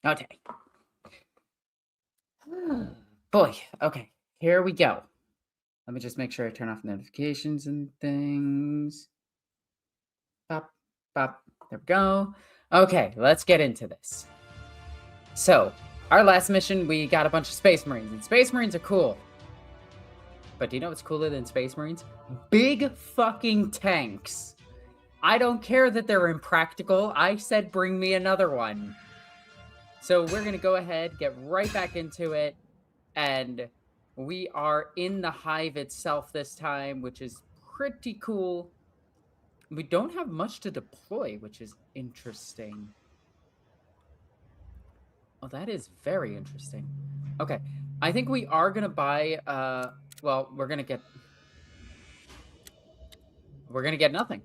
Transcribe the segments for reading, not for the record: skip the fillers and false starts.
Okay. Boy, okay. Here we go. Let me just make sure I turn off notifications and things. Bop, bop. There we go. Okay, let's get into this. So, our last mission, we got a bunch of Space Marines, and Space Marines are cool. But do you know what's cooler than Space Marines? Big fucking tanks. I don't care that they're impractical. I said bring me another one. So we're going to go ahead, get right back into it, and we are in the hive itself this time, which is pretty cool. We don't have much to deploy, which is interesting. Oh, that is very interesting. Okay, I think we are going to buy, well, we're going to get nothing.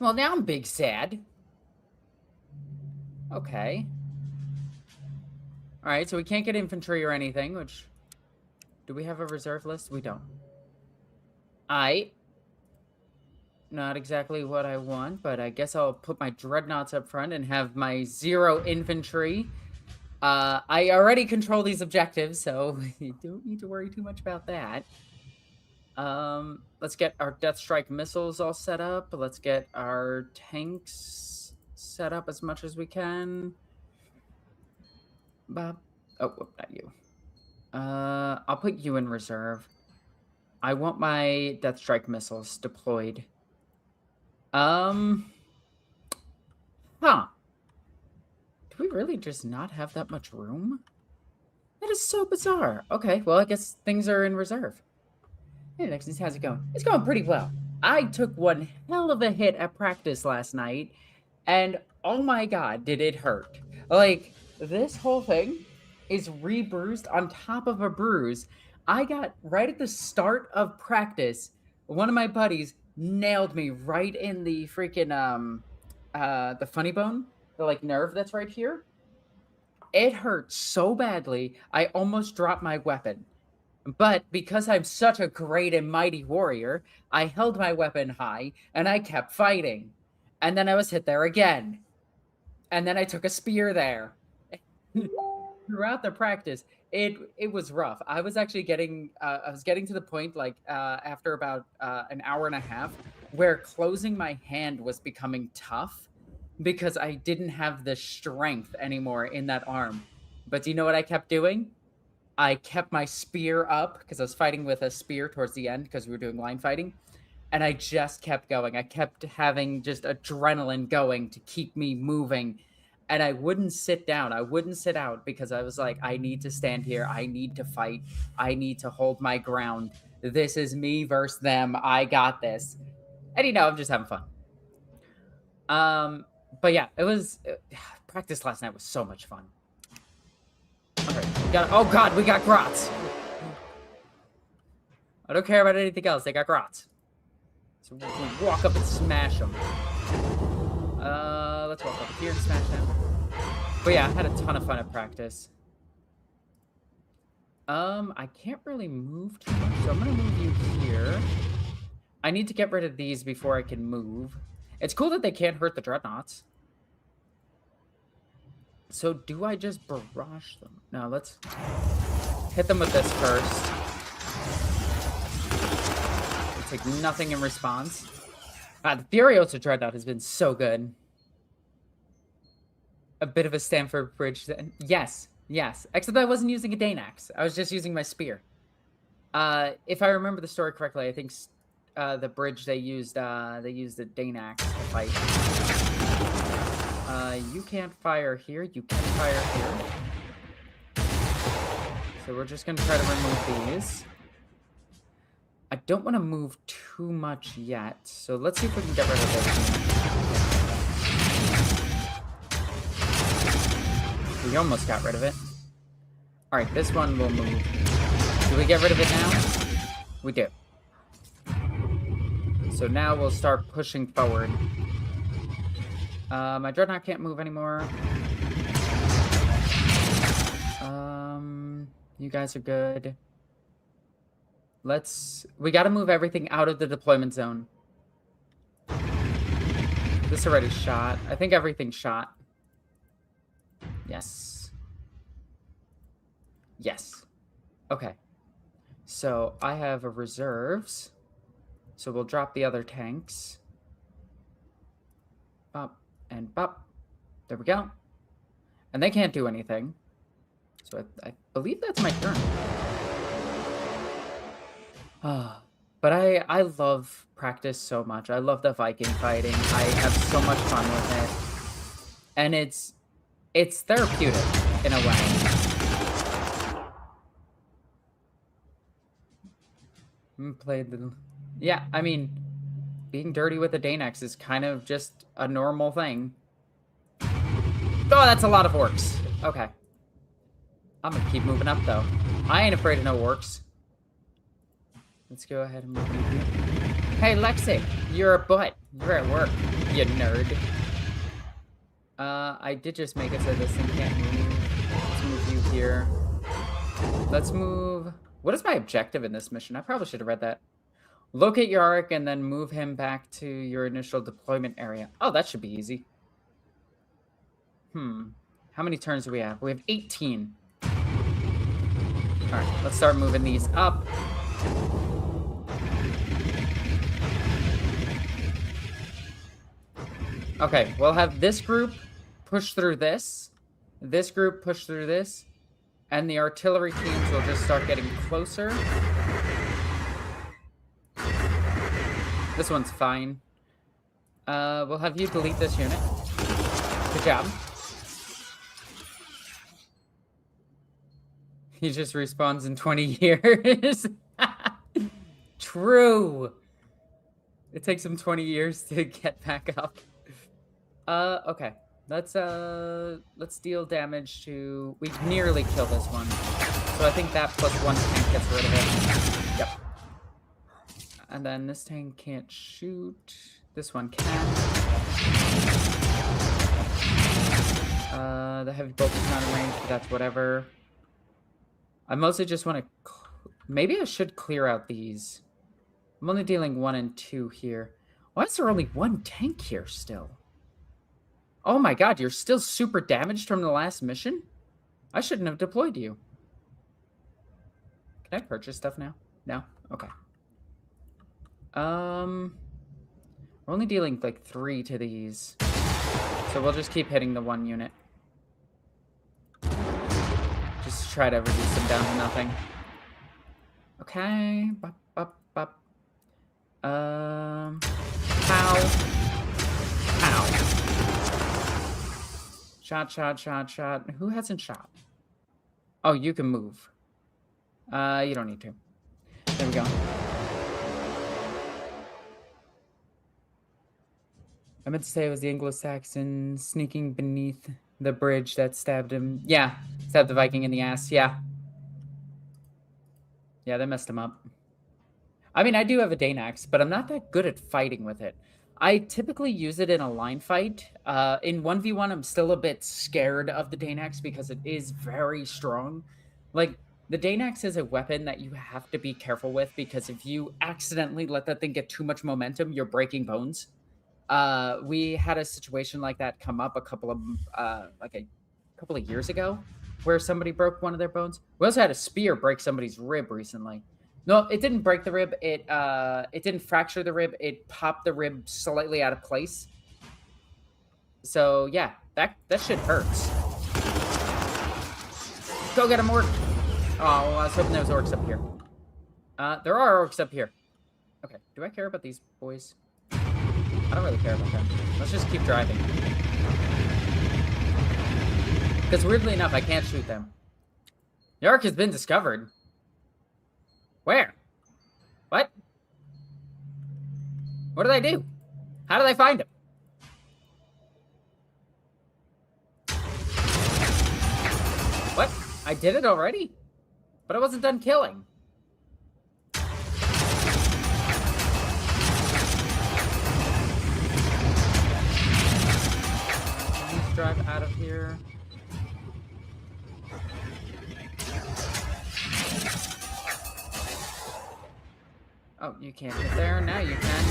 Well, now I'm big sad. Okay. All right, so we can't get infantry or anything, which... Do we have a reserve list? We don't. Not exactly what I want, but I guess I'll put my dreadnoughts up front and have my 0 infantry. I already control these objectives, so you don't need to worry too much about that. Let's get our Death Strike missiles all set up. Let's get our tanks set up as much as we can. Bob. Oh, whoop, not you. I'll put you in reserve. I want my Death Strike missiles deployed. Huh. Do we really just not have that much room? That is so bizarre. Okay, well, I guess things are in reserve. Hey, Nexus, how's it going? It's going pretty well. I took one hell of a hit at practice last night, and oh my god, did it hurt. Like, this whole thing is re-bruised on top of a bruise. I got, right at the start of practice, one of my buddies nailed me right in the freaking, the funny bone, the, like, nerve that's right here. It hurt so badly, I almost dropped my weapon. But because I'm such a great and mighty warrior, I held my weapon high, and I kept fighting. And then I was hit there again. And then I took a spear there. Throughout the practice, it was rough. I was actually getting to the point, like, after about an hour and a half, where closing my hand was becoming tough because I didn't have the strength anymore in that arm. But do you know what I kept doing? I kept my spear up because I was fighting with a spear towards the end because we were doing line fighting. And I just kept going. I kept having just adrenaline going to keep me moving. And I wouldn't sit down. I wouldn't sit out because I was like, I need to stand here. I need to fight. I need to hold my ground. This is me versus them. I got this. And you know, I'm just having fun. But yeah, practice last night was so much fun. Okay, oh god, we got grots. I don't care about anything else. They got grots. So we'll walk up and smash them. Let's walk up here and smash them. But yeah, I had a ton of fun at practice. I can't really move too much, so I'm gonna move you here. I need to get rid of these before I can move. It's cool that they can't hurt the dreadnoughts. So do I just barrage them? No, let's hit them with this first. Take nothing in response. The Furiosa Dreadnought has been so good. A bit of a Stamford Bridge then. Yes, yes. Except I wasn't using a Danax. I was just using my spear. If I remember the story correctly, I think the bridge they used the Danax to fight. You can't fire here. You can fire here. So we're just gonna try to remove these. I don't want to move too much yet, so let's see if we can get rid of this. We almost got rid of it. Alright, this one will move. Do we get rid of it now? We do. So now we'll start pushing forward. My Dreadnought can't move anymore. You guys are good. We gotta move everything out of the deployment zone. This already shot. I think everything's shot. Yes. Yes. Okay. So I have a reserves. So we'll drop the other tanks. Bop and bop. There we go. And they can't do anything. So I believe that's my turn. But I love practice so much. I love the Viking fighting. I have so much fun with it. And it's therapeutic in a way. Played the... Yeah, I mean, being dirty with the Danex is kind of just a normal thing. Oh, that's a lot of orcs. Okay. I'm gonna keep moving up, though. I ain't afraid of no orcs. Let's go ahead and move. Hey, Lexi, you're a butt. You're at work, you nerd. I did just make it so this thing can't move. Let's move you here. Let's move... What is my objective in this mission? I probably should have read that. Locate your arc and then move him back to your initial deployment area. Oh, that should be easy. How many turns do we have? We have 18. Alright, let's start moving these up. Okay, we'll have this group push through this. This group push through this. And the artillery teams will just start getting closer. This one's fine. We'll have you delete this unit. Good job. He just respawns in 20 years. True. It takes him 20 years to get back up. Okay. Let's deal damage to... We nearly kill this one. So I think that plus one tank gets rid of it. Yep. And then this tank can't shoot. This one can. The heavy bolt is not in range, but that's whatever. I mostly just want to... Maybe I should clear out these. I'm only dealing 1 and 2 here. Why is there only 1 tank here still? Oh my god, you're still super damaged from the last mission? I shouldn't have deployed you. Can I purchase stuff now? No? Okay. We're only dealing like 3 to these. So we'll just keep hitting the 1 unit. Just try to reduce them down to nothing. Okay. Bop, bop, bop. Pow. Pow. Shot, shot, shot, shot. Who hasn't shot? Oh, you can move. You don't need to. There we go. I meant to say it was the Anglo-Saxon sneaking beneath the bridge that stabbed him. Yeah, stabbed the Viking in the ass. Yeah. Yeah, they messed him up. I mean, I do have a Danex, but I'm not that good at fighting with it. I typically use it in a line fight. In 1v1, I'm still a bit scared of the Danex because it is very strong. Like, the Danex is a weapon that you have to be careful with because if you accidentally let that thing get too much momentum, you're breaking bones. We had a situation like that come up a couple of years ago where somebody broke one of their bones. We also had a spear break somebody's rib recently. No, it didn't break the rib. It didn't fracture the rib. It popped the rib slightly out of place. So yeah, that shit hurts. Go get him, orc. Oh, well, I was hoping there was orcs up here. There are orcs up here. Okay, do I care about these boys? I don't really care about them. Let's just keep driving. Because weirdly enough, I can't shoot them. The ark has been discovered. Where? What? What did I do? How did I find him? What? I did it already? But I wasn't done killing. Let's drive out of here. Oh, you can't get there. Now you can.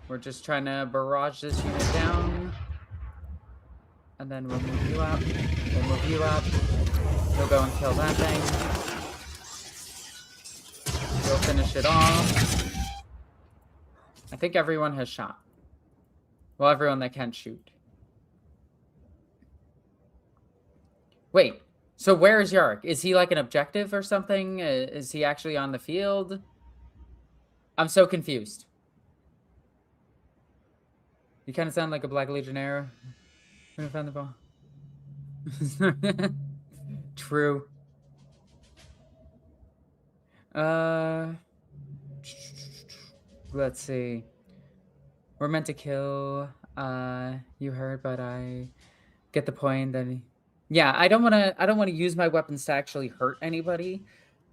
We're just trying to barrage this unit down. And then we'll move you up. We'll move you up. You'll go and kill that thing. You'll finish it off. I think everyone has shot. Well, everyone that can shoot. Wait, so where is Yarrick? Is he like an objective or something? Is he actually on the field? I'm so confused. You kind of sound like a Black Legionnaire. When I found the ball. True. Let's see. We're meant to kill. You heard, but I get the point. That yeah, I don't want to use my weapons to actually hurt anybody.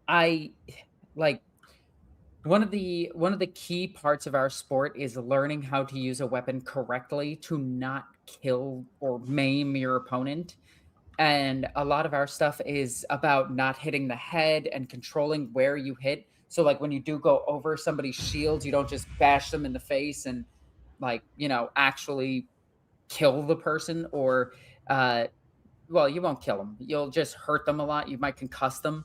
One of the key parts of our sport is learning how to use a weapon correctly to not kill or maim your opponent. And a lot of our stuff is about not hitting the head and controlling where you hit. So like when you do go over somebody's shields, you don't just bash them in the face and actually kill the person, or well, you won't kill them. You'll just hurt them a lot. You might concuss them.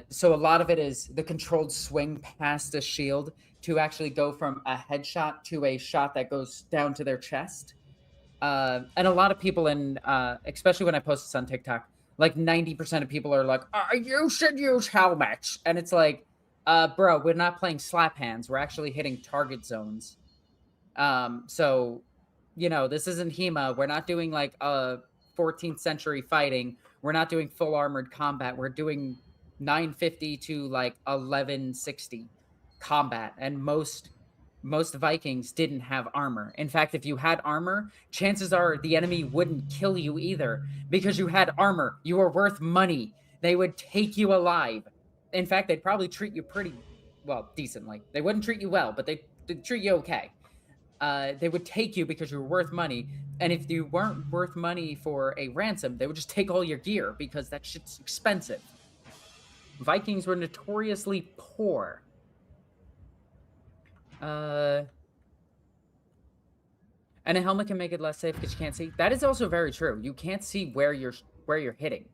So a lot of it is the controlled swing past the shield to actually go from a headshot to a shot that goes down to their chest. And a lot of people especially when I post this on TikTok, like 90% of people are like, you should use helmets. And it's like, bro, we're not playing slap hands. We're actually hitting target zones. So, this isn't HEMA. We're not doing like 14th century fighting. We're not doing full armored combat. We're doing 950 to like 1160 combat, and most Vikings didn't have armor. In fact, if you had armor, chances are the enemy wouldn't kill you either, because you had armor. You were worth money. They would take you alive. In fact, they'd probably treat you pretty well, decently. They wouldn't treat you well, but they'd treat you okay. They would take you because you were worth money. And if you weren't worth money for a ransom, they would just take all your gear because that shit's expensive. Vikings were notoriously poor. And a helmet can make it less safe because you can't see. That is also very true. You can't see where you're hitting.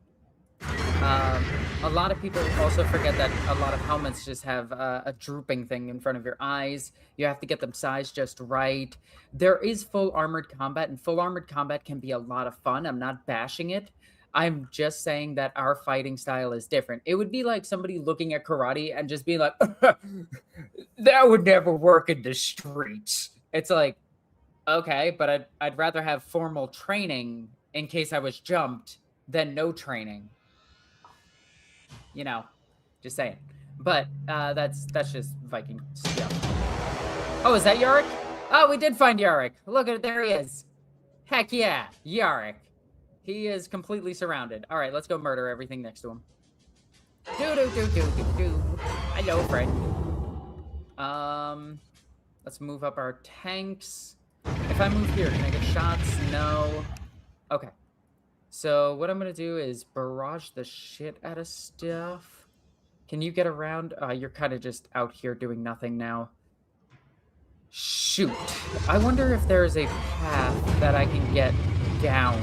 A lot of people also forget that a lot of helmets just have a drooping thing in front of your eyes. You have to get them sized just right. There is full armored combat, and full armored combat can be a lot of fun. I'm not bashing it. I'm just saying that our fighting style is different. It would be like somebody looking at karate and just being like, that would never work in the streets. It's like, okay, but I'd rather have formal training in case I was jumped than no training. Just saying. But that's just Viking stuff. Oh, is that Yarrick? Oh, we did find Yarrick. Look at it, there he is. Heck yeah, Yarrick. He is completely surrounded. All right, let's go murder everything next to him. Hello, friend. Let's move up our tanks. If I move here, can I get shots? No. Okay. So what I'm going to do is barrage the shit out of stuff. Can you get around? You're kind of just out here doing nothing now. Shoot. I wonder if there's a path that I can get down.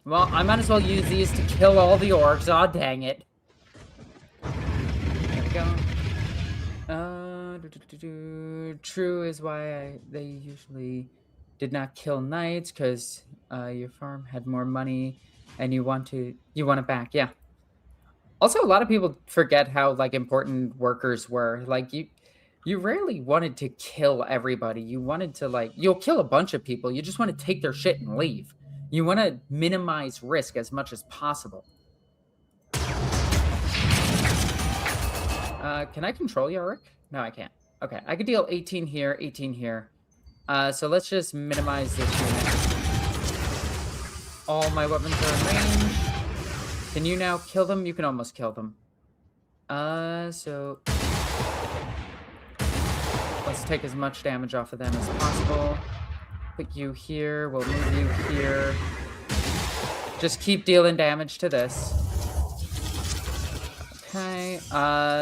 Well, I might as well use these to kill all the orcs. Aw, dang it. There we go. True is why they usually did not kill knights, because your farm had more money and you want it back. Yeah. Also, a lot of people forget how important workers were. You rarely wanted to kill everybody. You wanted to you'll kill a bunch of people. You just want to take their shit and leave. You want to minimize risk as much as possible. Can I control Yarrick? No, I can't. Okay, I could deal 18 here, 18 here. So let's just minimize this unit. All my weapons are in range. Can you now kill them? You can almost kill them. So let's take as much damage off of them as possible. Put you here. We'll move you here. Just keep dealing damage to this. Okay.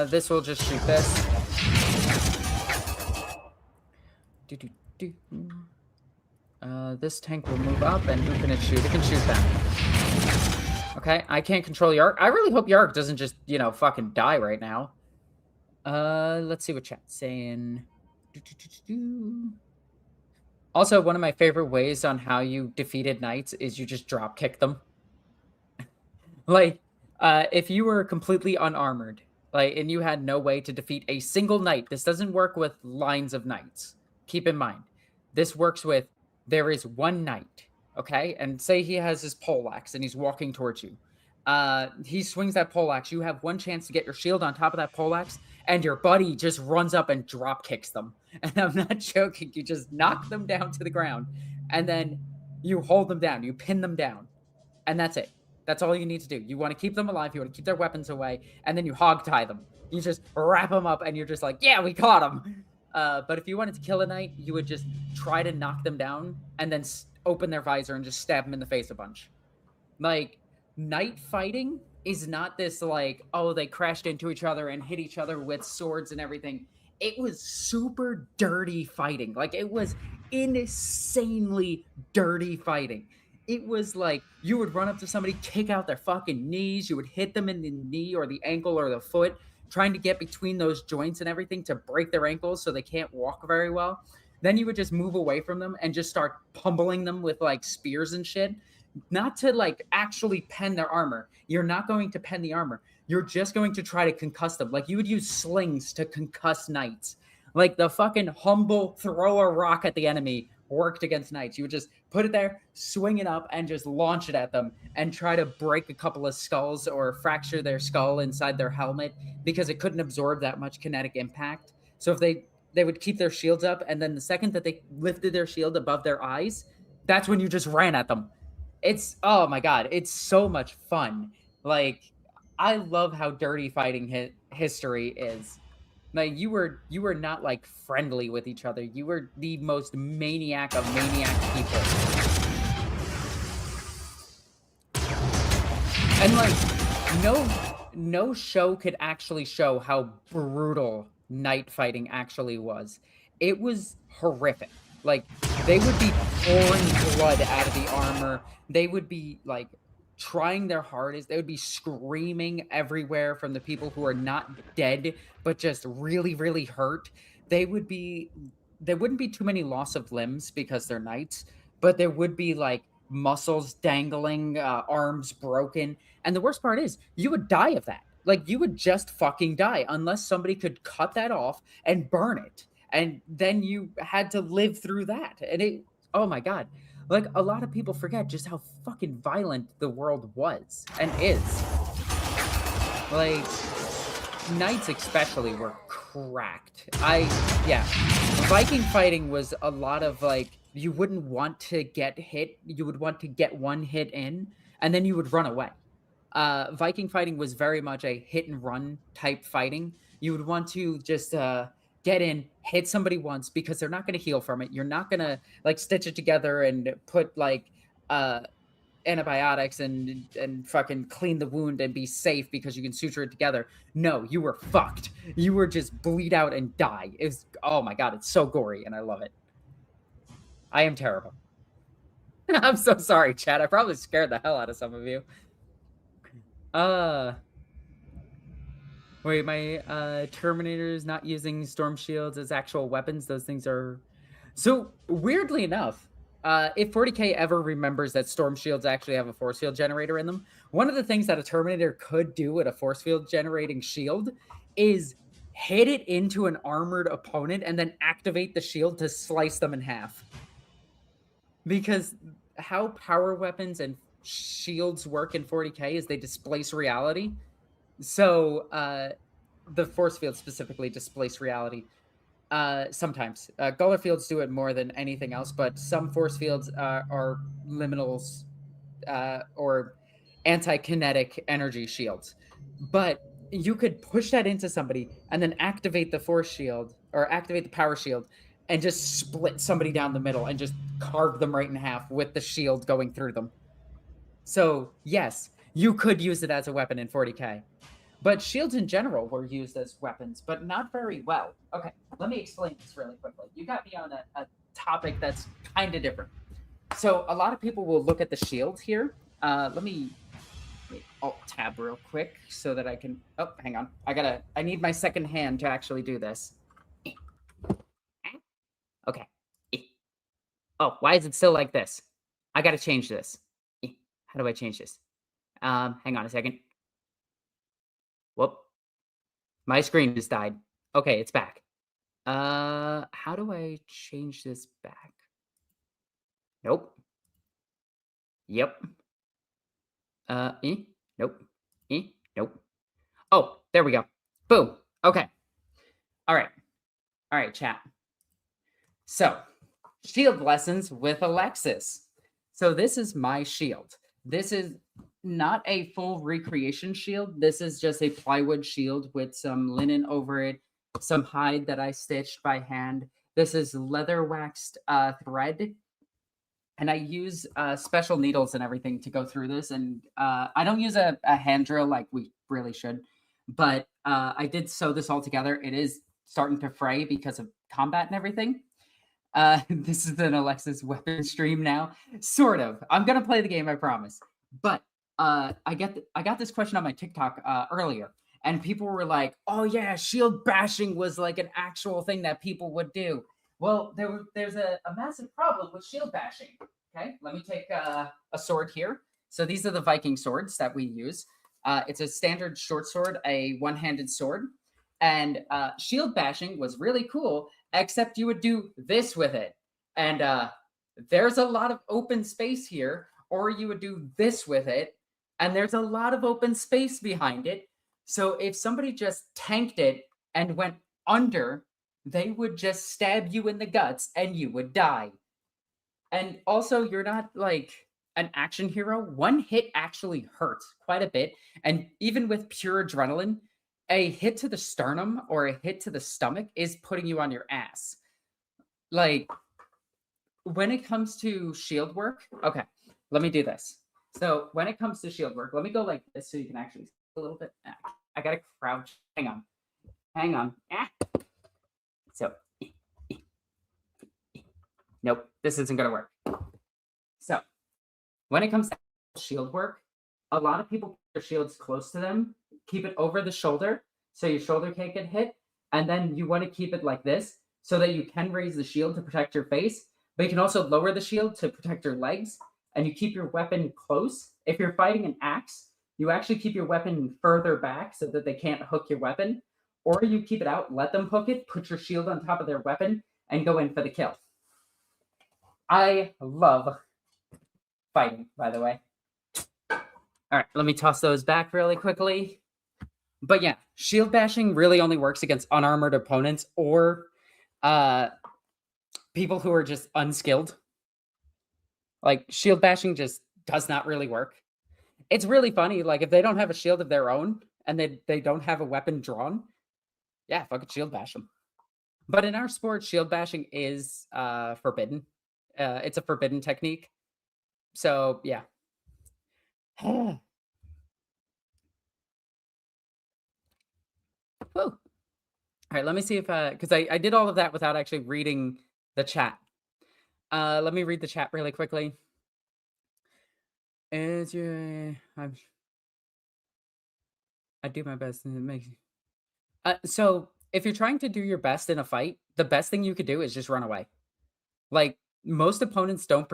This will just shoot this. This tank will move up, and who can it shoot? It can shoot them. Okay, I can't control Yark. I really hope Yark doesn't just, fucking die right now. Let's see what chat's saying. Also, one of my favorite ways on how you defeated knights is you just drop kick them. Like, if you were completely unarmored, and you had no way to defeat a single knight, this doesn't work with lines of knights. Keep in mind, this works with, there is one knight, okay? And say he has his poleaxe and he's walking towards you. He swings that poleaxe. You have one chance to get your shield on top of that poleaxe, and your buddy just runs up and drop kicks them. And I'm not joking. You just knock them down to the ground, and then you hold them down. You pin them down, and that's it. That's all you need to do. You want to keep them alive. You want to keep their weapons away, and then you hog tie them. You just wrap them up, and you're just like, yeah, we caught them. But if you wanted to kill a knight, you would just try to knock them down and then open their visor and just stab them in the face a bunch. Like, knight fighting is not this like, oh, they crashed into each other and hit each other with swords and everything. It was super dirty fighting. Like, it was insanely dirty fighting. It was like, you would run up to somebody, kick out their fucking knees. You would hit them in the knee or the ankle or the foot, trying to get between those joints and everything to break their ankles so they can't walk very well. Then you would just move away from them and just start pummeling them with like spears and shit. Not to like actually pen their armor. You're not going to pen the armor. You're just going to try to concuss them. Like, you would use slings to concuss knights. Like, the fucking humble throw a rock at the enemy worked against knights. You would just put it there, swing it up, and just launch it at them and try to break a couple of skulls or fracture their skull inside their helmet because it couldn't absorb that much kinetic impact. So if they would keep their shields up, and then the second that they lifted their shield above their eyes, that's when you just ran at them. It's, oh my God, it's so much fun. Like, I love how dirty fighting history is. Like, you were not like friendly with each other. You were the most maniac of maniac people. And like, no show could actually show how brutal knight fighting actually was. It was horrific. Like, they would be pouring blood out of the armor. They would be like trying their hardest. They would be screaming everywhere from the people who are not dead, but just really, really hurt. There wouldn't be too many loss of limbs because they're knights, but there would be like muscles dangling, arms broken. And the worst part is, you would die of that. Like, you would just fucking die unless somebody could cut that off and burn it. And then you had to live through that. And it, oh my God. Like, a lot of people forget just how fucking violent the world was and is. Like, knights especially were cracked. Viking fighting was a lot of like, you wouldn't want to get hit. You would want to get one hit in, and then you would run away. Viking fighting was very much a hit and run type fighting. You would want to just get in, hit somebody once because they're not going to heal from it. You're not going to like stitch it together and put like antibiotics and fucking clean the wound and be safe because you can suture it together. No, you were fucked. You were just bleed out and die. It's, oh my God, it's so gory and I love it. I am terrible. I'm so sorry, chat. I probably scared the hell out of some of you. Wait, my Terminator is not using storm shields as actual weapons. Those things are... So, weirdly enough, if 40K ever remembers that storm shields actually have a force field generator in them, one of the things that a Terminator could do with a force field generating shield is hit it into an armored opponent and then activate the shield to slice them in half. Because how power weapons and shields work in 40K is they displace reality. So the force field specifically displace reality. Sometimes Guller fields do it more than anything else, but some force fields are liminals or anti-kinetic energy shields. But you could push that into somebody and then activate the force shield or activate the power shield and just split somebody down the middle and just carve them right in half with the shield going through them. So yes, you could use it as a weapon in 40K. But shields in general were used as weapons, but not very well. Okay, let me explain this really quickly. You got me on a topic that's kind of different. So a lot of people will look at the shield here. Let me alt tab real quick so that I can. Oh, hang on. I need my second hand to actually do this. Okay. Oh, why is it still like this? I gotta change this. How do I change this? Hang on a second. Whoop. My screen just died. Okay, it's back. How do I change this back? Nope. Yep. Nope. Nope. Oh, there we go. Boom. Okay. All right. All right, chat. So, shield lessons with Alexis. So this is my shield. This is not a full recreation shield. This is just a plywood shield with some linen over it, some hide that I stitched by hand. This is leather waxed thread. And I use special needles and everything to go through this. And I don't use a hand drill like we really should. But I did sew this all together. It is starting to fray because of combat and everything. This is an Alexis weapon stream now. Sort of. I'm going to play the game, I promise. But I got this question on my TikTok earlier. And people were like, oh, yeah, shield bashing was like an actual thing that people would do. Well, there's a massive problem with shield bashing. Okay, let me take a sword here. So these are the Viking swords that we use. It's a standard short sword, a one-handed sword. And shield bashing was really cool, except you would do this with it. And there's a lot of open space here, or you would do this with it. And there's a lot of open space behind it. So if somebody just tanked it and went under, they would just stab you in the guts and you would die. And also, you're not like an action hero. One hit actually hurts quite a bit. And even with pure adrenaline, a hit to the sternum or a hit to the stomach is putting you on your ass. Like, when it comes to shield work, okay, let me do this. So when it comes to shield work, let me go like this so you can actually see a little bit. I gotta crouch. Hang on. Hang on. So, nope, this isn't going to work. So, when it comes to shield work, a lot of people keep their shields close to them, keep it over the shoulder so your shoulder can't get hit, and then you want to keep it like this so that you can raise the shield to protect your face, but you can also lower the shield to protect your legs, and you keep your weapon close. If you're fighting an axe, you actually keep your weapon further back so that they can't hook your weapon. Or you keep it out, let them hook it, put your shield on top of their weapon, and go in for the kill. I love fighting, by the way. All right, let me toss those back really quickly. But yeah, shield bashing really only works against unarmored opponents or people who are just unskilled. Like, shield bashing just does not really work. It's really funny, like, if they don't have a shield of their own and they don't have a weapon drawn, yeah, fucking shield bash them. But in our sport, shield bashing is forbidden. It's a forbidden technique. So, yeah. Whew. All right, let me see if, because I did all of that without actually reading the chat. Let me read the chat really quickly. I do my best and it makes so if you're trying to do your best in a fight, the best thing you could do is just run away. Like, most opponents don't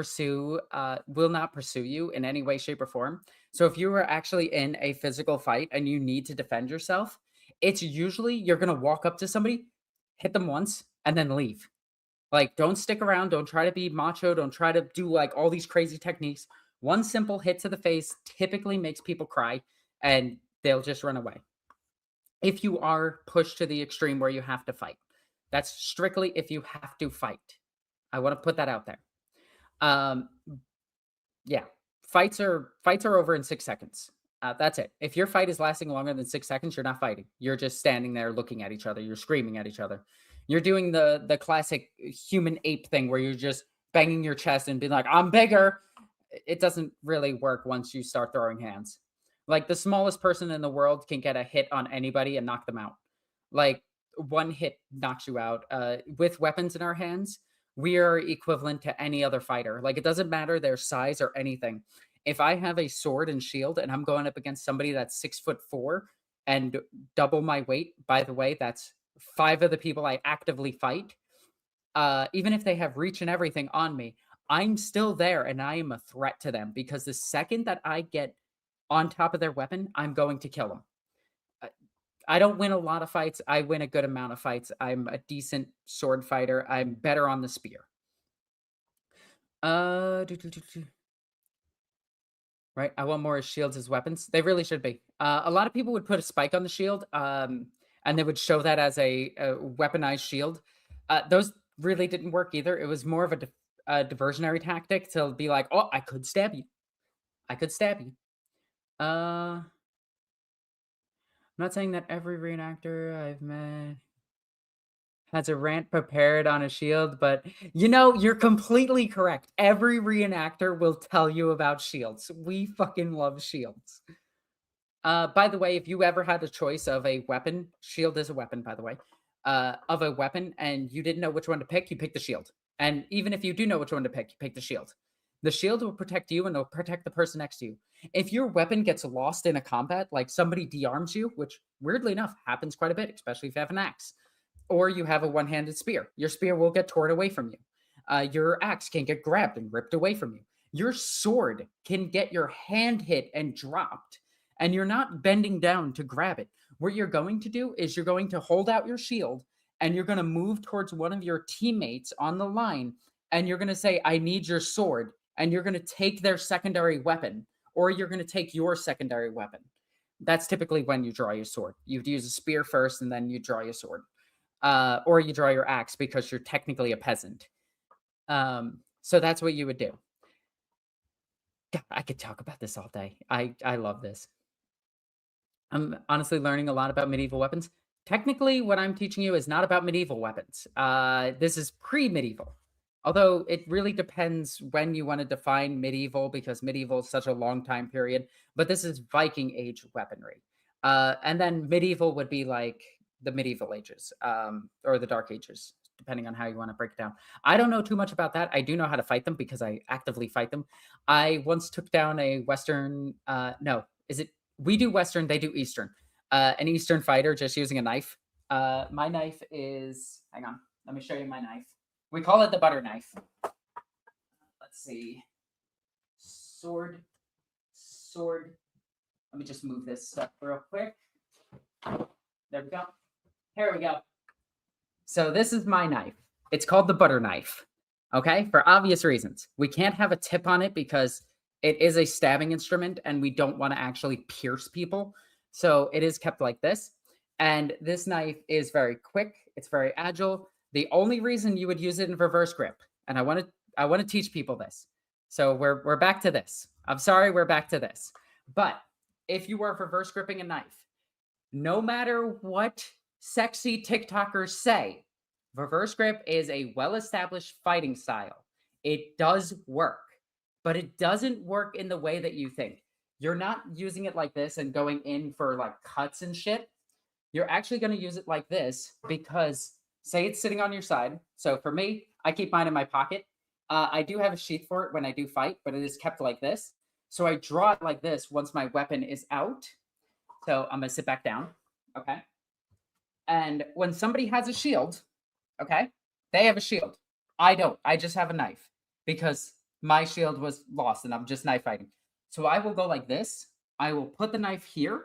will not pursue you in any way, shape, or form. So if you are actually in a physical fight and you need to defend yourself, it's usually you're going to walk up to somebody, hit them once, and then leave. Like, don't stick around. Don't try to be macho. Don't try to do like all these crazy techniques. One simple hit to the face typically makes people cry and they'll just run away. If you are pushed to the extreme where you have to fight, that's strictly if you have to fight. I want to put that out there. Yeah, fights are over in 6 seconds. That's it. If your fight is lasting longer than 6 seconds, you're not fighting. You're just standing there looking at each other. You're screaming at each other. You're doing the classic human ape thing where you're just banging your chest and being like, I'm bigger. It doesn't really work once you start throwing hands. Like, the smallest person in the world can get a hit on anybody and knock them out. Like, one hit knocks you out. With weapons in our hands, we are equivalent to any other fighter. Like, it doesn't matter their size or anything. If I have a sword and shield and I'm going up against somebody that's 6'4" and double my weight, by the way, that's 5 of the people I actively fight. Even if they have reach and everything on me, I'm still there and I am a threat to them because the second that I get on top of their weapon, I'm going to kill them. I don't win a lot of fights. I win a good amount of fights. I'm a decent sword fighter. I'm better on the spear. Right, I want more shields as weapons. They really should be. A lot of people would put a spike on the shield, and they would show that as a weaponized shield. Those really didn't work either. It was more of a diversionary tactic to be like, oh, I could stab you. I could stab you. I'm not saying that every reenactor I've met has a rant prepared on a shield, but you're completely correct. Every reenactor will tell you about shields. We fucking love shields. By the way, if you ever had a choice of a weapon, shield is a weapon, by the way, of a weapon, and you didn't know which one to pick, you pick the shield. And even if you do know which one to pick, you pick the shield. The shield will protect you and it'll protect the person next to you. If your weapon gets lost in a combat, like somebody de-arms you, which weirdly enough happens quite a bit, especially if you have an axe, or you have a one-handed spear, your spear will get torn away from you. Your axe can get grabbed and ripped away from you. Your sword can get your hand hit and dropped, and you're not bending down to grab it. What you're going to do is you're going to hold out your shield, and you're going to move towards one of your teammates on the line, and you're going to say, I need your sword, and you're going to take their secondary weapon, or you're going to take your secondary weapon. That's typically when you draw your sword. You'd use a spear first, and then you draw your sword. Or you draw your axe because you're technically a peasant. So that's what you would do. God, I could talk about this all day. I love this. I'm honestly learning a lot about medieval weapons. Technically, what I'm teaching you is not about medieval weapons. This is pre-medieval. Although it really depends when you want to define medieval, because medieval is such a long time period. But this is Viking Age weaponry. And then medieval would be like the medieval ages, or the dark ages, depending on how you want to break it down. I don't know too much about that. I do know how to fight them because I actively fight them. I once took down a Western, we do Western, they do Eastern. An Eastern fighter just using a knife. My knife is, hang on, let me show you my knife. We call it the butter knife. Let's see. Sword. Let me just move this stuff real quick. There we go. Here we go. So this is my knife. It's called the butter knife. Okay, for obvious reasons. We can't have a tip on it because it is a stabbing instrument and we don't want to actually pierce people. So it is kept like this. And this knife is very quick. It's very agile. The only reason you would use it in reverse grip, and I want to teach people this. So we're back to this. I'm sorry, we're back to this. But if you are reverse gripping a knife, no matter what sexy TikTokers say, reverse grip is a well-established fighting style. It does work, but it doesn't work in the way that you think. You're not using it like this and going in for like cuts and shit. You're actually going to use it like this because say it's sitting on your side. So for me, I keep mine in my pocket. I do have a sheath for it when I do fight, but it is kept like this. So I draw it like this once my weapon is out. So I'm going to sit back down. Okay. And when somebody has a shield, okay, they have a shield. I don't. I just have a knife because my shield was lost and I'm just knife fighting. So I will go like this. I will put the knife here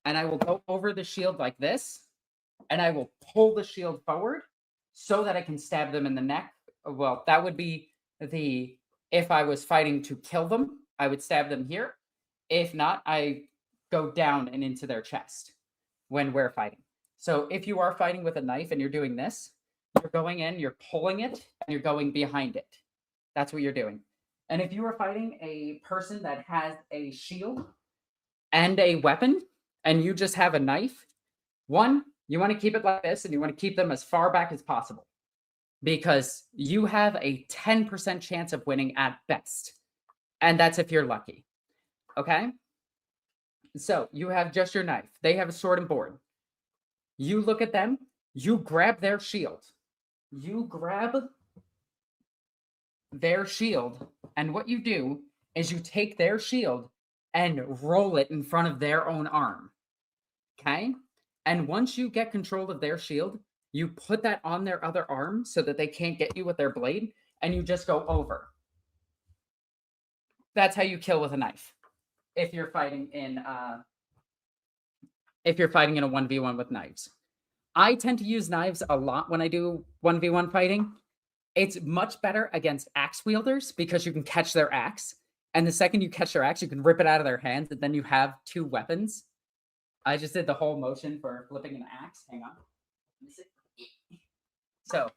and I will go over the shield like this. And I will pull the shield forward so that I can stab them in the neck. Well, that would be if I was fighting to kill them, I would stab them here. If not, I go down and into their chest when we're fighting. So if you are fighting with a knife and you're doing this, you're going in, you're pulling it, and you're going behind it. That's what you're doing. And if you are fighting a person that has a shield and a weapon, and you just have a knife, one, you want to keep it like this, and you want to keep them as far back as possible because you have a 10% chance of winning at best. And that's if you're lucky. Okay? So you have just your knife. They have a sword and board. You look at them. You grab their shield. You grab their shield, and what you do is you take their shield and roll it in front of their own arm. Okay? And once you get control of their shield, you put that on their other arm so that they can't get you with their blade, and you just go over. That's how you kill with a knife. If you're fighting in a 1v1 with knives. I tend to use knives a lot when I do 1v1 fighting. It's much better against axe wielders because you can catch their axe. And the second you catch their axe, you can rip it out of their hands, and then you have two weapons. I just did the whole motion for flipping an axe. Hang on. So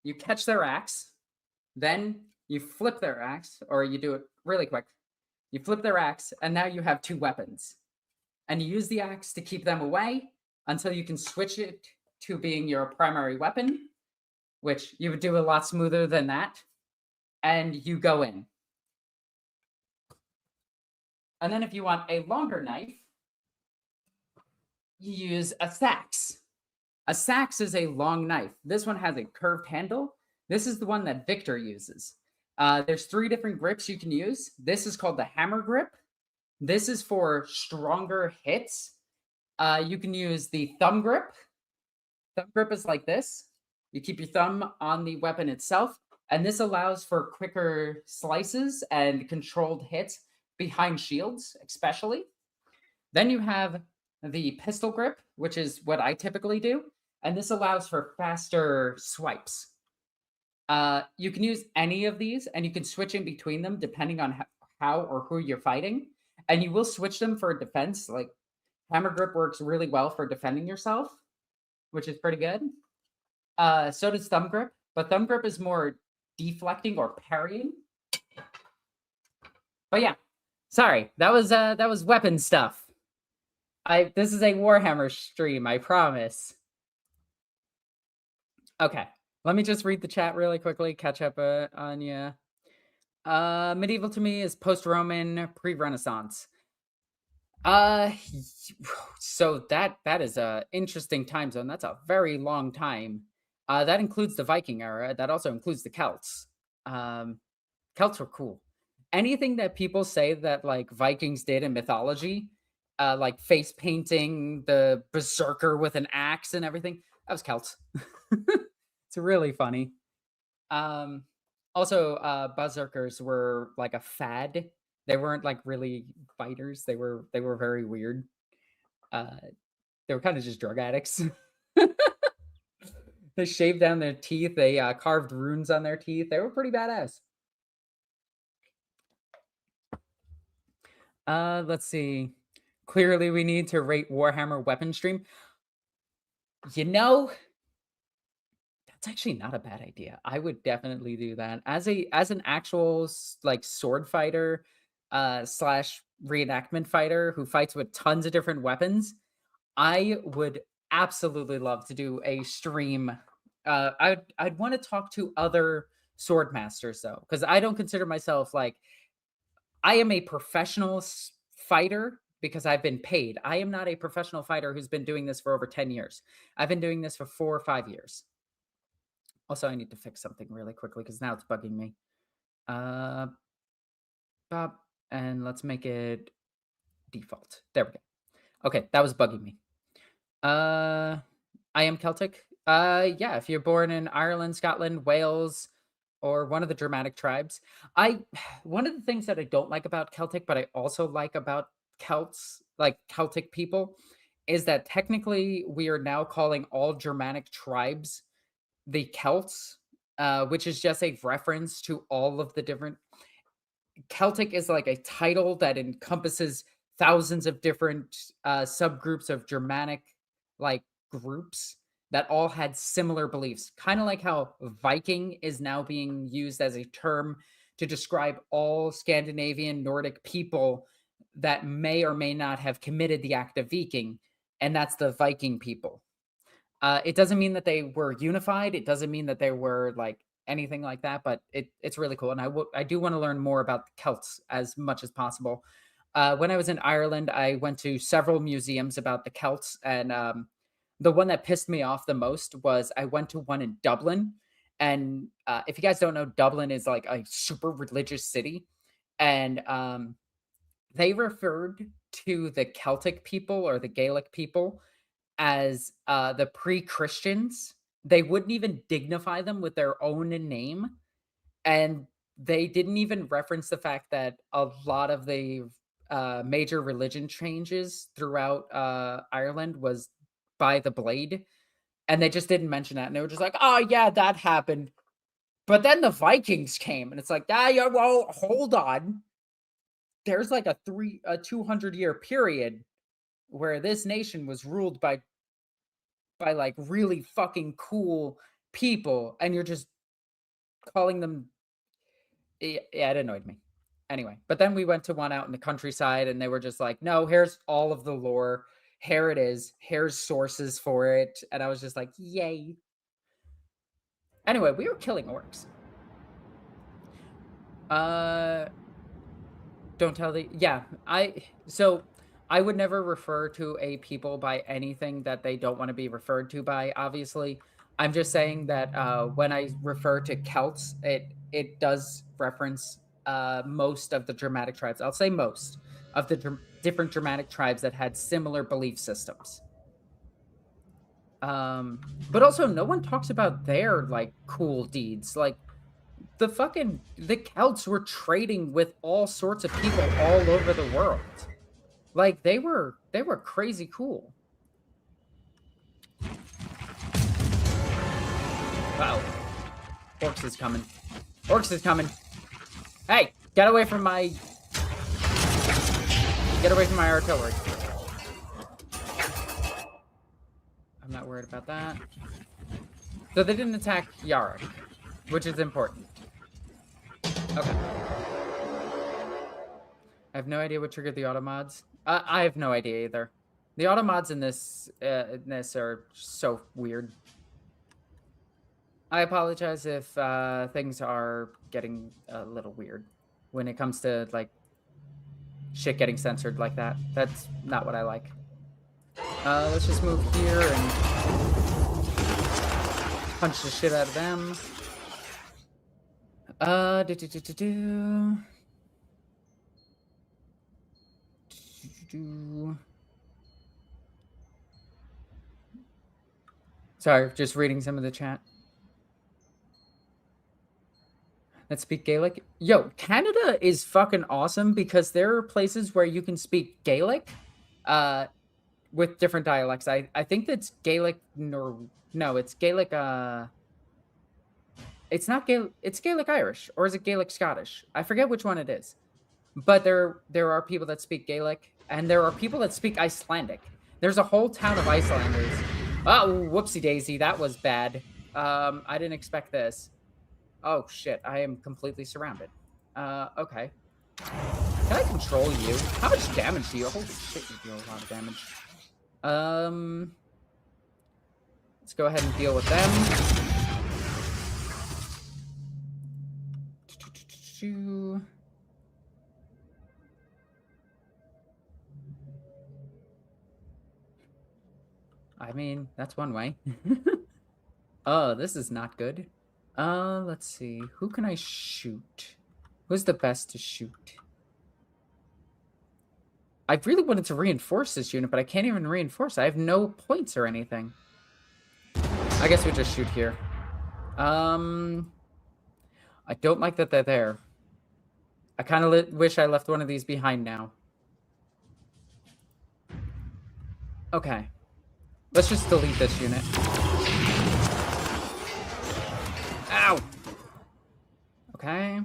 you catch their axe, then you flip their axe, or you do it really quick. You flip their axe, and now you have two weapons. And you use the axe to keep them away until you can switch it to being your primary weapon, which you would do a lot smoother than that. And you go in. And then if you want a longer knife, you use a sax. A sax is a long knife. This one has a curved handle. This is the one that Victor uses. There's 3 different grips you can use. This is called the hammer grip. This is for stronger hits. You can use the thumb grip. Thumb grip is like this. You keep your thumb on the weapon itself, and this allows for quicker slices and controlled hits behind shields, especially. Then you have the pistol grip, which is what I typically do, and this allows for faster swipes. You can use any of these, and you can switch in between them depending on how or who you're fighting, and you will switch them for defense. Like hammer grip works really well for defending yourself, which is pretty good. So does thumb grip, but thumb grip is more deflecting or parrying. But yeah, sorry, that was weapon stuff. This is a Warhammer stream, I promise. Okay, let me just read the chat really quickly, catch up on you. Medieval to me is post-Roman, pre-Renaissance. So that is a interesting time zone. That's a very long time. That includes the Viking era. That also includes the Celts. Celts were cool. Anything that people say that like Vikings did in mythology, like face painting, the berserker with an axe and everything, that was Celts. It's really funny. Also, berserkers were like a fad. They weren't like really fighters. They were very weird. They were kind of just drug addicts. They shaved down their teeth. They carved runes on their teeth. They were pretty badass. Let's see. Clearly, we need to rate Warhammer weapon stream. You know, that's actually not a bad idea. I would definitely do that as an actual like sword fighter slash reenactment fighter who fights with tons of different weapons. I would absolutely love to do a stream. I'd want to talk to other sword masters though, because I don't consider myself like I am a professional fighter because I've been paid. I am not a professional fighter who's been doing this for over 10 years. I've been doing this for 4 or 5 years. Also, I need to fix something really quickly because now it's bugging me. Bob, and let's make it default. There we go. Okay, that was bugging me. I am Celtic. Yeah, if you're born in Ireland, Scotland, Wales, or one of the Germanic tribes. One of the things that I don't like about Celtic, but I also like about Celts, like Celtic people, is that technically we are now calling all Germanic tribes the Celts, which is just a reference to all of the different. Celtic is like a title that encompasses thousands of different subgroups of Germanic like groups that all had similar beliefs, kind of like how Viking is now being used as a term to describe all Scandinavian Nordic people that may or may not have committed the act of Viking, and that's the Viking people. It doesn't mean that they were unified. It doesn't mean that they were like anything like that, but it's really cool. And I do want to learn more about the Celts as much as possible. When I was in Ireland, I went to several museums about the Celts, and the one that pissed me off the most was I went to one in Dublin, And if you guys don't know, Dublin is like a super religious city, and they referred to the Celtic people or the Gaelic people as the pre-Christians. They wouldn't even dignify them with their own name, and they didn't even reference the fact that a lot of the major religion changes throughout Ireland was by the blade, and they just didn't mention that. And they were just like, "Oh yeah, that happened." But then the Vikings came, and it's like, "Ah, yeah, well, hold on. There's like a 200-year period where this nation was ruled by like really fucking cool people, and you're just calling them." Yeah, it annoyed me. Anyway, but then we went to one out in the countryside, and they were just like, "No, here's all of the lore. Here it is. Here's sources for it." And I was just like, "Yay!" Anyway, we were killing orcs. Don't tell the I would never refer to a people by anything that they don't want to be referred to by, obviously. I'm just saying that when I refer to Celts, it does reference most of the Germanic tribes. I'll say most of the different Germanic tribes that had similar belief systems. But also no one talks about their like cool deeds. Like the Celts were trading with all sorts of people all over the world. Like they were crazy cool. Uh-oh. Orcs is coming. Orcs is coming. Hey, get away from my artillery. I'm not worried about that. So they didn't attack Yara, which is important. Okay. I have no idea what triggered the auto mods. I have no idea either. The auto mods in this are so weird. I apologize if things are getting a little weird when it comes to like shit getting censored like that. That's not what I like. Let's just move here and punch the shit out of them. Sorry, just reading some of the chat. That speak Gaelic. Yo, Canada is fucking awesome because there are places where you can speak Gaelic with different dialects. I think that's Gaelic no, it's Gaelic it's not Gaelic, it's Gaelic Irish, or is it Gaelic Scottish? I forget which one it is. But there are people that speak Gaelic, and there are people that speak Icelandic. There's a whole town of Icelanders. Oh, whoopsie daisy, that was bad. I didn't expect this. Oh shit, I am completely surrounded. Okay. Can I control you? How much damage do you? Holy shit, you deal a lot of damage. Let's go ahead and deal with them. I mean, that's one way. Oh, this is not good. Let's see. Who can I shoot? Who's the best to shoot? I really wanted to reinforce this unit, but I can't even reinforce. I have no points or anything. I guess we just shoot here. I don't like that they're there. I kind of wish I left one of these behind now. Okay. Let's just delete this unit. Ow! Okay.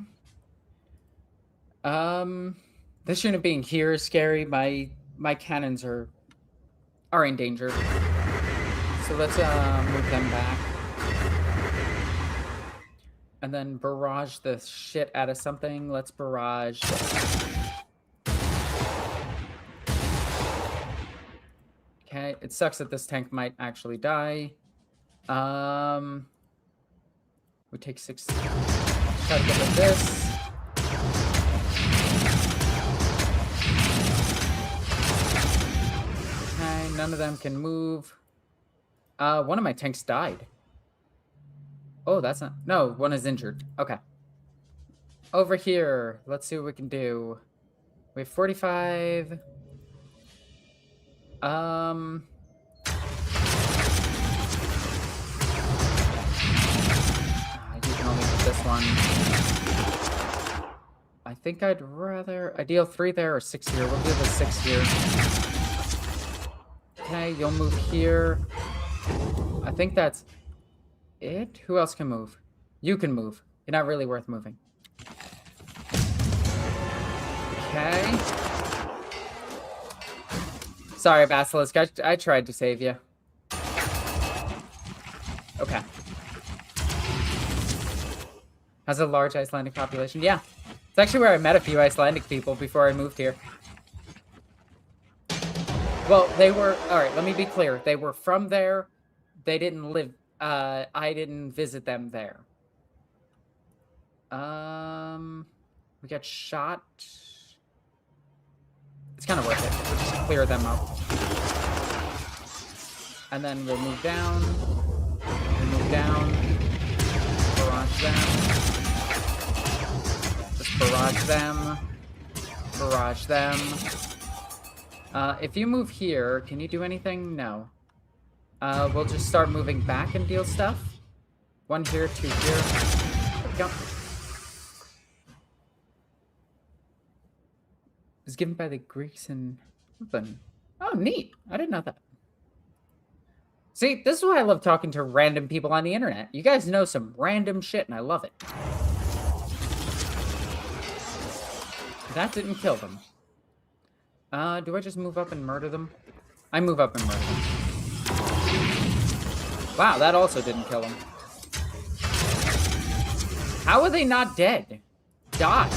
This unit being here is scary. My cannons are in danger. So let's move them back. And then barrage the shit out of something. Let's barrage. Okay, it sucks that this tank might actually die. We take 6. Try to get rid of this. Okay, none of them can move. One of my tanks died. Oh, that's not... No, one is injured. Okay. Over here. Let's see what we can do. We have 45. You can only hit this one. I think I'd rather... I deal 3 there or 6 here. We'll do the 6 here. Okay, you'll move here. I think that's it. Who else can move? You can move. You're not really worth moving. Okay. Sorry, Basilisk. I tried to save you. Okay. Has a large Icelandic population. Yeah. It's actually where I met a few Icelandic people before I moved here. Well, they were... Alright, let me be clear. They were from there. They didn't live... I didn't visit them there. We got shot. It's kind of worth it. We'll just clear them up. And then we'll move down. We'll move down. Barrage them. Just barrage them. Barrage them. If you move here, can you do anything? No. We'll just start moving back and deal stuff. 1 here, 2 here. There we go. It was given by the Greeks and... Oh, neat. I didn't know that. See, this is why I love talking to random people on the internet. You guys know some random shit, and I love it. That didn't kill them. Do I just move up and murder them? I move up and murder them. Wow, that also didn't kill them. How are they not dead? Die.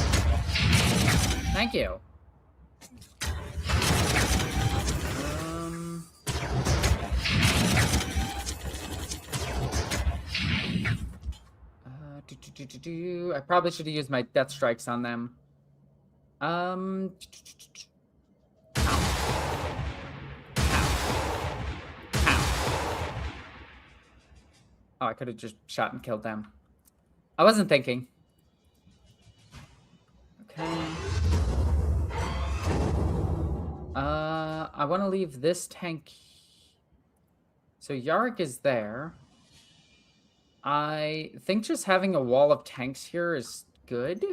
Thank you. I probably should have used my death strikes on them. Ow. Oh, I could have just shot and killed them. I wasn't thinking. Okay. I want to leave this tank. So Yarrick is there. I think just having a wall of tanks here is good.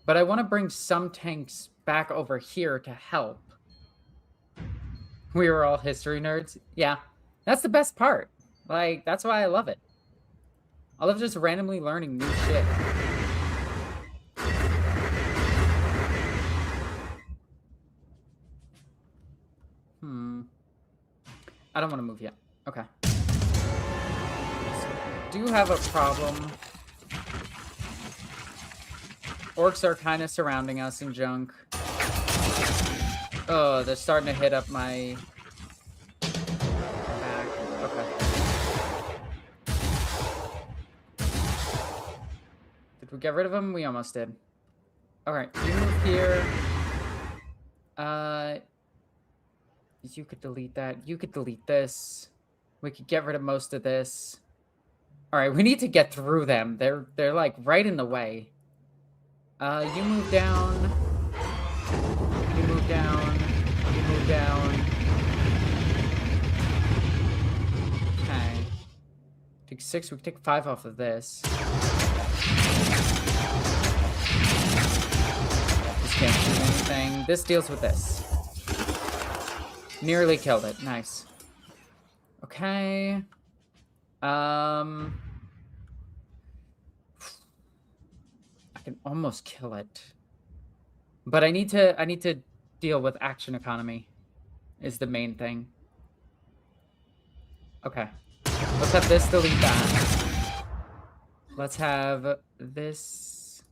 But I want to bring some tanks back over here to help. We were all history nerds. Yeah, that's the best part. Like, that's why I love it. I love just randomly learning new shit. I don't want to move yet. Okay. Do have a problem. Orcs are kind of surrounding us in junk. Oh, they're starting to hit up my back. Okay. Did we get rid of them? We almost did. Alright, you move here. You could delete that. You could delete this. We could get rid of most of this. Alright, we need to get through them. They're like right in the way. You move down. You move down. You move down. Okay. Take 6. We can take 5 off of this. This can't do anything. This deals with this. Nearly killed it. Nice. Okay. I can almost kill it. But I need to deal with action economy is the main thing. Okay. Let's have this delete that. Let's have this.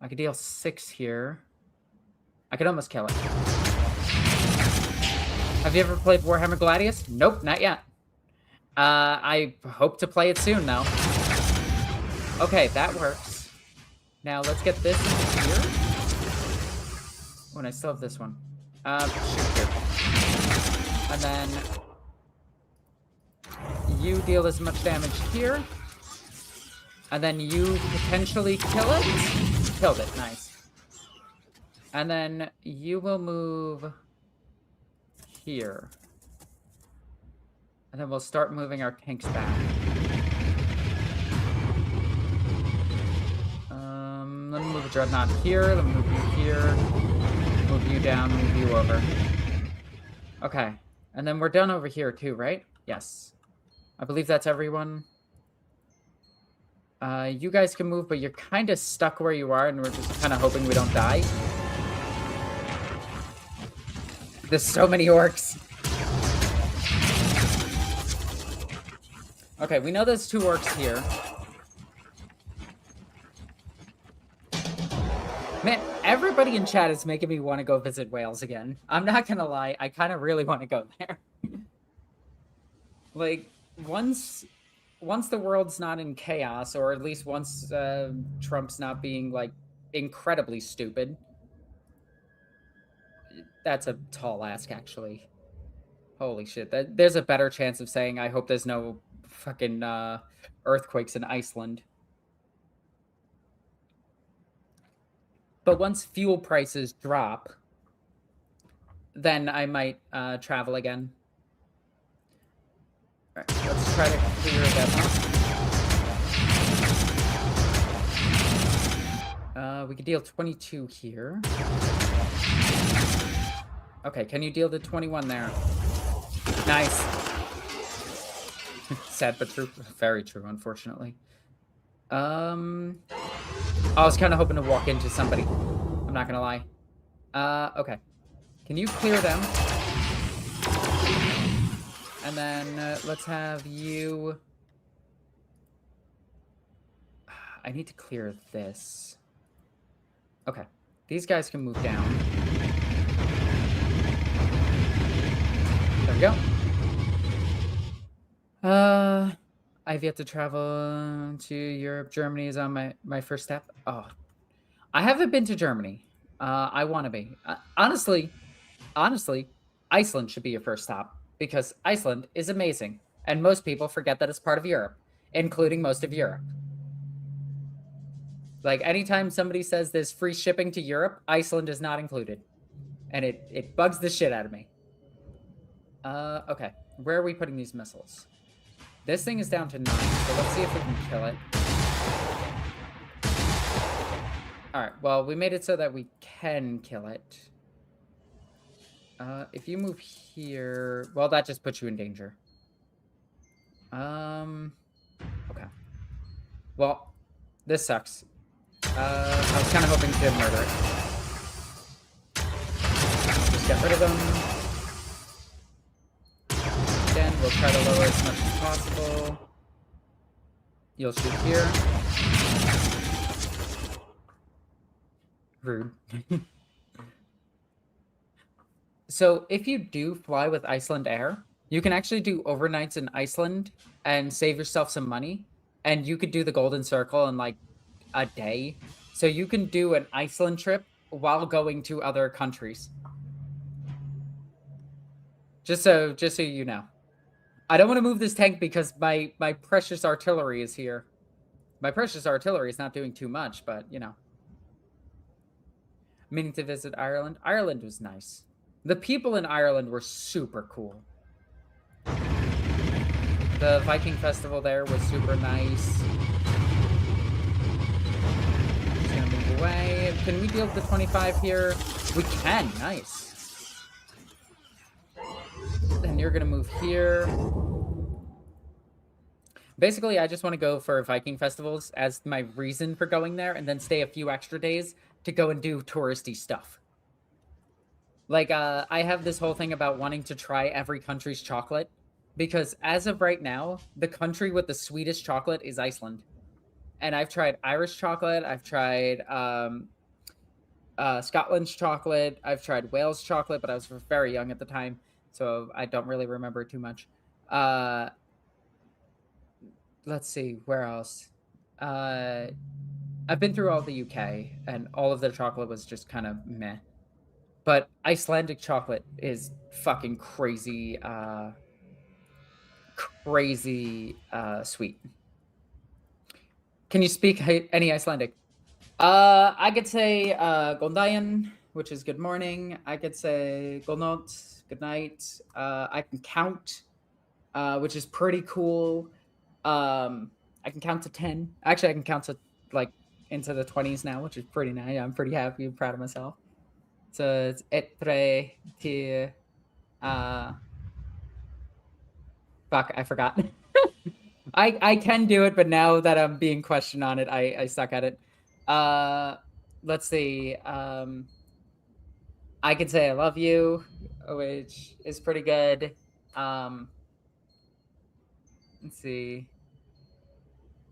I could deal 6 here. I could almost kill it. Have you ever played Warhammer Gladius? Nope, not yet. I hope to play it soon, though. Okay, that works. Now, let's get this into here. Oh, and I still have this one. Shoot here. And then... you deal as much damage here. And then you potentially kill it. Killed it, nice. And then you will move here. And then we'll start moving our tanks back. Let me move a Dreadnought here. Let me move you here. Move you down, move you over. Okay. And then we're done over here too, right? Yes. I believe that's everyone. You guys can move, but you're kind of stuck where you are, and we're just kind of hoping we don't die. There's so many orcs. Okay, we know there's 2 orcs here. Man, everybody in chat is making me want to go visit Wales again. I'm not gonna lie, I kind of really want to go there. Like, once the world's not in chaos, or at least once Trump's not being, like, incredibly stupid. That's a tall ask, actually. Holy shit. There's a better chance of saying, I hope there's no fucking earthquakes in Iceland. But once fuel prices drop, then I might travel again. All right, let's try to clear that. We could deal 22 here. Okay, can you deal the 21 there? Nice. Sad but true. Very true, unfortunately. I was kind of hoping to walk into somebody. I'm not gonna lie. Okay. Can you clear them? And then let's have you... I need to clear this. Okay. These guys can move down. There we go. I've yet to travel to Europe. Germany is on my first step. Oh, I haven't been to Germany. I want to be. Honestly, Iceland should be your first stop because Iceland is amazing. And most people forget that it's part of Europe, including most of Europe. Like, anytime somebody says there's free shipping to Europe, Iceland is not included. And it bugs the shit out of me. Okay. Where are we putting these missiles? This thing is down to 9, so let's see if we can kill it. Alright, well, we made it so that we can kill it. If you move here... Well, that just puts you in danger. Okay. Well, this sucks. I was kind of hoping to murder it. Just get rid of them. Again, we'll try to lower as much as possible. You'll shoot here. Rude. So, if you do fly with Iceland Air, you can actually do overnights in Iceland and save yourself some money. And you could do the Golden Circle in, like, a day. So you can do an Iceland trip while going to other countries. Just so you know. I don't want to move this tank because my precious artillery is here. My precious artillery is not doing too much, but, you know. Meaning to visit Ireland. Ireland was nice. The people in Ireland were super cool. The Viking festival there was super nice. Just gonna move away. Can we deal with the 25 here? We can. Nice. Then you're gonna move here. Basically, I just want to go for Viking festivals as my reason for going there, and then stay a few extra days to go and do touristy stuff. Like, I have this whole thing about wanting to try every country's chocolate. Because as of right now, the country with the sweetest chocolate is Iceland. And I've tried Irish chocolate. I've tried Scotland's chocolate. I've tried Wales chocolate, but I was very young at the time. So I don't really remember too much. Let's see, where else? I've been through all the UK, and all of their chocolate was just kind of meh. But Icelandic chocolate is fucking crazy, crazy sweet. Can you speak any Icelandic? I could say Gondayan, which is good morning. I could say Golnot, good night. I can count, which is pretty cool. I can count to 10. Actually, I can count to like into the 20s now, which is pretty nice. I'm pretty happy and proud of myself. So it's etre ti fuck, I forgot. I can do it, but now that I'm being questioned on it, I suck at it. Let's see. I could say I love you, which is pretty good. Let's see.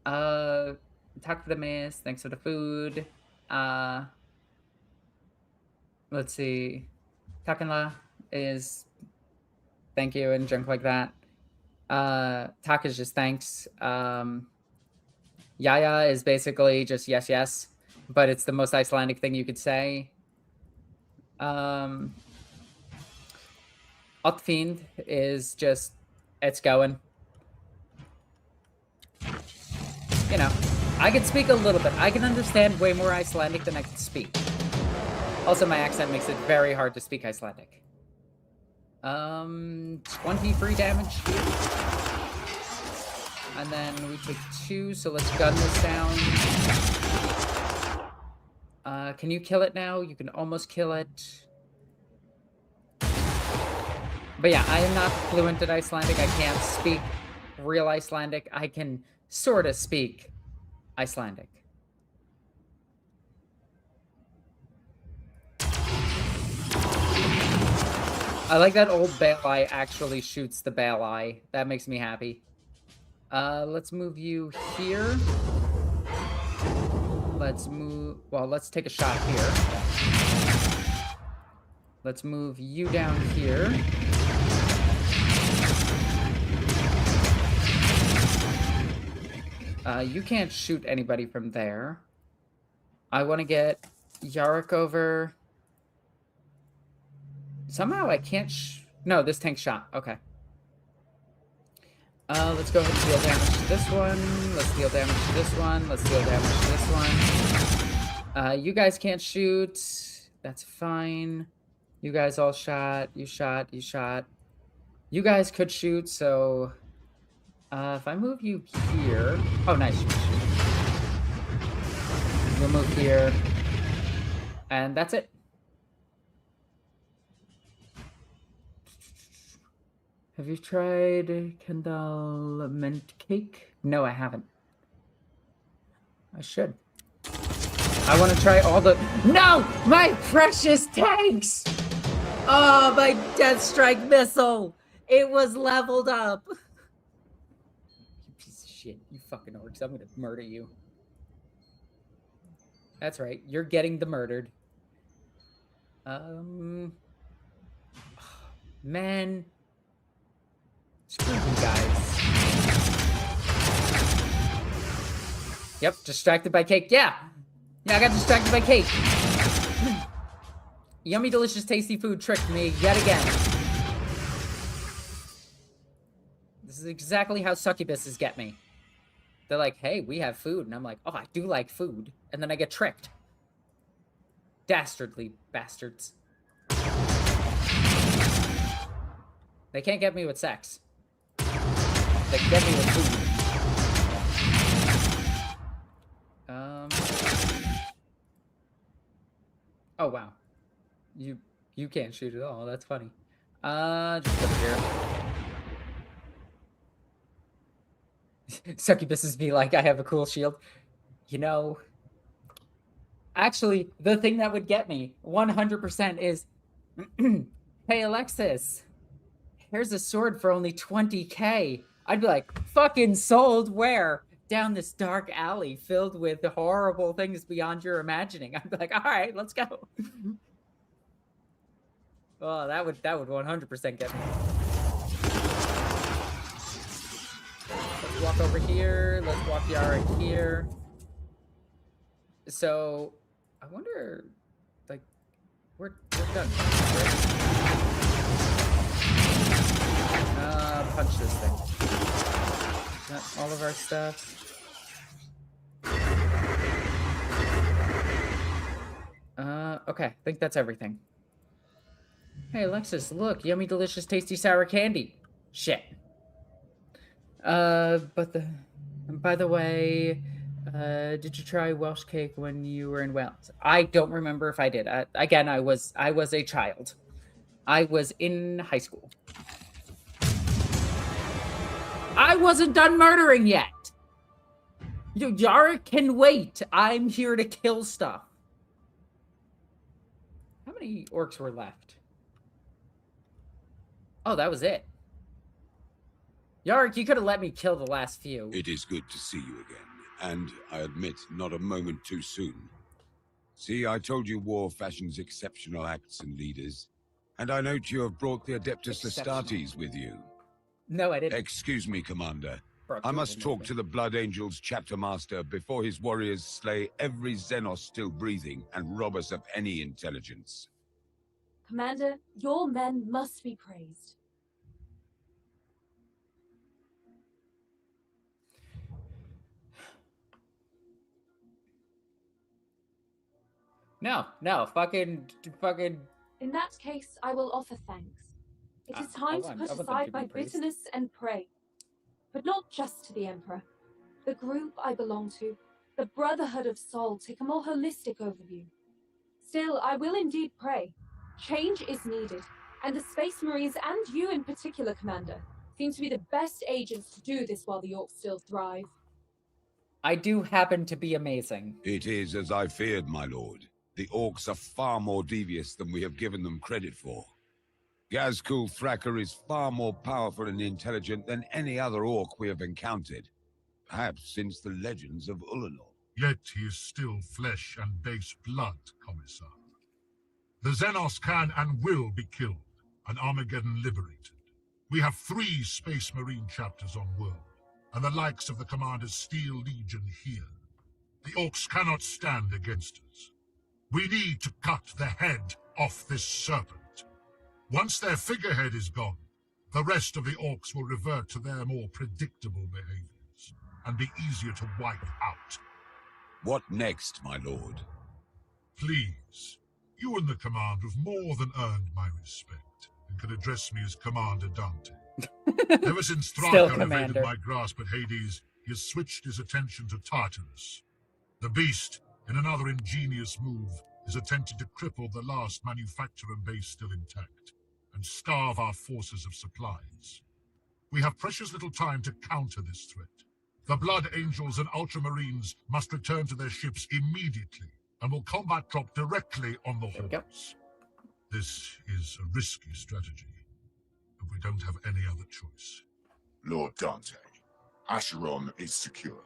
Talk to the miss. Thanks for the food. Let's see. Takanla is thank you and junk like that. Tak is just thanks. Yaya is basically just yes, yes, but it's the most Icelandic thing you could say. Otfiend is just it's going. You know, I can speak a little bit. I can understand way more Icelandic than I can speak. Also, my accent makes it very hard to speak Icelandic. 20 free damage here. And then we take 2, so let's gun this down. Can you kill it now? You can almost kill it. But yeah, I am not fluent in Icelandic. I can't speak real Icelandic. I can sort of speak Icelandic. I like that old Balai actually shoots the Balai. That makes me happy. Let's move you here. Let's move... Well, let's take a shot here. Let's move you down here. You can't shoot anybody from there. I want to get Yarok over. Somehow I can't no, this tank shot. Okay. Let's go ahead and deal damage to this one. Let's deal damage to this one. Let's deal damage to this one. You guys can't shoot. That's fine. You guys all shot. You shot. You shot. You guys could shoot, so... if I move you here... Oh, nice. We'll move here. And that's it. Have you tried Kendall mint cake? No, I haven't. I should. I want to try all the... No! My precious tanks! Oh, my Death Strike missile! It was leveled up! You piece of shit. You fucking orcs. I'm gonna murder you. That's right. You're getting the murdered. Man... Screw you guys. Yep, distracted by cake. Yeah! Yeah, I got distracted by cake. Yummy, delicious, tasty food tricked me yet again. This is exactly how succubuses get me. They're like, hey, we have food. And I'm like, oh, I do like food. And then I get tricked. Dastardly bastards. They can't get me with sex. They can get me with food. Oh, wow. You can't shoot at all. That's funny. Just over here. Succubuses be like, I have a cool shield. You know... Actually, the thing that would get me 100% is... Hey, Alexis. Here's a sword for only 20k. I'd be like, fucking sold where? Down this dark alley filled with horrible things beyond your imagining. I'd be like, all right, let's go. Oh, that would 100% get me. Let's walk over here. Let's walk Yara here. So, I wonder, like, we're done, right? Punch this thing. that all of our stuff? Okay, I think that's everything. Hey, Alexis, look, yummy, delicious, tasty, sour candy. Shit. But by the way, did you try Welsh cake when you were in Wales? I don't remember if I did. Again, I was a child. I was in high school. I wasn't done murdering yet. Yara can wait. I'm here to kill stuff. How many orcs were left? Oh, that was it. Yarrick, you could have let me kill the last few. It is good to see you again, and I admit, not a moment too soon. See, I told you war fashions exceptional acts and leaders, and I note you have brought the Adeptus Astartes with you. No, I didn't. Excuse me, Commander. I must talk to the Blood Angels chapter master before his warriors slay every Xenos still breathing and rob us of any intelligence. Commander, your men must be praised. No, fucking. In that case, I will offer thanks. It is time to put aside my bitterness and pray. But not just to the Emperor. The group I belong to, the Brotherhood of Sol, take a more holistic overview. Still, I will indeed pray. Change is needed, and the Space Marines, and you in particular, Commander, seem to be the best agents to do this while the Orcs still thrive. I do happen to be amazing. It is as I feared, my lord. The Orcs are far more devious than we have given them credit for. Gazkul Thracker is far more powerful and intelligent than any other Orc we have encountered, perhaps since the legends of Ulanor. Yet he is still flesh and base blood, Commissar. The Xenos can and will be killed, and Armageddon liberated. We have 3 Space Marine chapters on world, and the likes of the Commander's Steel Legion here. The Orcs cannot stand against us. We need to cut the head off this serpent. Once their figurehead is gone, the rest of the Orcs will revert to their more predictable behaviors, and be easier to wipe out. What next, my lord? Please, you and the Commander have more than earned my respect, and can address me as Commander Dante. Ever since Thraka evaded my grasp at Hades, he has switched his attention to Tartarus. The beast, in another ingenious move, has attempted to cripple the last manufacturer base still intact, and starve our forces of supplies. We have precious little time to counter this threat. The Blood Angels and Ultramarines must return to their ships immediately, and will combat drop directly on the hordes. This is a risky strategy, but we don't have any other choice. Lord Dante, Acheron is secure.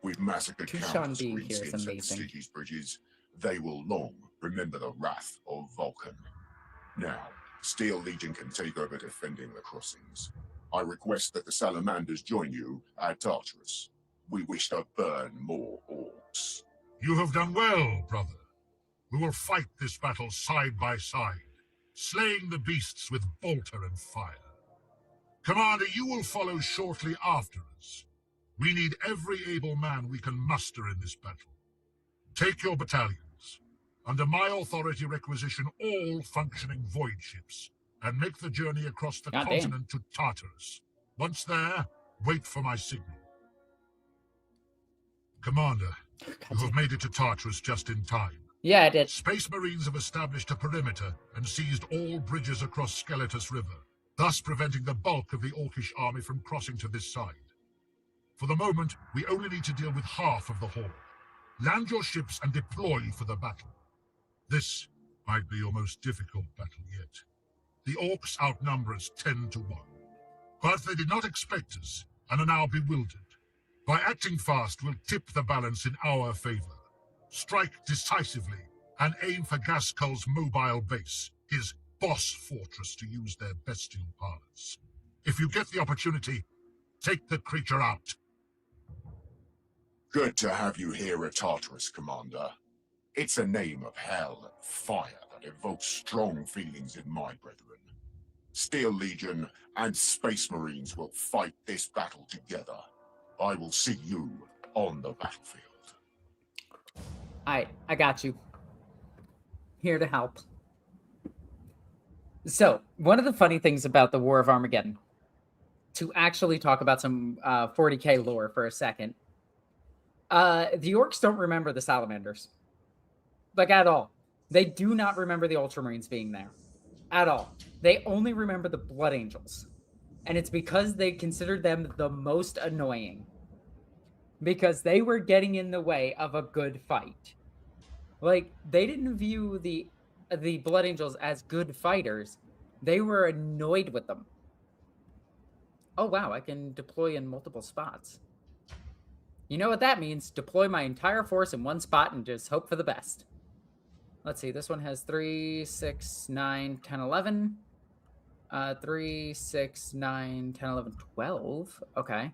We've massacred countless greenskin at the city's bridges. They will long remember the wrath of Vulcan. Now, Steel Legion can take over defending the crossings. I request that the Salamanders join you at Tartarus. We wish to burn more Orcs. You have done well, brother. We will fight this battle side by side, slaying the beasts with bolter and fire. Commander, you will follow shortly after us. We need every able man we can muster in this battle. Take your battalions. Under my authority, requisition all functioning void ships, and make the journey across the continent to Tartarus. Once there, wait for my signal. Commander, you have made it to Tartarus just in time. Yeah, I did. Space Marines have established a perimeter and seized all bridges across Skeletus River, thus preventing the bulk of the Orcish army from crossing to this side. For the moment, we only need to deal with half of the horde. Land your ships and deploy for the battle. This might be your most difficult battle yet. The Orcs outnumber us 10 to 1. But they did not expect us, and are now bewildered. By acting fast, we'll tip the balance in our favor. Strike decisively, and aim for Gaskull's mobile base, his boss fortress, to use their bestial parlance. If you get the opportunity, take the creature out. Good to have you here at Tartarus, Commander. It's a name of hell and fire that evokes strong feelings in my brethren. Steel Legion and Space Marines will fight this battle together. I will see you on the battlefield. I got you. Here to help. So, one of the funny things about the War of Armageddon, to actually talk about some 40k lore for a second, the orcs don't remember the salamanders. Like, at all. They do not remember the Ultramarines being there. At all. They only remember the Blood Angels. And it's because they considered them the most annoying. Because they were getting in the way of a good fight. Like, they didn't view the Blood Angels as good fighters. They were annoyed with them. Oh, wow, I can deploy in multiple spots. You know what that means? Deploy my entire force in one spot and just hope for the best. Let's see, this one has 3, 6, 9, 10, 11. 3, 6, 9, 10, 11, 12. Okay.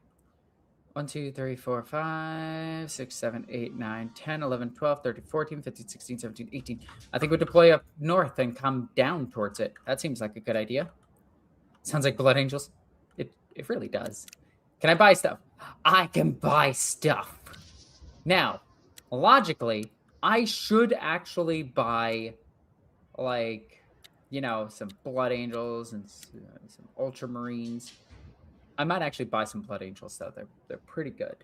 1, 2, 3, 4, 5, 6, 7, 8, 9, 10, 11, 12, 13, 14, 15, 16, 17, 18. I think we'll deploy up north and come down towards it. That seems like a good idea. Sounds like Blood Angels. It really does. Can I buy stuff? I can buy stuff. Now, logically, I should actually buy, like, you know, some Blood Angels and some Ultramarines. I might actually buy some Blood Angels, though. They're pretty good.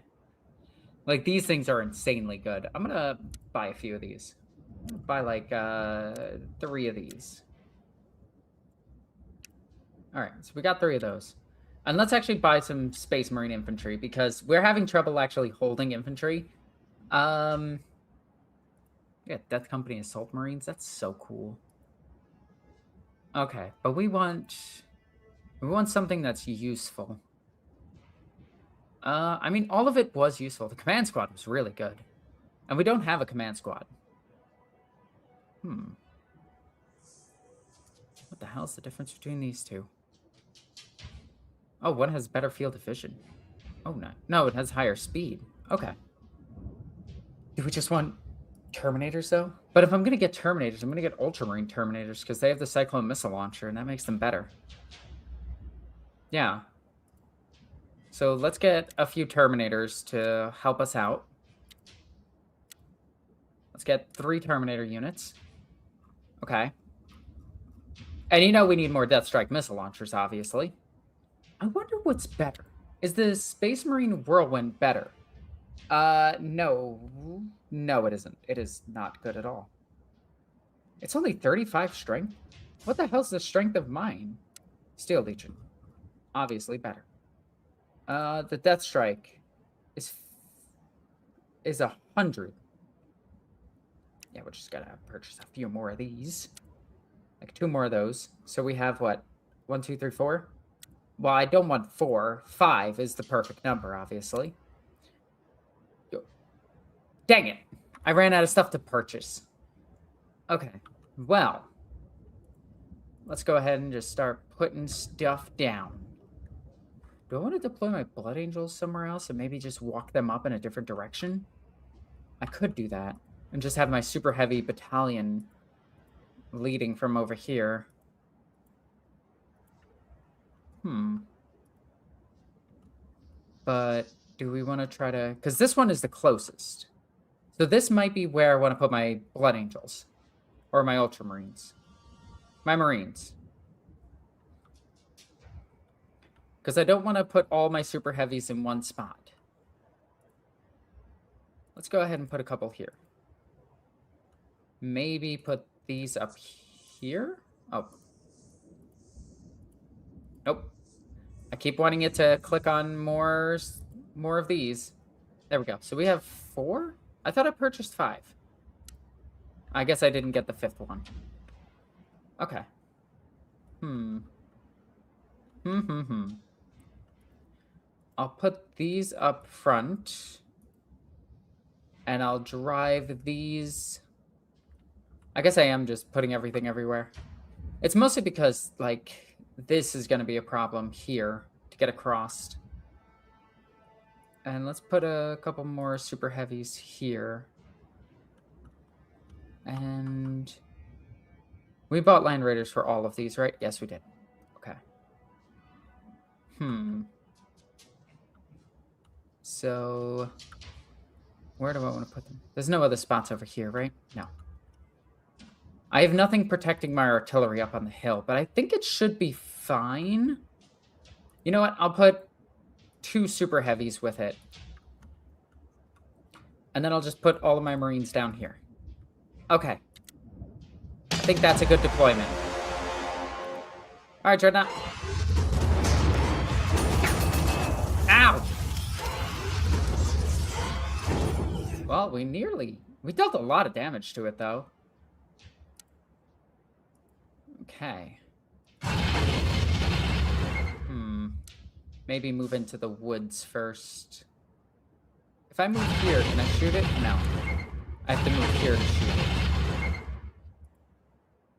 Like, these things are insanely good. I'm going to buy a few of these. Buy, like, 3 of these. All right, so we got 3 of those. And let's actually buy some Space Marine infantry, because we're having trouble actually holding infantry. Yeah, Death Company Assault Marines. That's so cool. Okay, but we want something that's useful. I mean, all of it was useful. The command squad was really good. And we don't have a command squad. What the hell's the difference between these two? Oh, one has better field of vision. Oh, no. No, it has higher speed. Okay. Do we just want Terminators, though? But if I'm going to get Terminators, I'm going to get Ultramarine Terminators, because they have the Cyclone Missile Launcher, and that makes them better. Yeah. So let's get a few Terminators to help us out. Let's get 3 Terminator units. Okay. And you know we need more Deathstrike Missile Launchers, obviously. I wonder what's better. Is the Space Marine Whirlwind better? No. No, it isn't. It is not good at all. It's only 35 strength? What the hell's the strength of mine? Steel Legion. Obviously better. The Deathstrike is 100. Yeah, we're just gonna purchase a few more of these. Like 2 more of those. So we have what? 1, 2, 3, 4? Well, I don't want 4. 5 is the perfect number, obviously. Dang it. I ran out of stuff to purchase. Okay. Well, let's go ahead and just start putting stuff down. Do I want to deploy my Blood Angels somewhere else and maybe just walk them up in a different direction? I could do that. And just have my super heavy battalion leading from over here. But do we want to try to... Because this one is the closest. So this might be where I want to put my Blood Angels. Or my Ultramarines. My Marines. Because I don't want to put all my super heavies in one spot. Let's go ahead and put a couple here. Maybe put these up here? Oh. Nope. I keep wanting it to click on more of these. There we go. So we have 4? I thought I purchased 5. I guess I didn't get the 5th one. Okay. I'll put these up front. And I'll drive these... I guess I am just putting everything everywhere. It's mostly because, like... This is going to be a problem here to get across. And let's put a couple more super heavies here. And we bought Land Raiders for all of these, right? Yes, we did. Okay. So, where do I want to put them? There's no other spots over here, right? No. I have nothing protecting my artillery up on the hill, but I think it should be fine. You know what? I'll put 2 super heavies with it. And then I'll just put all of my Marines down here. Okay. I think that's a good deployment. All right, Dreadnought. Ow! Well, we dealt a lot of damage to it, though. Okay. Maybe move into the woods first. If I move here, can I shoot it? No. I have to move here to shoot it.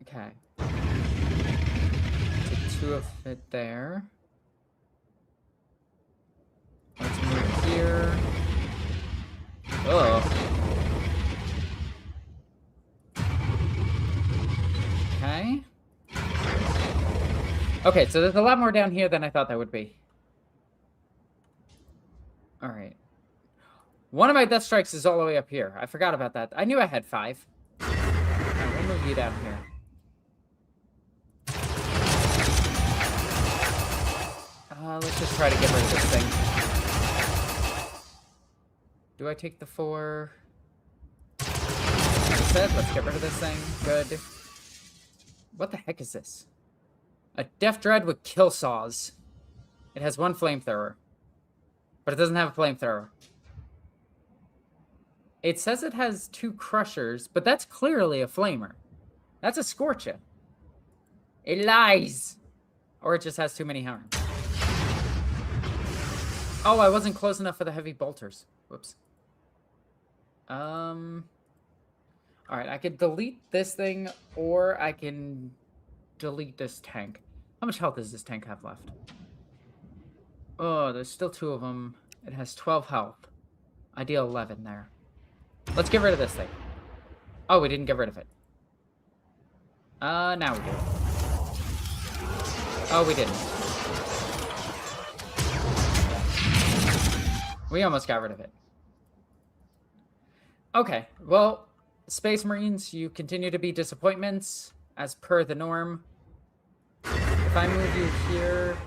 Okay. Take 2 of it there. Let's move here. Oh. Okay. Okay, so there's a lot more down here than I thought there would be. All right. One of my death strikes is all the way up here. I forgot about that. I knew I had 5. All right, we'll move you down here. Let's just try to get rid of this thing. Do I take the 4? Like I said, let's get rid of this thing. Good. What the heck is this? A Death Dread with kill saws. It has 1 flamethrower. But it doesn't have a flamethrower. It says it has 2 crushers, but that's clearly a flamer. That's a Scorcher. It lies. Or it just has too many harms. Oh, I wasn't close enough for the heavy bolters. Whoops. Alright, I could delete this thing, or I can delete this tank. How much health does this tank have left? Oh, there's still 2 of them. It has 12 health. I deal 11 there. Let's get rid of this thing. Oh, we didn't get rid of it. Now we do. Oh, we didn't. We almost got rid of it. Okay, well, Space Marines, you continue to be disappointments, as per the norm. If I move you here,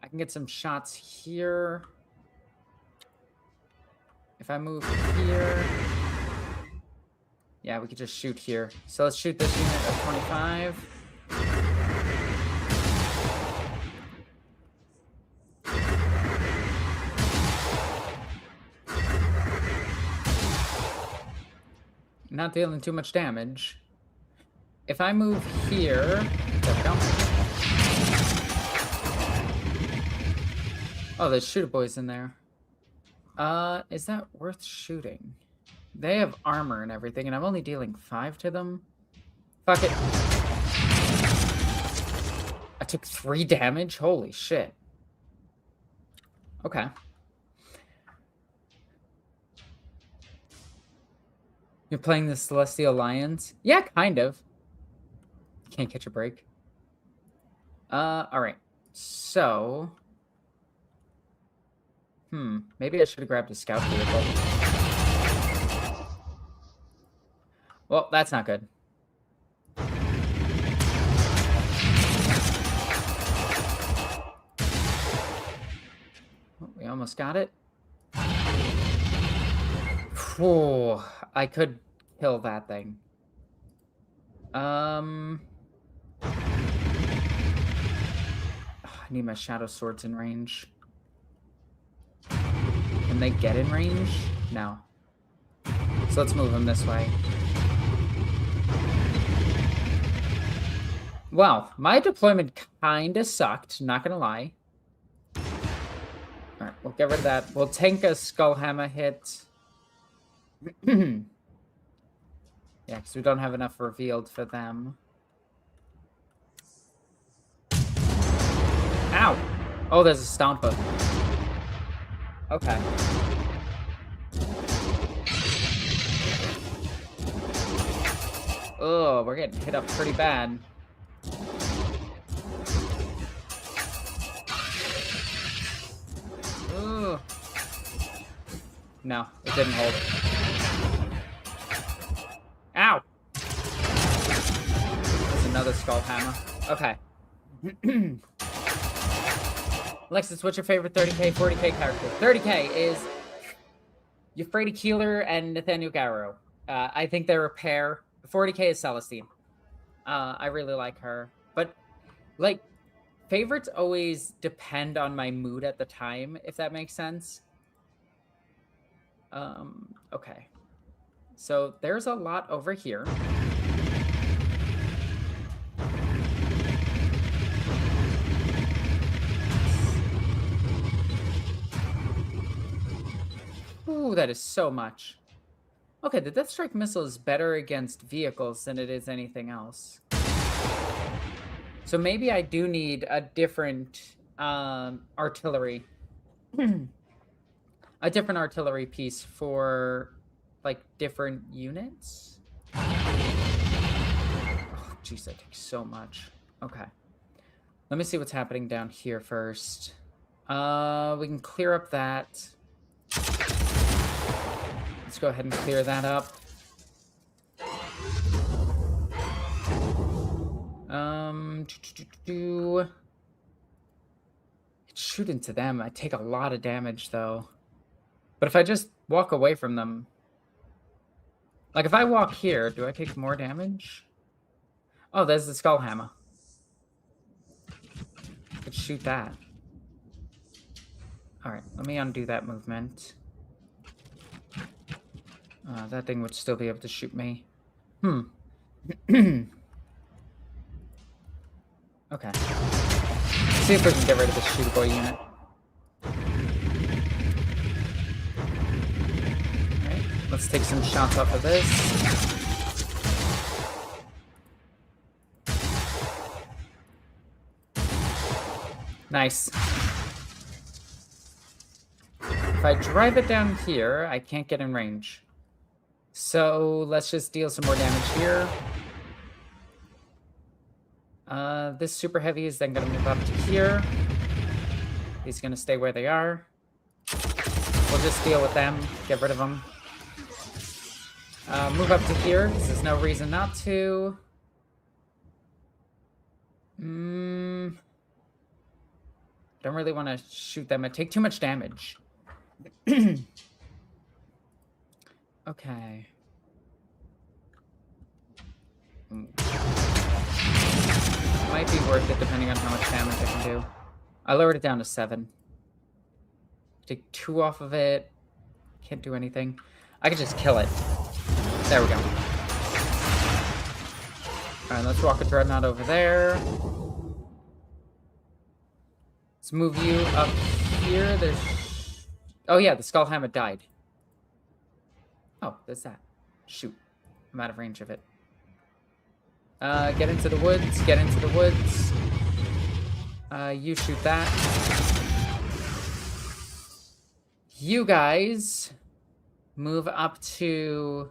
I can get some shots here. If I move here, yeah, we could just shoot here. So let's shoot this unit at 25. Not dealing too much damage. If I move here, there we go. Oh, there's shooter boys in there. Is that worth shooting? They have armor and everything, and I'm only dealing 5 to them. Fuck it. I took 3 damage? Holy shit. Okay. You're playing the Celestial Lions? Yeah, kind of. Can't catch a break. Alright. So... maybe I should have grabbed a scout vehicle. Well, that's not good. We almost got it. Whew, I could kill that thing. I need my shadow swords in range. Can they get in range? No. So let's move them this way. Well, my deployment kinda sucked, not gonna lie. Alright, we'll get rid of that. We'll tank a Skullhammer hit. Yeah, because we don't have enough revealed for them. Ow! Oh, there's a Stomper. Okay. Oh, we're getting hit up pretty bad. Ugh. No, it didn't hold. Ow! There's another skull hammer. Okay. Alexis, what's your favorite 30k, 40k character? 30k is Euphrates Keeler and Nathaniel Garrow. I think they're a pair. 40k is Celestine. I really like her. But, like, favorites always depend on my mood at the time, if that makes sense. Okay. So there's a lot over here. Ooh, that is so much. Okay, the Death Strike missile is better against vehicles than it is anything else. So maybe I do need a different artillery. A different artillery piece for, like, different units? Oh, jeez, that takes so much. Okay. Let me see what's happening down here first. We can clear up that. Let's go ahead and clear that up. Shoot into them. I take a lot of damage, though. But if I just walk away from them... Like, if I walk here, do I take more damage? Oh, there's the skull hammer. Could shoot that. Alright, let me undo that movement. That thing would still be able to shoot me. Okay. Let's see if we can get rid of this shootable unit. Alright, let's take some shots off of this. Nice. If I drive it down here, I can't get in range. So let's just deal some more damage here. This super heavy is then going to move up to here. He's going to stay where they are. We'll just deal with them, get rid of them. Move up to here, because there's no reason not to. Don't really want to shoot them. I take too much damage. Okay. Might be worth it depending on how much damage I can do. I lowered it down to 7. Take 2 off of it. Can't do anything. I could just kill it. There we go. Alright, let's walk a Dreadnought over there. Let's move you up here. There's... Oh yeah, the Skull Hammer died. Oh, there's that. Shoot. I'm out of range of it. Get into the woods. Get into the woods. You shoot that. You guys move up to...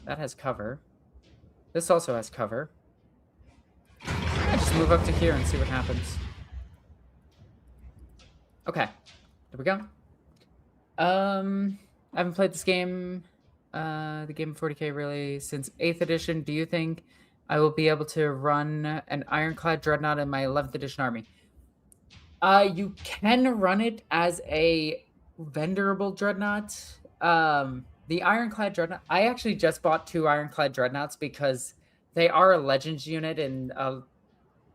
That has cover. This also has cover. I just move up to here and see what happens. Okay. There we go. I haven't played this game, the game of 40k really, since 8th edition. Do you think I will be able to run an Ironclad Dreadnought in my 11th edition army? You can run it as a vendorable Dreadnought. The Ironclad Dreadnought, I actually just bought 2 Ironclad Dreadnoughts because they are a Legends unit in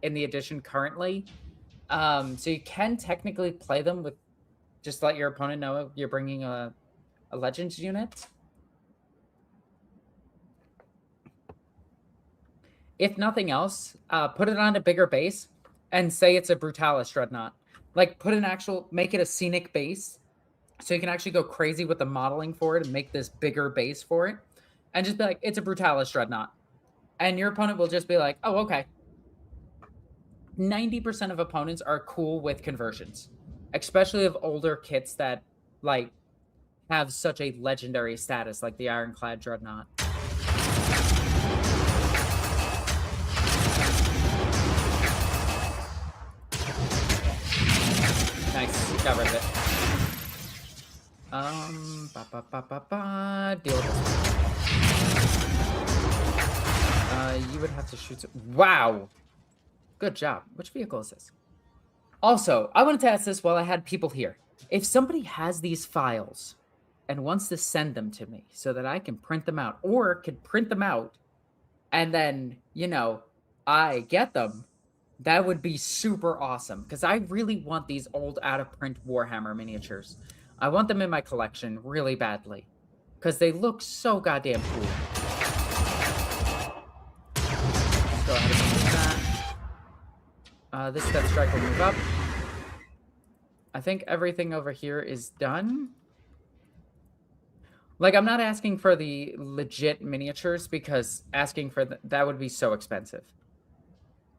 the edition currently. So you can technically play them with, just let your opponent know you're bringing a Legends unit. If nothing else, put it on a bigger base and say it's a Brutalis Dreadnought. Like, make it a scenic base so you can actually go crazy with the modeling for it and make this bigger base for it. And just be like, it's a Brutalis Dreadnought. And your opponent will just be like, oh, okay. 90% of opponents are cool with conversions, especially of older kits that, like, have such a legendary status, like the Ironclad Dreadnought. Nice, got rid of it. Deal with this. You would have to shoot. Wow. Good job. Which vehicle is this? Also, I wanted to ask this while I had people here. If somebody has these files and wants to send them to me so that I can print them out, or could print them out and then, you know, I get them, that would be super awesome. Because I really want these old out-of-print Warhammer miniatures. I want them in my collection really badly. Because they look so goddamn cool. Let's go ahead and move that. This Death Strike will move up. I think everything over here is done. Like, I'm not asking for the legit miniatures because asking for that would be so expensive.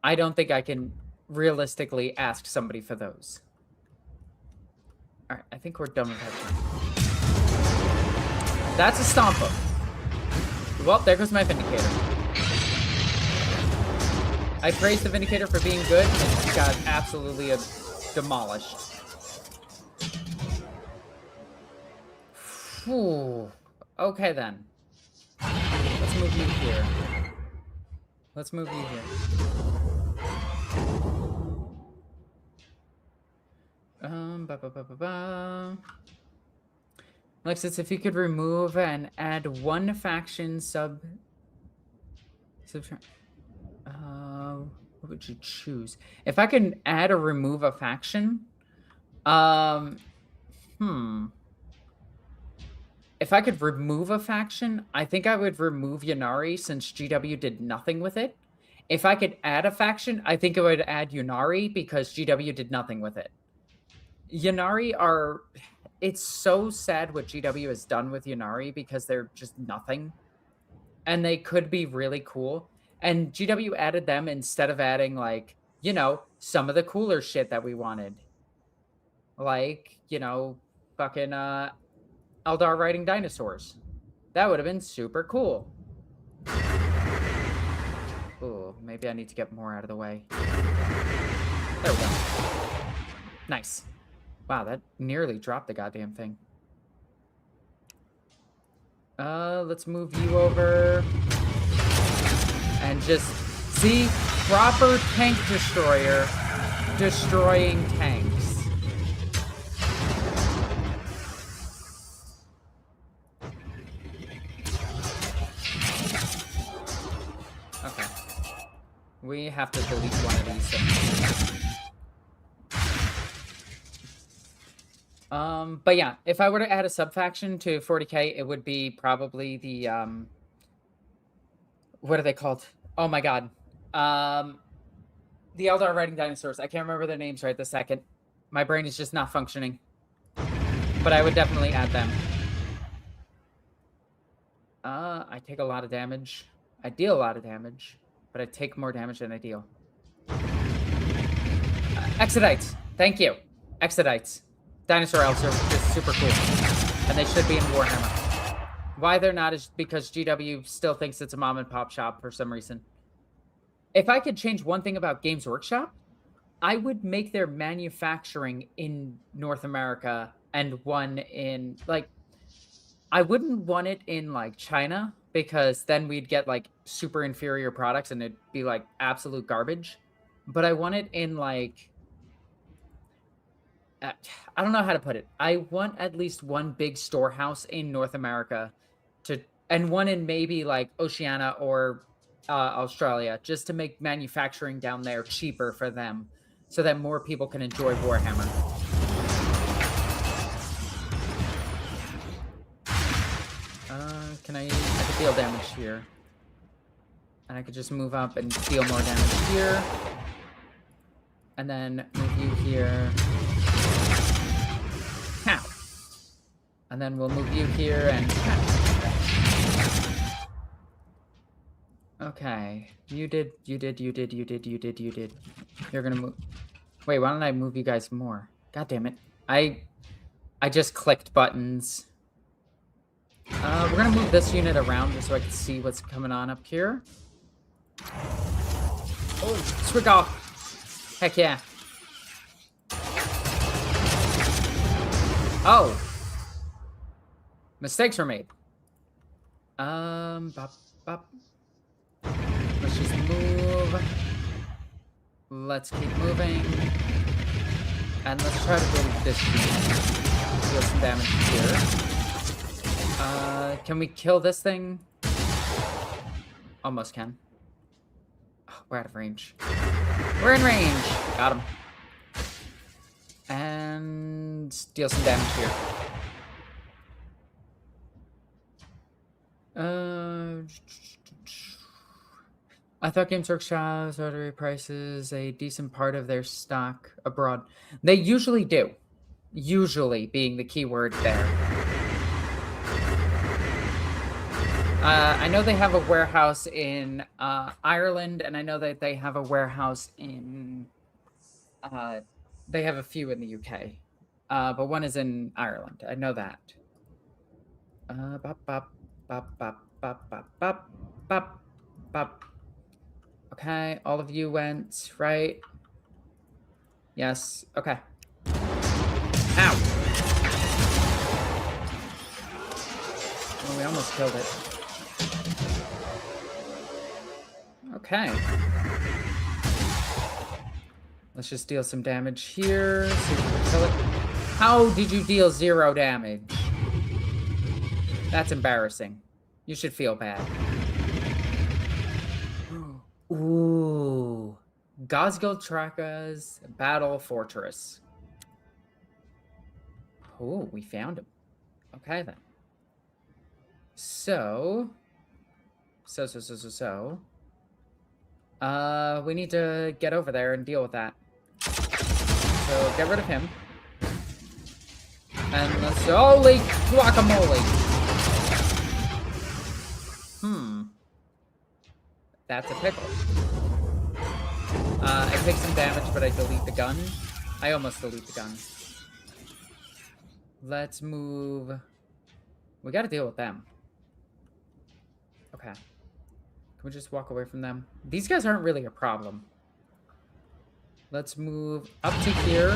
I don't think I can realistically ask somebody for those. All right, I think we're done with that. That's a Stomper. Well, there goes my Vindicator. I praised the Vindicator for being good, and he got absolutely demolished. Whew. Okay, then. Let's move you here. Let's move you here. Alexis, if you could remove and add one faction what would you choose? If I can add or remove a faction, If I could remove a faction, I think I would remove Ynnari since GW did nothing with it. If I could add a faction, I think I would add Ynnari because GW did nothing with it. Ynnari are... It's so sad what GW has done with Ynnari because they're just nothing. And they could be really cool. And GW added them instead of adding, like, you know, some of the cooler shit that we wanted. Like, you know, fucking Eldar riding dinosaurs. That would have been super cool. Ooh, maybe I need to get more out of the way. There we go. Nice. Wow, that nearly dropped the goddamn thing. Let's move you over. And just see proper tank destroyer destroying tanks. Okay. We have to delete one of these things. But yeah, if I were to add a sub-faction to 40k, it would be probably the, what are they called? Oh my god. The Eldar riding dinosaurs. I can't remember their names right this second. My brain is just not functioning. But I would definitely add them. I take a lot of damage. I deal a lot of damage, but I take more damage than I deal. Exodites. Thank you. Exodites. Dinosaur elves are just super cool. And they should be in Warhammer. Why they're not is because GW still thinks it's a mom and pop shop for some reason. If I could change one thing about Games Workshop, I would make their manufacturing in North America and one in, like, I wouldn't want it in, like, China, because then we'd get, like, super inferior products and it'd be, like, absolute garbage. But I want it in, like... I don't know how to put it. I want at least one big storehouse in North America and one in maybe like Oceania or Australia, just to make manufacturing down there cheaper for them so that more people can enjoy Warhammer. I could deal damage here. And I could just move up and deal more damage here. And then move you here. Pow. And then we'll move you here and pow. Okay. You did. You're gonna move. Wait, why don't I move you guys more? God damn it. I just clicked buttons. We're gonna move this unit around just so I can see what's coming on up here. Oh, swig off. Heck yeah. Oh. Mistakes were made. Bop, bop. Let's just move. Let's keep moving. And let's try to build this piece. Deal some damage here. Can we kill this thing? Almost can. Oh, we're out of range. We're in range. Got him. And deal some damage here. I thought Games Workshop started prices a decent part of their stock abroad. They usually do. Usually being the key word there. I know they have a warehouse in Ireland, and I know that they have a warehouse in... they have a few in the UK. But one is in Ireland. I know that. Bop, bop, bop, bop, bop, bop, bop, bop, bop. Okay, all of you went, right? Yes, okay. Ow! Well, we almost killed it. Okay. Let's just deal some damage here. See if we can kill it. How did you deal 0 damage? That's embarrassing. You should feel bad. Ooh. Gosgill Traka's Battle Fortress. Oh, we found him. Okay, then. So. We need to get over there and deal with that. So, get rid of him. And let's... Holy guacamole! That's a pickle. I take some damage, but I delete the gun. I almost delete the gun. Let's move... We gotta deal with them. Okay. Can we just walk away from them? These guys aren't really a problem. Let's move up to here.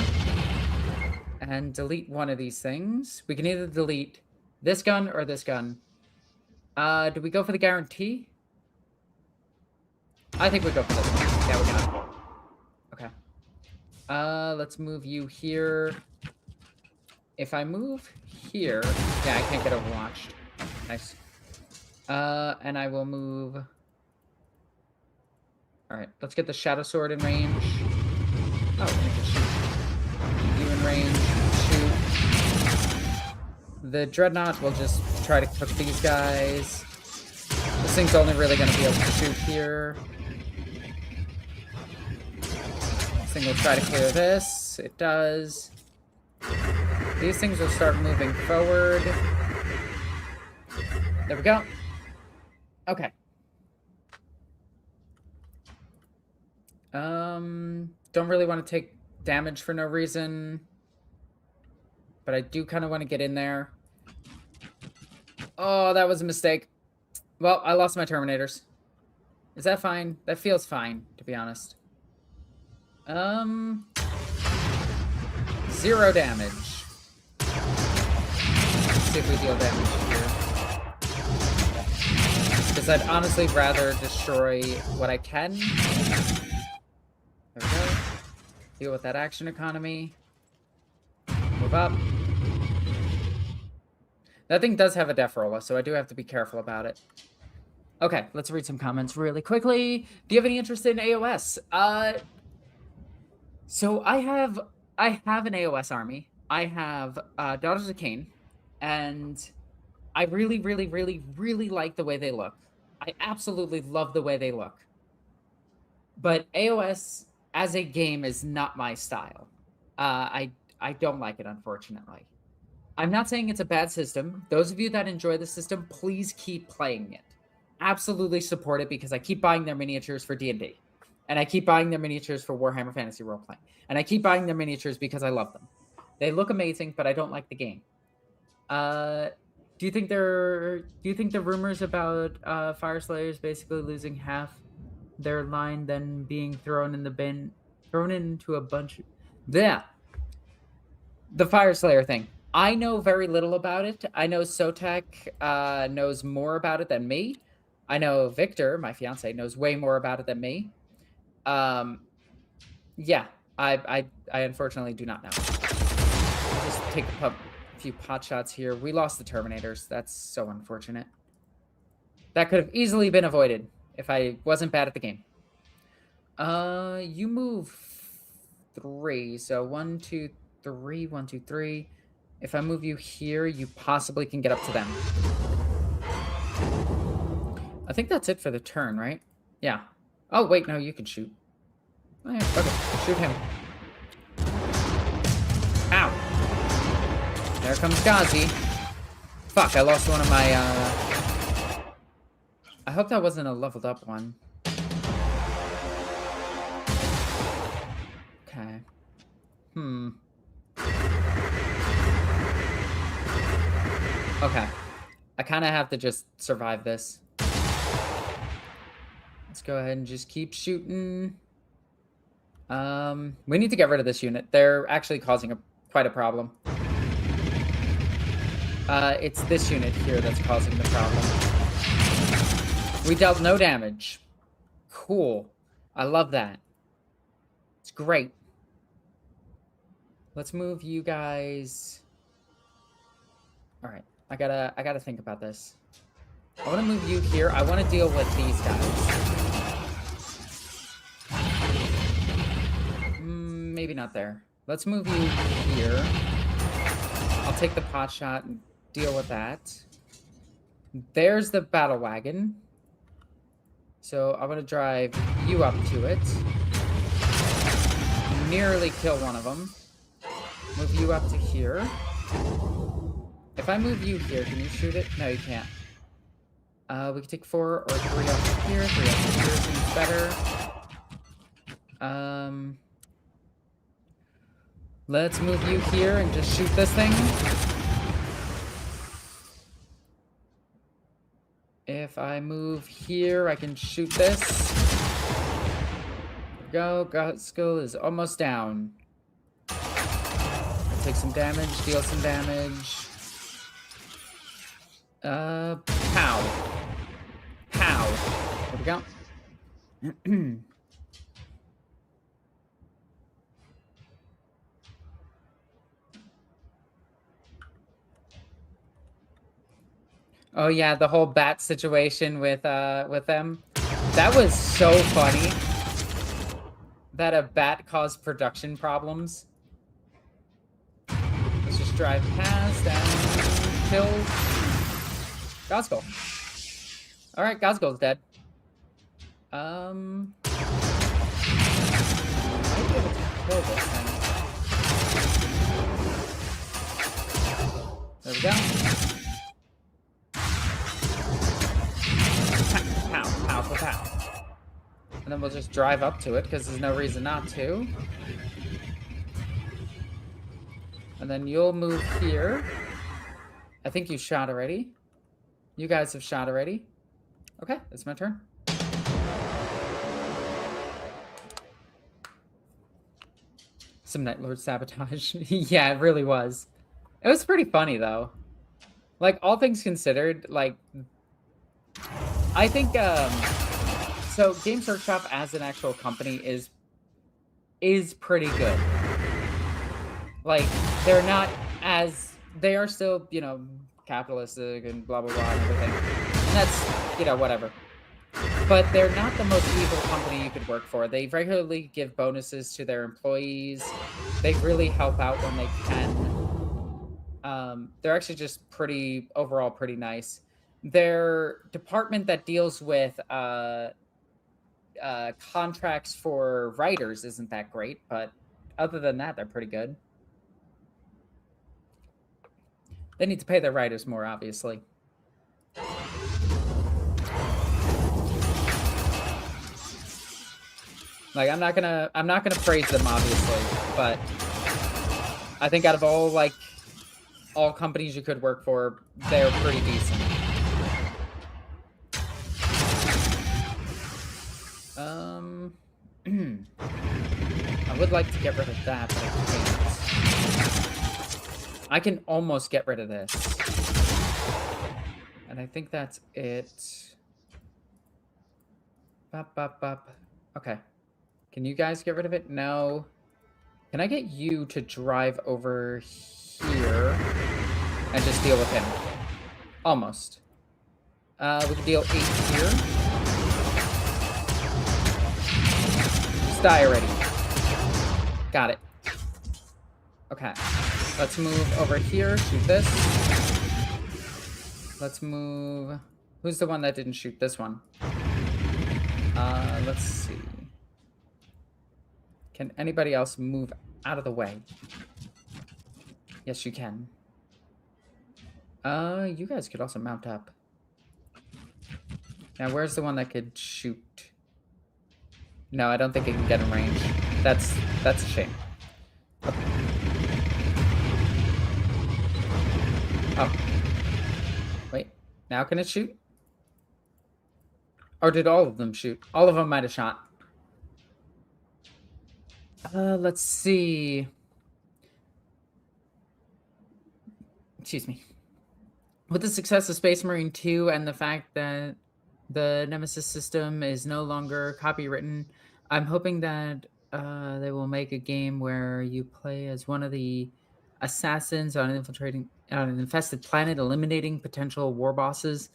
And delete one of these things. We can either delete this gun or this gun. Do we go for the guarantee? I think we go for this one. Yeah, we got it. Okay. Let's move you here. If I move here... Yeah, I can't get overwatched. Nice. And I will move... Alright, let's get the Shadow Sword in range. Oh, we can shoot. You in range. Shoot. The Dreadnought will just try to cook these guys. This thing's only really going to be able to shoot here. This thing will try to clear this. It does. These things will start moving forward. There we go. Okay. Don't really want to take damage for no reason. But I do kind of want to get in there. Oh, that was a mistake. Well, I lost my Terminators. Is that fine? That feels fine, to be honest. 0 damage. Let's see if we deal damage here. Because I'd honestly rather destroy what I can. There we go. Deal with that action economy. Move up. That thing does have a def roller, so I do have to be careful about it. Okay, let's read some comments really quickly. Do you have any interest in AOS? So I have an AOS army. I have Daughters of Cain, and I really, really, really, really like the way they look. I absolutely love the way they look. But AOS as a game is not my style. I don't like it, unfortunately. I'm not saying it's a bad system. Those of you that enjoy the system, please keep playing it. Absolutely support it, because I keep buying their miniatures for D&D. And I keep buying their miniatures for Warhammer Fantasy Roleplaying. And I keep buying their miniatures because I love them. They look amazing, but I don't like the game. Do you think the rumors about Fire Slayers basically losing half their line, then being thrown in the bin, thrown into a bunch of... Yeah. The Fire Slayer thing. I know very little about it. I know Sotek knows more about it than me. I know Victor, my fiance, knows way more about it than me. Yeah, I unfortunately do not know. I'll just take a few pot shots here. We lost the Terminators. That's so unfortunate. That could have easily been avoided if I wasn't bad at the game. You move 3. So 1, 2, 3, 1, 2, 3. If I move you here, you possibly can get up to them. I think that's it for the turn, right? Yeah. Oh, wait, no, you can shoot. Oh, yeah, okay, shoot him. Ow. There comes Gazi. Fuck, I lost one of my, I hope that wasn't a leveled up one. Okay. Okay. I kind of have to just survive this. Let's go ahead and just keep shooting. We need to get rid of this unit. They're actually causing quite a problem. It's this unit here that's causing the problem. We dealt no damage. Cool. I love that. It's great. Let's move you guys. All right. I gotta think about this. I want to move you here. I want to deal with these guys. Maybe not there. Let's move you here. I'll take the pot shot and deal with that. There's the battle wagon. So I want to drive you up to it. Nearly kill one of them. Move you up to here. If I move you here, can you shoot it? No, you can't. We can take 4 or 3 up to here. 3 up to here seems better. Let's move you here and just shoot this thing. If I move here, I can shoot this. There we go. Skull is almost down. Take some damage, deal some damage. Pow. Pow. There we go. Oh yeah, the whole bat situation with them. That was so funny. That a bat caused production problems. Let's just drive past and kill Goskull. Alright, Goskull's dead. I might be able to kill this thing. There we go. Pow, pow, pow, pow. And then we'll just drive up to it, because there's no reason not to. And then you'll move here. I think you shot already. You guys have shot already. Okay, it's my turn. Some Night Lord sabotage. Yeah, it really was. It was pretty funny, though. Like, all things considered, like... I think, so Games Workshop as an actual company is pretty good. Like, they're not as... They are still, you know, capitalistic and blah, blah, blah and everything. And that's, you know, whatever. But they're not the most evil company you could work for. They regularly give bonuses to their employees. They really help out when they can. They're actually just pretty, overall, pretty nice. Their department that deals with contracts for writers isn't that great, but other than that, they're pretty good. They need to pay their writers more, obviously. Like, I'm not gonna praise them, obviously, but I think out of all companies you could work for, they're pretty decent. I would like to get rid of that, but I can't. I can almost get rid of this. And I think that's it. Bop, bop, bop. Okay. Can you guys get rid of it? No. Can I get you to drive over here and just deal with him? Almost. We can deal 8 here. Just die already. Got it. Okay. Let's move over here. Shoot this. Let's move... Who's the one that didn't shoot this one? Let's see. Can anybody else move out of the way? Yes, you can. You guys could also mount up. Now, where's the one that could shoot? No, I don't think it can get in range. That's a shame. Okay. Oh. Wait, now can it shoot? Or did all of them shoot? All of them might have shot. Let's see. Excuse me. With the success of Space Marine 2 and the fact that the Nemesis system is no longer copywritten, I'm hoping that they will make a game where you play as one of the assassins on an infested planet, eliminating potential war bosses.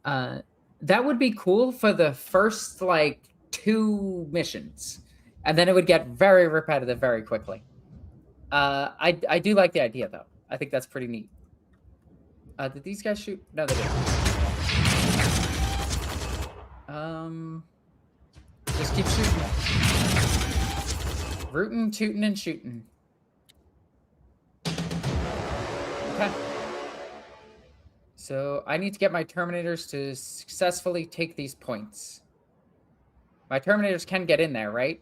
That would be cool for the first, like, 2 missions. And then it would get very repetitive very quickly. I do like the idea, though. I think that's pretty neat. Did these guys shoot? No, they didn't. Just keep shooting. Rootin', tootin', and shooting. Okay. So I need to get my Terminators to successfully take these points. My Terminators can get in there, right?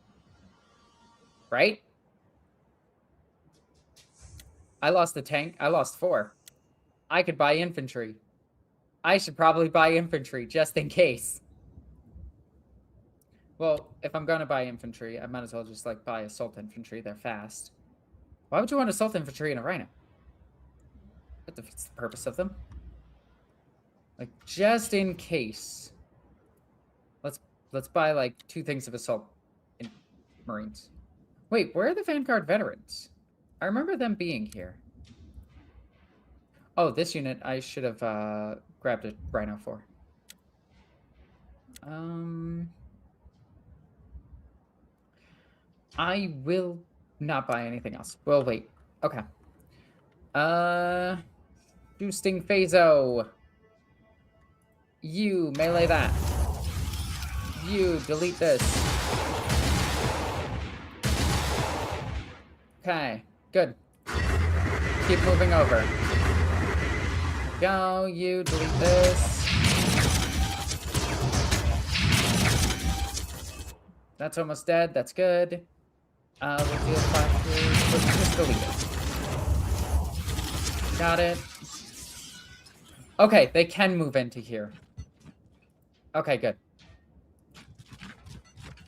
Right? I lost the tank. I lost 4. I could buy infantry. I should probably buy infantry, just in case. Well, if I'm going to buy infantry, I might as well just, like, buy assault infantry. They're fast. Why would you want assault infantry in a rhino? That defeats the purpose of them. Like, just in case. Let's buy, like, 2 things of assault in Marines. Wait, where are the Vanguard veterans? I remember them being here. Oh, this unit I should have grabbed a rhino for. I will not buy anything else. Well, wait. Okay. Boosting Phaso. You melee that. You delete this. Okay, good. Keep moving over. Go, you delete this. That's almost dead. That's good. We'll deal 5 here. Let's just delete it. Got it. Okay, they can move into here. Okay, good.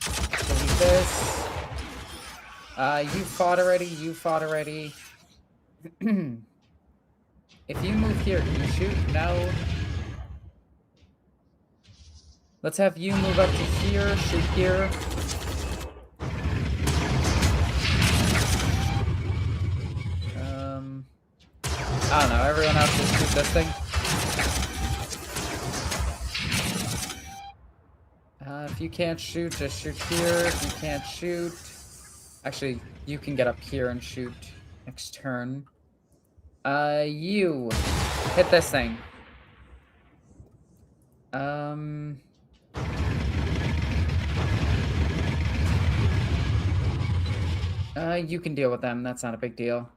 Delete this. You fought already. You fought already. If you move here, can you shoot? No. Let's have you move up to here. Shoot here. I don't know. Everyone else just shoot this thing. If you can't shoot, just shoot here. If you can't shoot... Actually, you can get up here and shoot next turn. You hit this thing. You can deal with them. That's not a big deal.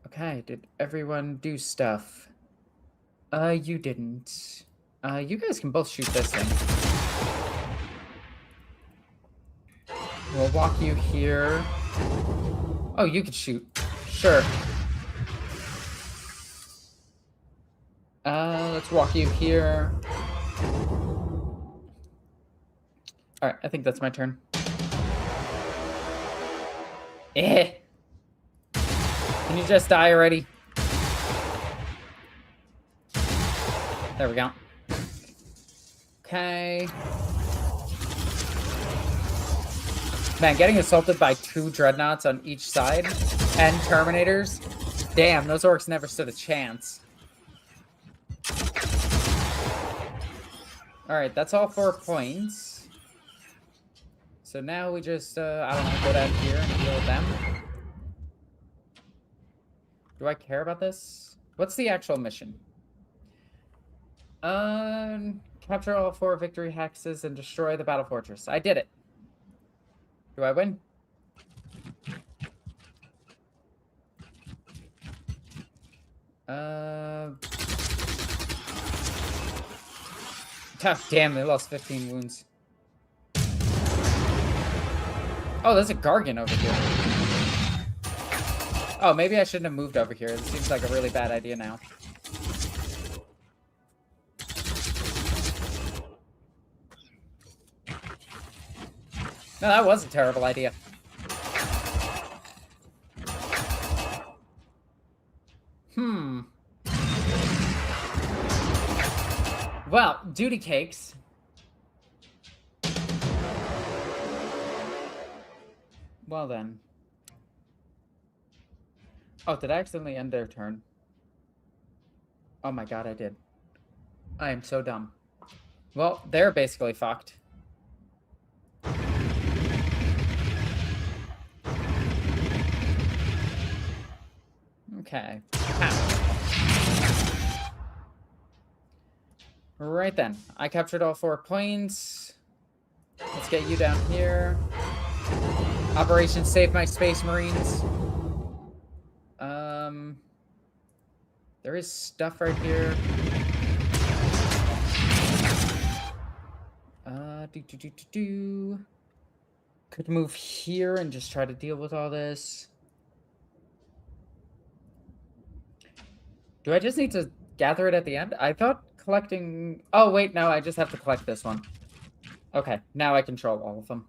Okay, did everyone do stuff? You didn't. You guys can both shoot this thing. We'll walk you here. Oh, you could shoot. Sure. Let's walk you here. Alright, I think that's my turn. Can you you just die already? There we go. Okay. Man, getting assaulted by 2 dreadnoughts on each side and Terminators. Damn, those orcs never stood a chance. Alright, that's all 4 points. So now we just, I don't know, go down here and deal with them. Do I care about this? What's the actual mission? Capture all 4 victory hexes and destroy the battle fortress. I did it. Do I win? Oh, damn, they lost 15 wounds. Oh, there's a Gargan over here. Oh, maybe I shouldn't have moved over here. This seems like a really bad idea now. No, that was a terrible idea. Well, duty cakes. Well then. Oh, did I accidentally end their turn? Oh my god, I did. I am so dumb. Well, they're basically fucked. Okay. Right then. I captured all 4 points. Let's get you down here. Operation Save My Space Marines. There is stuff right here. Could move here and just try to deal with all this. Do I just need to gather it at the end? I thought collecting... Oh, wait, no, I just have to collect this one. Okay, now I control all of them.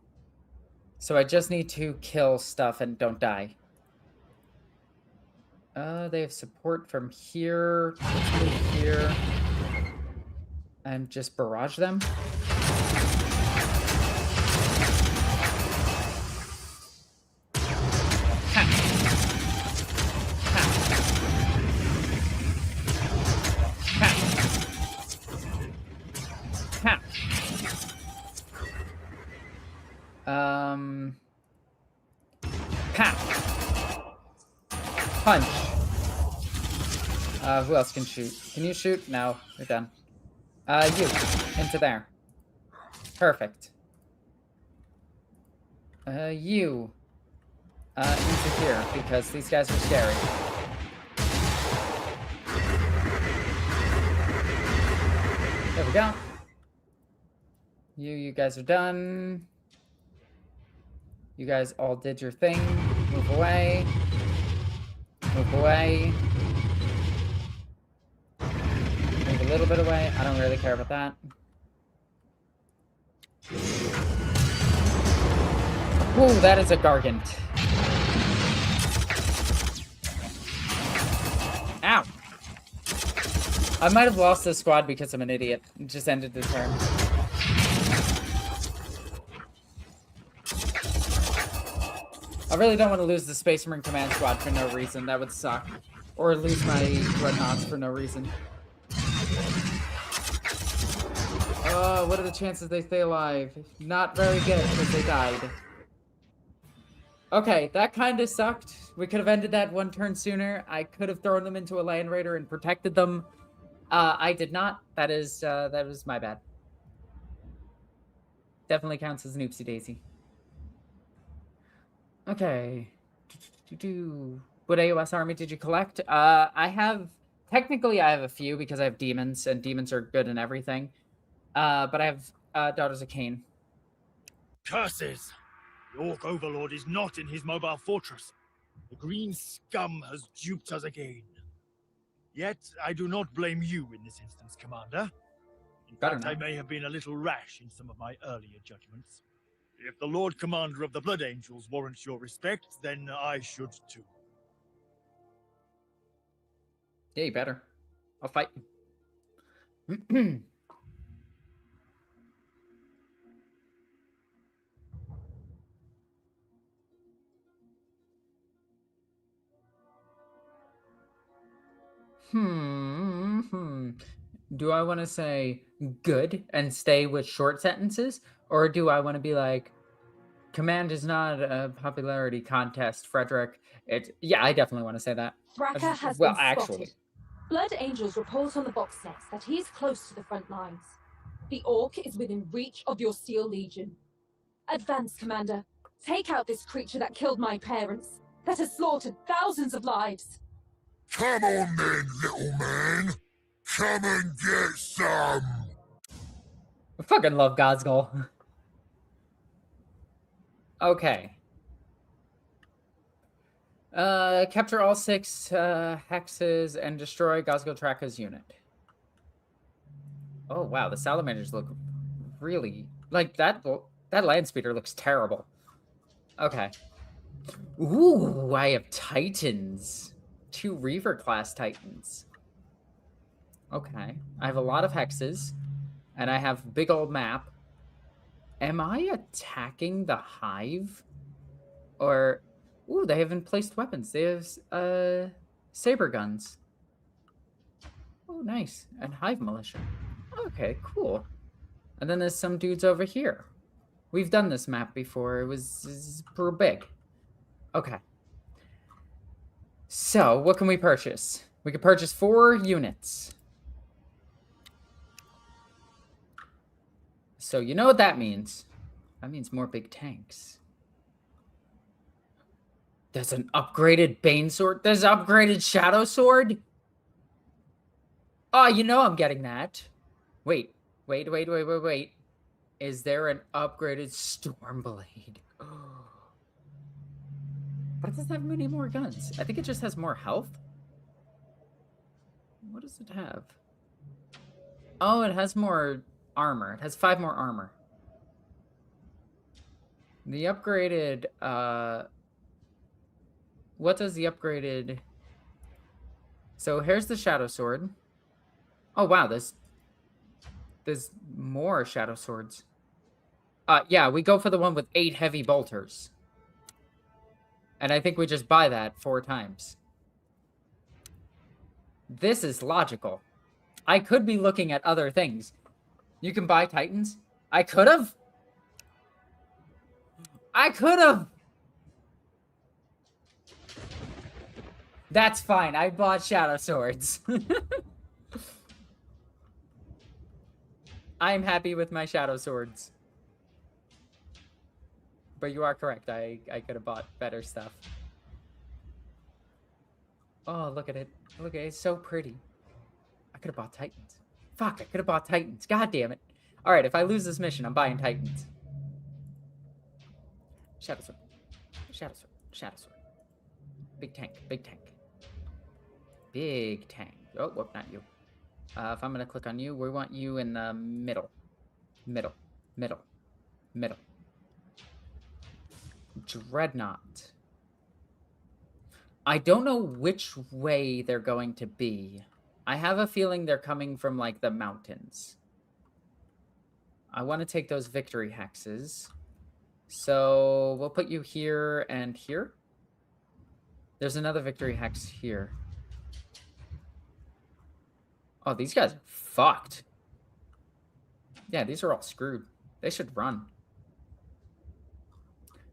So I just need to kill stuff and don't die. They have support from here. Let's move here. And just barrage them. Punch. Who else can shoot? Can you shoot? No, you're done. You. Into there. Perfect. You. Into here, because these guys are scary. There we go. You guys are done. You guys all did your thing. Move away. Move away. Move a little bit away. I don't really care about that. Ooh, that is a Gargant. Ow. I might have lost this squad because I'm an idiot. It just ended the turn. I really don't want to lose the Space Marine Command Squad for no reason. That would suck. Or lose my Dreadnoughts for no reason. What are the chances they stay alive? Not very good, because they died. Okay, that kind of sucked. We could have ended that 1 turn sooner. I could have thrown them into a Land Raider and protected them. I did not. That was my bad. Definitely counts as an oopsie daisy. Okay. What AOS army did you collect? Technically I have a few because I have demons, and demons are good in everything. But I have Daughters of Cain. Curses! The Orc Overlord is not in his mobile fortress. The green scum has duped us again. Yet, I do not blame you in this instance, Commander. In fact, I may have been a little rash in some of my earlier judgments. If the Lord Commander of the Blood Angels warrants your respect, then I should too. Yeah, you better. I'll fight you. Do I want to say good and stay with short sentences? Or do I want to be like, command is not a popularity contest, Frederick. Yeah, I definitely want to say that. Thraka has Well, been actually. spotted. Blood Angels report on the box nest that he's close to the front lines. The Orc is within reach of your Steel Legion. Advance, Commander. Take out this creature that killed my parents, that has slaughtered thousands of lives. Come on then, little man. Come and get some. I fucking love Gosgol. Okay. Capture all 6 hexes and destroy Gosgol Traka's unit. Oh wow, the salamanders look really like that. That land speeder looks terrible. Okay. Ooh, I have Titans. 2 Reaver class Titans. Okay. I have a lot of hexes. And I have big old map. Am I attacking the hive? Or... Ooh, they have emplaced weapons. They have, saber guns. Oh, nice. And hive militia. Okay, cool. And then there's some dudes over here. We've done this map before. It was pretty big. Okay. So, what can we purchase? We can purchase 4 units. So, you know what that means. That means more big tanks. There's an upgraded Bane Sword. There's an upgraded Shadow Sword. Oh, you know I'm getting that. Wait. Is there an upgraded Stormblade? But it doesn't have many more guns. I think it just has more health. What does it have? Oh, it has more armor. It has 5 more armor. The upgraded, what does the upgraded... So here's the Shadow Sword. Oh, wow, there's more Shadow Swords. Yeah, we go for the one with 8 heavy bolters. And I think we just buy that 4 times. This is logical. I could be looking at other things. You can buy Titans. I could have. That's fine. I bought Shadow Swords. I'm happy with my Shadow Swords. But you are correct. I could have bought better stuff. Oh, look at it. Look at it. It's so pretty. I could have bought Titans. Fuck, I could have bought Titans. God damn it. Alright, if I lose this mission, I'm buying Titans. Shadow Sword. Shadow Sword. Shadow Sword. Big tank. Big tank. Big tank. Oh, whoop, not you. If I'm going to click on you, we want you in the middle. Middle. Middle. Middle. Dreadnought. I don't know which way they're going to be. I have a feeling they're coming from, like, the mountains. I want to take those victory hexes. So, we'll put you here and here. There's another victory hex here. Oh, these guys are fucked. Yeah, these are all screwed. They should run.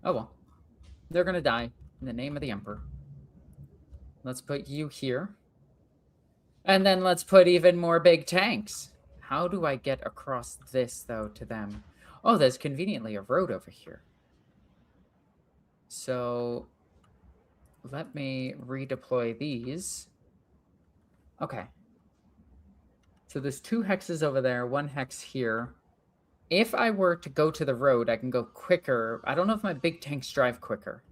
Oh, well. They're gonna die in the name of the Emperor. Let's put you here. And then let's put even more big tanks. How do I get across this, though, to them? Oh, there's conveniently a road over here. So, let me redeploy these. Okay. So there's 2 hexes over there, 1 hex here. If I were to go to the road, I can go quicker. I don't know if my big tanks drive quicker.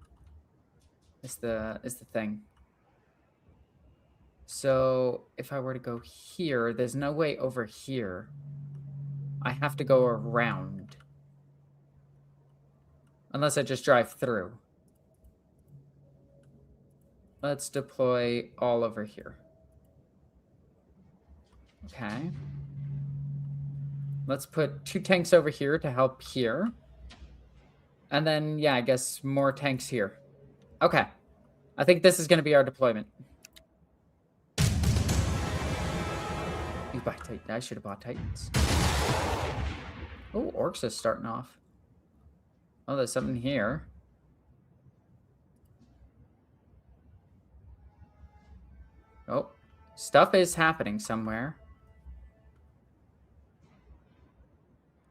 Is the thing. So if I were to go here, there's no way over here. I have to go around. Unless I just drive through. Let's deploy all over here. Okay. Let's put 2 tanks over here to help here. And then, yeah, I guess more tanks here. Okay. I think this is going to be our deployment. You buy Titan. I should have bought Titans. Oh, Orcs is starting off. Oh, there's something here. Oh, stuff is happening somewhere.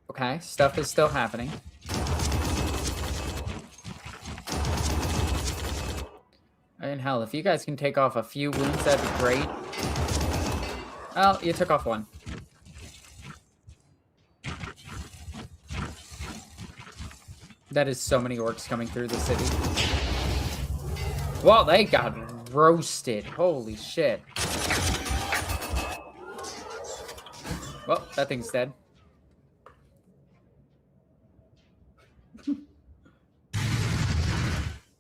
Okay, stuff is still happening. And hell, if you guys can take off a few wounds, that'd be great. Well, you took off 1. That is so many orcs coming through the city. Well, they got roasted. Holy shit. Well, that thing's dead.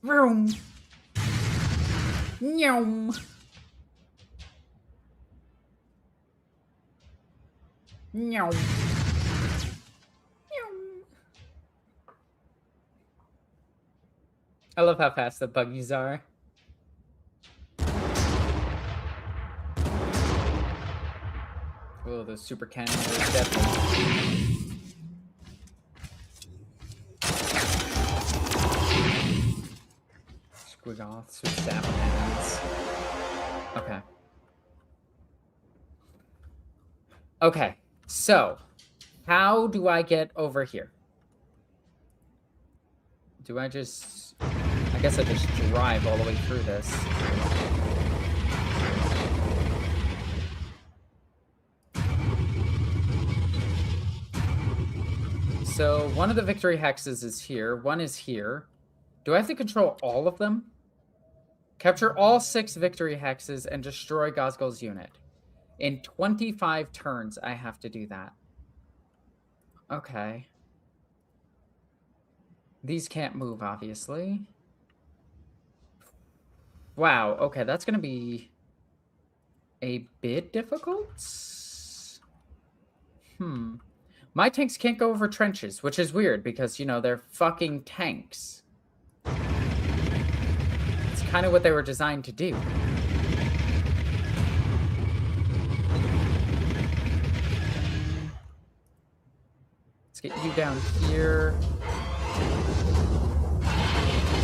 Vroom. Nyom. Nyom. I love how fast the buggies are. Oh, those super cannons are deadly. Squigoths with sap cannons. Okay. Okay, so how do I get over here? Do I just... I guess I just drive all the way through this. So one of the victory hexes is here. One is here. Do I have to control all of them? Capture all 6 victory hexes and destroy Gosgol's unit. In 25 turns, I have to do that. Okay. These can't move, obviously. Wow, okay, that's going to be a bit difficult. My tanks can't go over trenches, which is weird because, you know, they're fucking tanks. It's kind of what they were designed to do. Let's get you down here.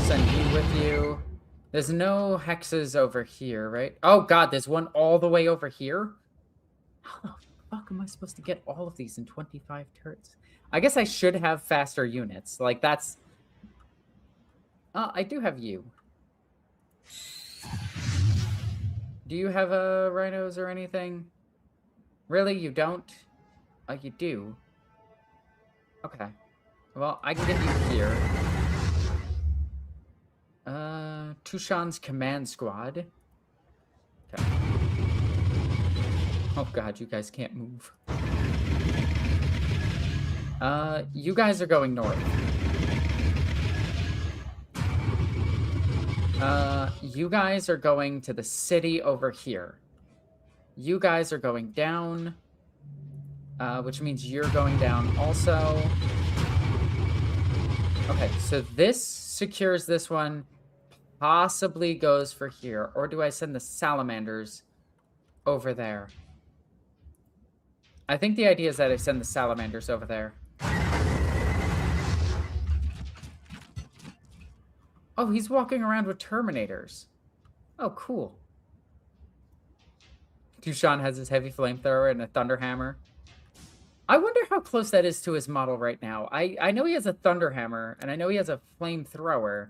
Send you with you. There's no hexes over here, right? Oh god, there's one all the way over here? How the fuck am I supposed to get all of these in 25 turns? I guess I should have faster units. Like, that's... I do have you. Do you have rhinos or anything? Really? You don't? Oh, you do? Okay. Well, I can get you here. Tushan's command squad. Okay. Oh god, you guys can't move. You guys are going north. You guys are going to the city over here. You guys are going down, which means you're going down also. Okay, so this secures this one, possibly goes for here. Or do I send the salamanders over there? I think the idea is that I send the salamanders over there. Oh, he's walking around with Terminators. Oh, cool. Tushan has his heavy flamethrower and a thunderhammer. I wonder how close that is to his model right now. I know he has a thunderhammer, and I know he has a flamethrower,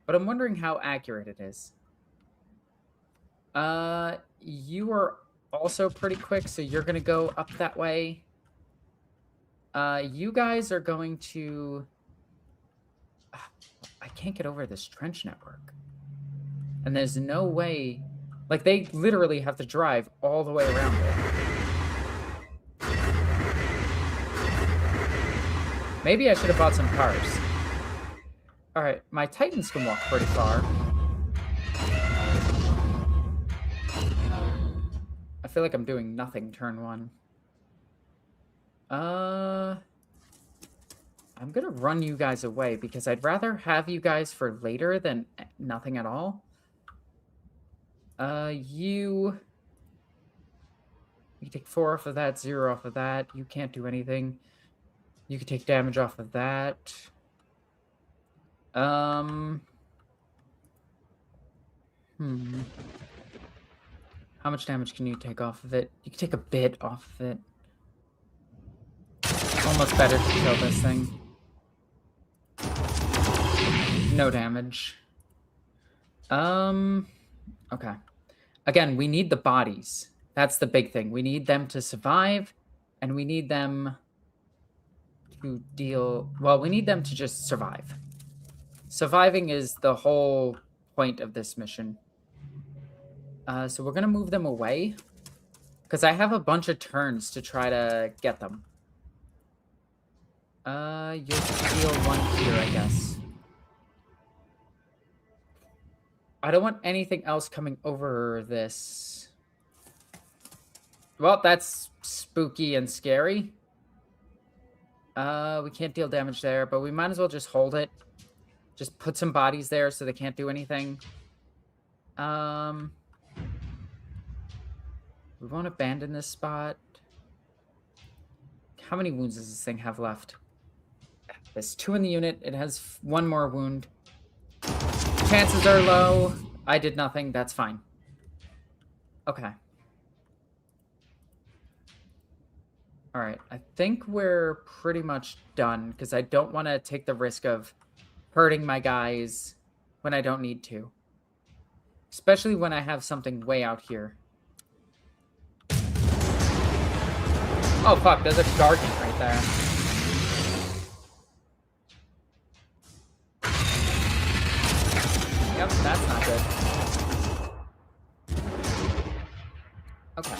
but I'm wondering how accurate it is. You are also pretty quick, so you're going to go up that way. You guys are going to... I can't get over this trench network. And there's no way... Like, they literally have to drive all the way around it. Maybe I should have bought some cars. Alright, my Titans can walk pretty far. I feel feel like I'm doing nothing turn 1. I'm gonna run you guys away because I'd rather have you guys for later than nothing at all. You take 4 off of that, 0 off of that. You can't do anything. You can take damage off of that. How much damage can you take off of it? You can take a bit off of it. Almost better to kill this thing. No damage. Okay. Again, we need the bodies. That's the big thing. We need them to survive, and we need them to deal... Well, we need them to just survive. Surviving is the whole point of this mission. So we're going to move them away, because I have a bunch of turns to try to get them. You'll deal 1 here, I guess. I don't want anything else coming over this. Well, that's spooky and scary. We can't deal damage there, but we might as well just hold it. Just put some bodies there so they can't do anything. We won't abandon this spot. How many wounds does this thing have left? There's 2 in the unit. It has 1 more wound. Chances are low. I did nothing. That's fine. Okay. All right. I think we're pretty much done because I don't want to take the risk of hurting my guys when I don't need to. Especially when I have something way out here. Oh, fuck. There's a guardian right there. Yep, that's not good. Okay.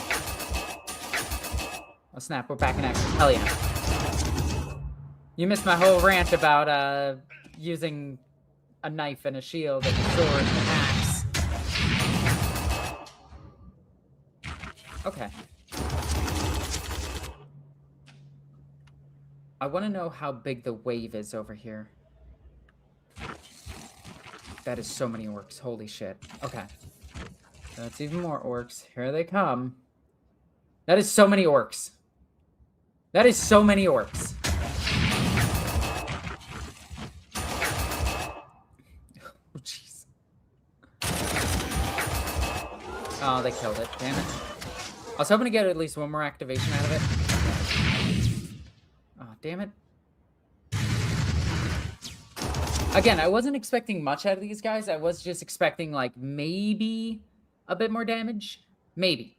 Oh, snap. We're back in action. Hell yeah. You missed my whole rant about using a knife and a shield and a sword and an axe. Okay. I want to know how big the wave is over here. That is so many orcs. Holy shit. Okay. That's even more orcs. Here they come. That is so many orcs. That is so many orcs. Oh, jeez. Oh, they killed it. Damn it. I was hoping to get at least 1 more activation out of it. Oh, damn it. Again, I wasn't expecting much out of these guys. I was just expecting, like, maybe a bit more damage. Maybe.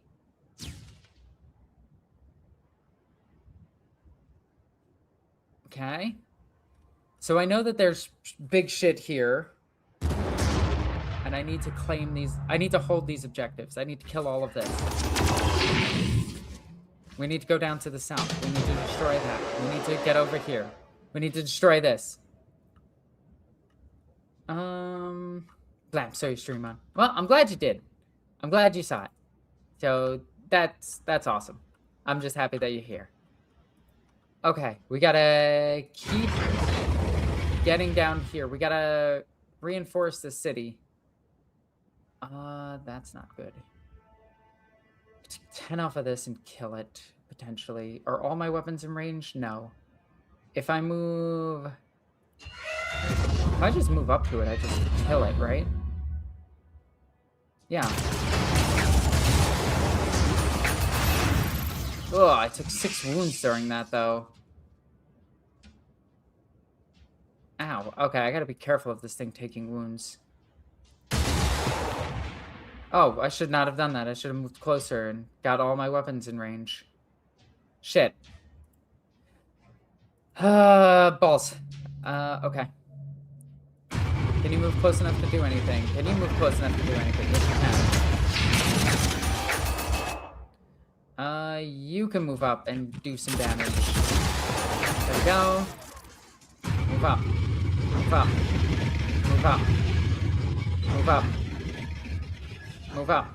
Okay. So I know that there's big shit here. And I need to claim these. I need to hold these objectives. I need to kill all of this. We need to go down to the south. We need to destroy that. We need to get over here. We need to destroy this. Blam, so you stream on. Well, I'm glad you did. I'm glad you saw it. So that's awesome. I'm just happy that you're here. Okay, we gotta keep getting down here. We gotta reinforce the city. That's not good. Take 10 off of this and kill it, potentially. Are all my weapons in range? No. If I move... If I just move up to it, I just kill it, right? Yeah. Ugh, I took 6 wounds during that, though. Ow. Okay, I gotta be careful of this thing taking wounds. Oh, I should not have done that. I should have moved closer and got all my weapons in range. Shit. Balls. Okay. Can you move close enough to do anything? Can you move close enough to do anything? Yes, you can. You can move up and do some damage. There we go. Move up. Move up. Move up. Move up. Move up.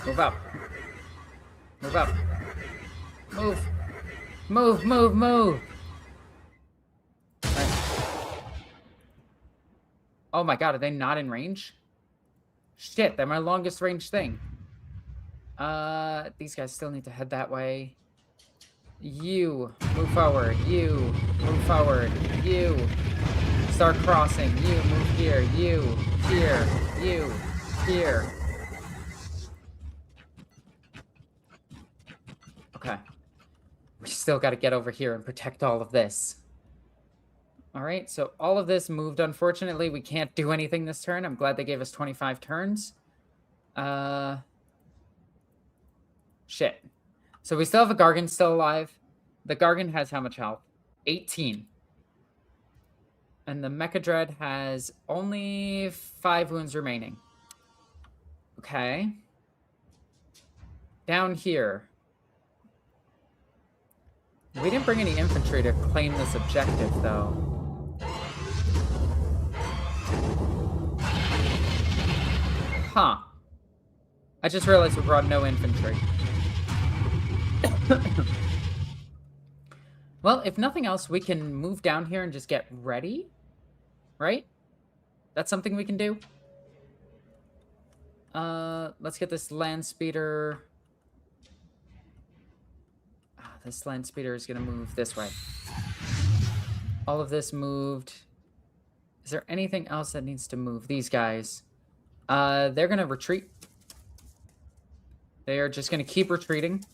Move up. Move up. Move. Move, move, move. Right. Oh my god, are they not in range? Shit, they're my longest range thing. These guys still need to head that way. You, move forward. You, move forward. You, start crossing. You, move here. You, here. You, here. Okay. We still got to get over here and protect all of this. All right, so all of this moved. Unfortunately, we can't do anything this turn. I'm glad they gave us 25 turns. Shit. So we still have a Gargan still alive. The Gargan has how much health? 18. And the Mecha Dread has only 5 wounds remaining. Okay. Down here. We didn't bring any infantry to claim this objective, though. Huh. I just realized we brought no infantry. Well, if nothing else, we can move down here and just get ready. Right? That's something we can do. Let's get this land speeder. This land speeder is going to move this way. All of this moved. Is there anything else that needs to move? These guys. They're going to retreat. They are just going to keep retreating.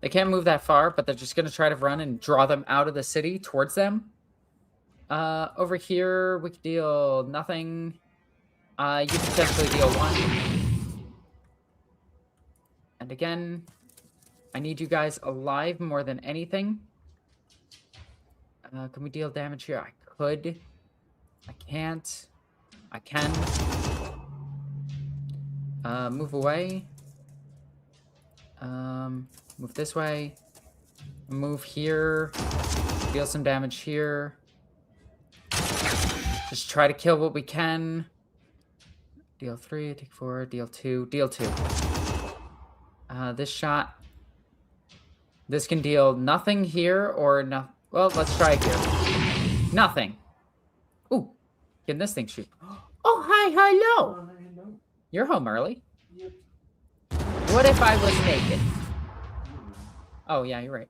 They can't move that far, but they're just going to try to run and draw them out of the city towards them. Over here, we could deal nothing. You can potentially deal 1. And again, I need you guys alive more than anything. Can we deal damage here? I could. I can't. I can. Move away. Move this way. Move here. Deal some damage here. Just try to kill what we can. Deal 3, take 4, deal 2, deal 2. This shot. This can deal nothing here or no. Well, let's try here. Nothing. Ooh, can this thing shoot? Oh, hi, hello. You're home early. What if I was naked? Oh, yeah, you're right.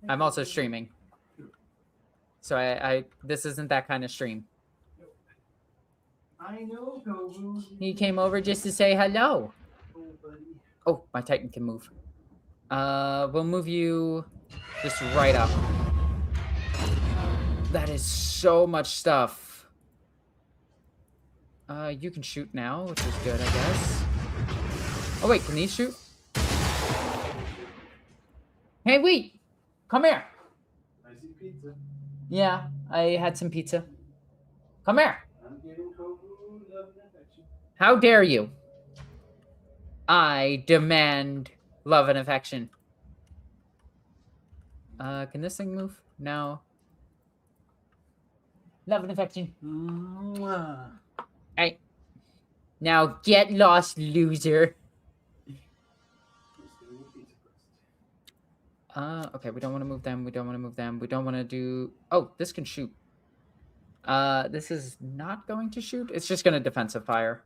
I'm also streaming. So I this isn't that kind of stream. I know, Tobu. He came over just to say hello. Oh, my Titan can move. We'll move you just right up. That is so much stuff. You can shoot now, which is good, I guess. Oh, wait, can these shoot? Hey, wait! Come here! I see pizza. Yeah, I had some pizza. Come here! I'm giving Tobu love and affection. How dare you? I demand love and affection. Can this thing move? No. Love and affection. Mwah. Hey. Now get lost, loser. Okay, we don't want to move them. We don't want to move them. We don't want to do... Oh, this can shoot. This is not going to shoot. It's just going to defensive fire.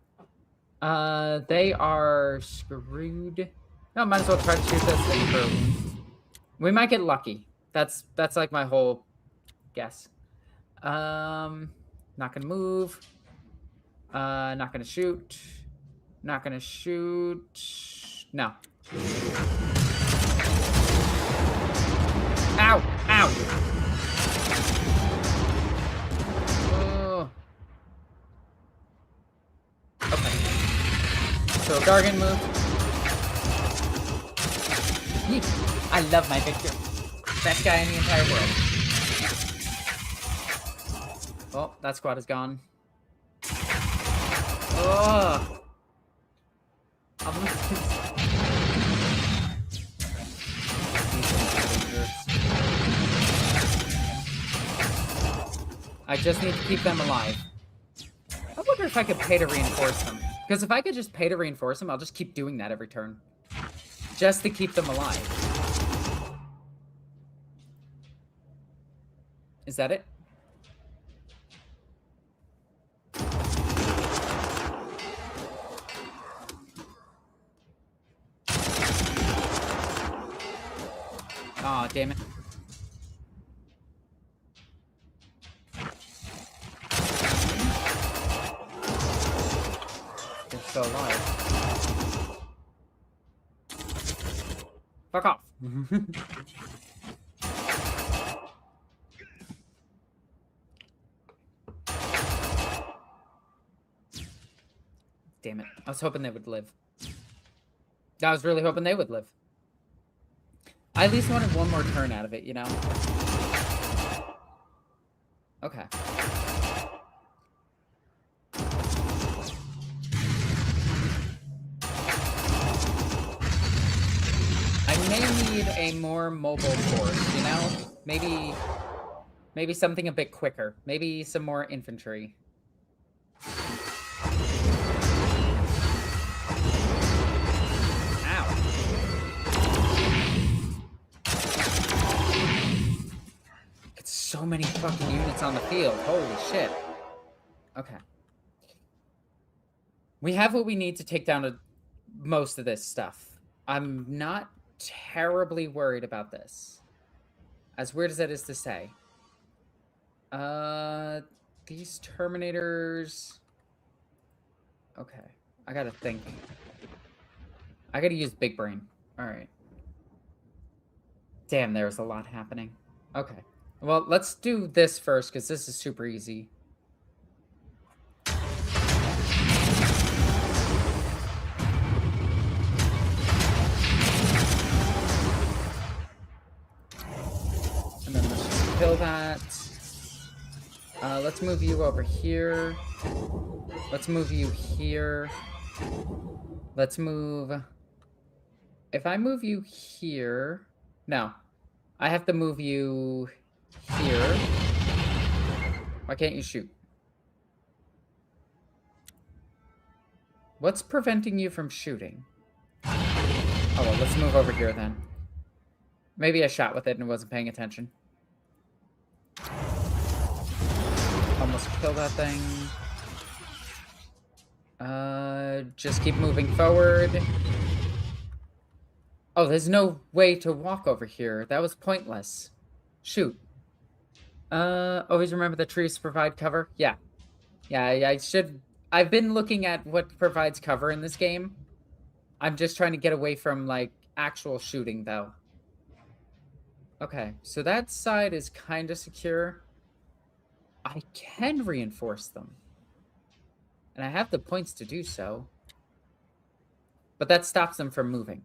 They are screwed. No, might as well try to shoot this thing for a wound. We might get lucky. That's like my whole guess. Not gonna move. Not gonna shoot. Not gonna shoot. No. Ow! Ow! Oh. Okay. So Gargan moved. Yeet. I love my Victor. Best guy in the entire world. Oh, that squad is gone. Oh. I just need to keep them alive. I wonder if I could pay to reinforce them. Because if I could just pay to reinforce them, I'll just keep doing that every turn. just to keep them alive. Is that it? Aw, damn it. They're still alive. Fuck off. Damn it. I was hoping they would live. I was really hoping they would live. I at least wanted one more turn out of it, you know? Okay. I may need a more mobile force, you know? Maybe something a bit quicker. Maybe some more infantry. So many fucking units on the field. Holy shit. Okay. We have what we need to take down most of this stuff. I'm not terribly worried about this. As weird as that is to say. These Terminators... Okay. I gotta think. I gotta use Big Brain. Alright. Damn, there's a lot happening. Okay. Well, let's do this first, because this is super easy. And then let's just kill that. Let's move you over here. Let's move you here. Let's move... If I move you here... No. I have to move you... here. Why can't you shoot? What's preventing you from shooting? Oh, well, let's move over here then. Maybe I shot with it and wasn't paying attention. Almost kill that thing. Just keep moving forward. Oh, there's no way to walk over here. That was pointless. Shoot. Always remember the trees provide cover. Yeah. Yeah, I should... I've been looking at what provides cover in this game. I'm just trying to get away from, like, actual shooting, though. Okay, so that side is kind of secure. I can reinforce them. And I have the points to do so. But that stops them from moving.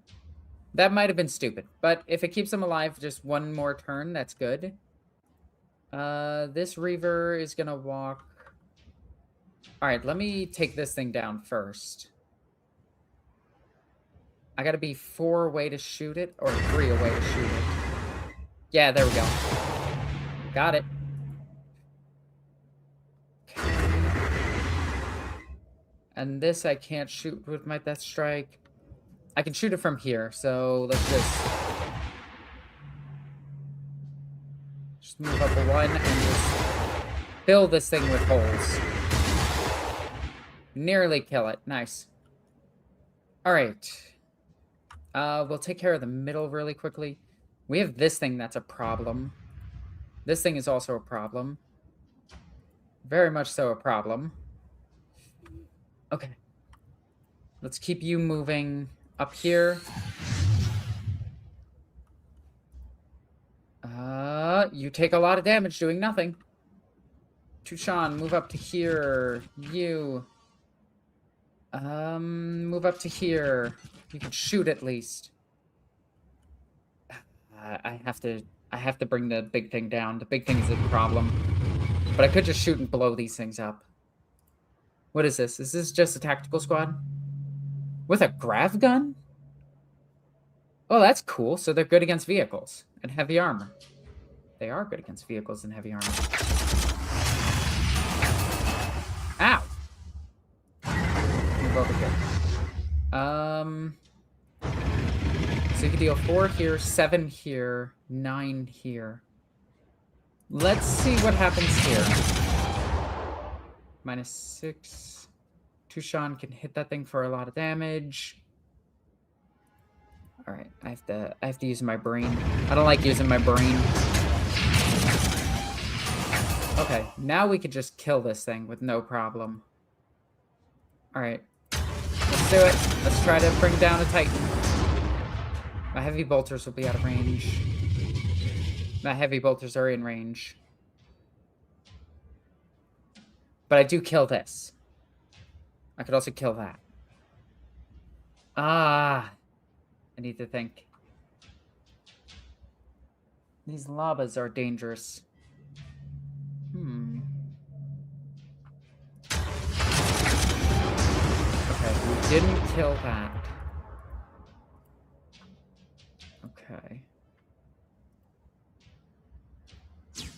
That might have been stupid. But if it keeps them alive just one more turn, that's good. This Reaver is going to walk... Alright, let me take this thing down first. I gotta be 4 away to shoot it, or 3 away to shoot it. Yeah, there we go. Got it. And this I can't shoot with my Death Strike. I can shoot it from here, so let's just move up a 1 and just fill this thing with holes. Nearly kill it. Nice. Alright. We'll take care of the middle really quickly. We have this thing that's a problem. This thing is also a problem. Very much so a problem. Okay. Let's keep you moving up here. You take a lot of damage doing nothing. Tushan, move up to here. You... move up to here. You can shoot at least. I have to bring the big thing down. The big thing is a problem. But I could just shoot and blow these things up. What is this? Is this just a tactical squad? With a grav gun? Oh, that's cool. So they're good against vehicles and heavy armor. They are good against vehicles and heavy armor. Ow! Move over here. So you can deal 4 here, 7 here, 9 here. Let's see what happens here. -6. Tushan can hit that thing for a lot of damage. All right, I have to use my brain. I don't like using my brain. Okay, now we could just kill this thing with no problem. All right, let's do it. Let's try to bring down a Titan. My heavy bolters will be out of range. My heavy bolters are in range. But I do kill this. I could also kill that. Ah. I need to think. These lavas are dangerous. Okay, we didn't kill that. Okay.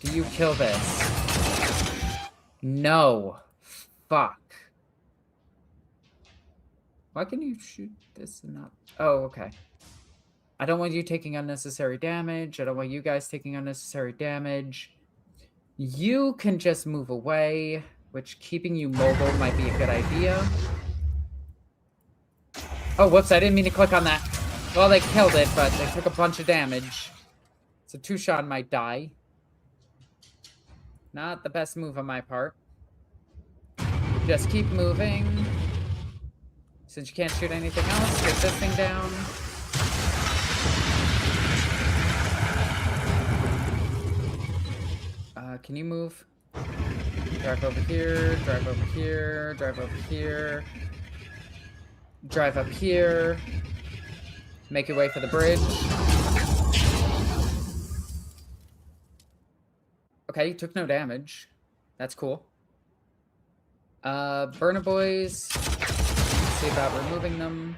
Do you kill this? No. Fuck. Why can you shoot this and not... Oh, okay. I don't want you taking unnecessary damage. I don't want you guys taking unnecessary damage. You can just move away, which keeping you mobile might be a good idea. Oh, whoops, I didn't mean to click on that. Well, they killed it, but they took a bunch of damage. So Tushan might die. Not the best move on my part. Just keep moving. Since you can't shoot anything else, take this thing down. Can you move? Drive over here, drive over here, drive over here. Drive up here. Make your way for the bridge. Okay, you took no damage. That's cool. Burner boys. Let's see about removing them.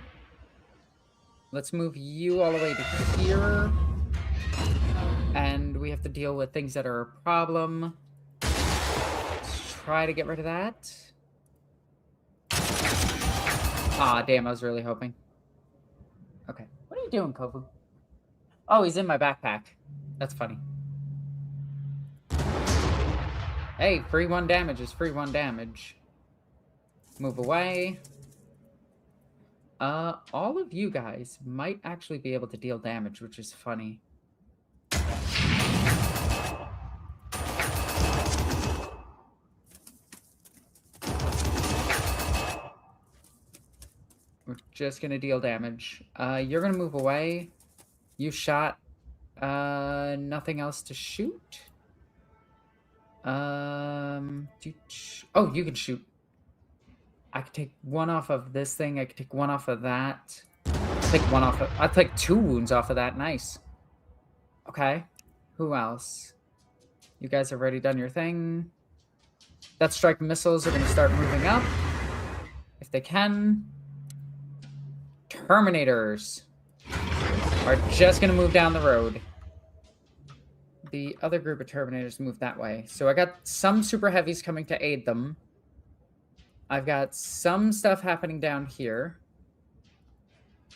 Let's move you all the way to here. And we have to deal with things that are a problem. Let's try to get rid of that. Ah, damn, I was really hoping. Okay. What are you doing, Kofu? Oh, he's in my backpack. That's funny. Hey, free 1 damage is free 1 damage. Move away. All of you guys might actually be able to deal damage, which is funny. We're just gonna deal damage. You're gonna move away. You shot. Nothing else to shoot. Oh, you can shoot. I could take 1 off of this thing. I could take 1 off of that. I'll take 2 wounds off of that. Nice. Okay. Who else? You guys have already done your thing. Death Strike missiles are going to start moving up. If they can. Terminators are just going to move down the road. The other group of Terminators move that way. So I got some super heavies coming to aid them. I've got some stuff happening down here.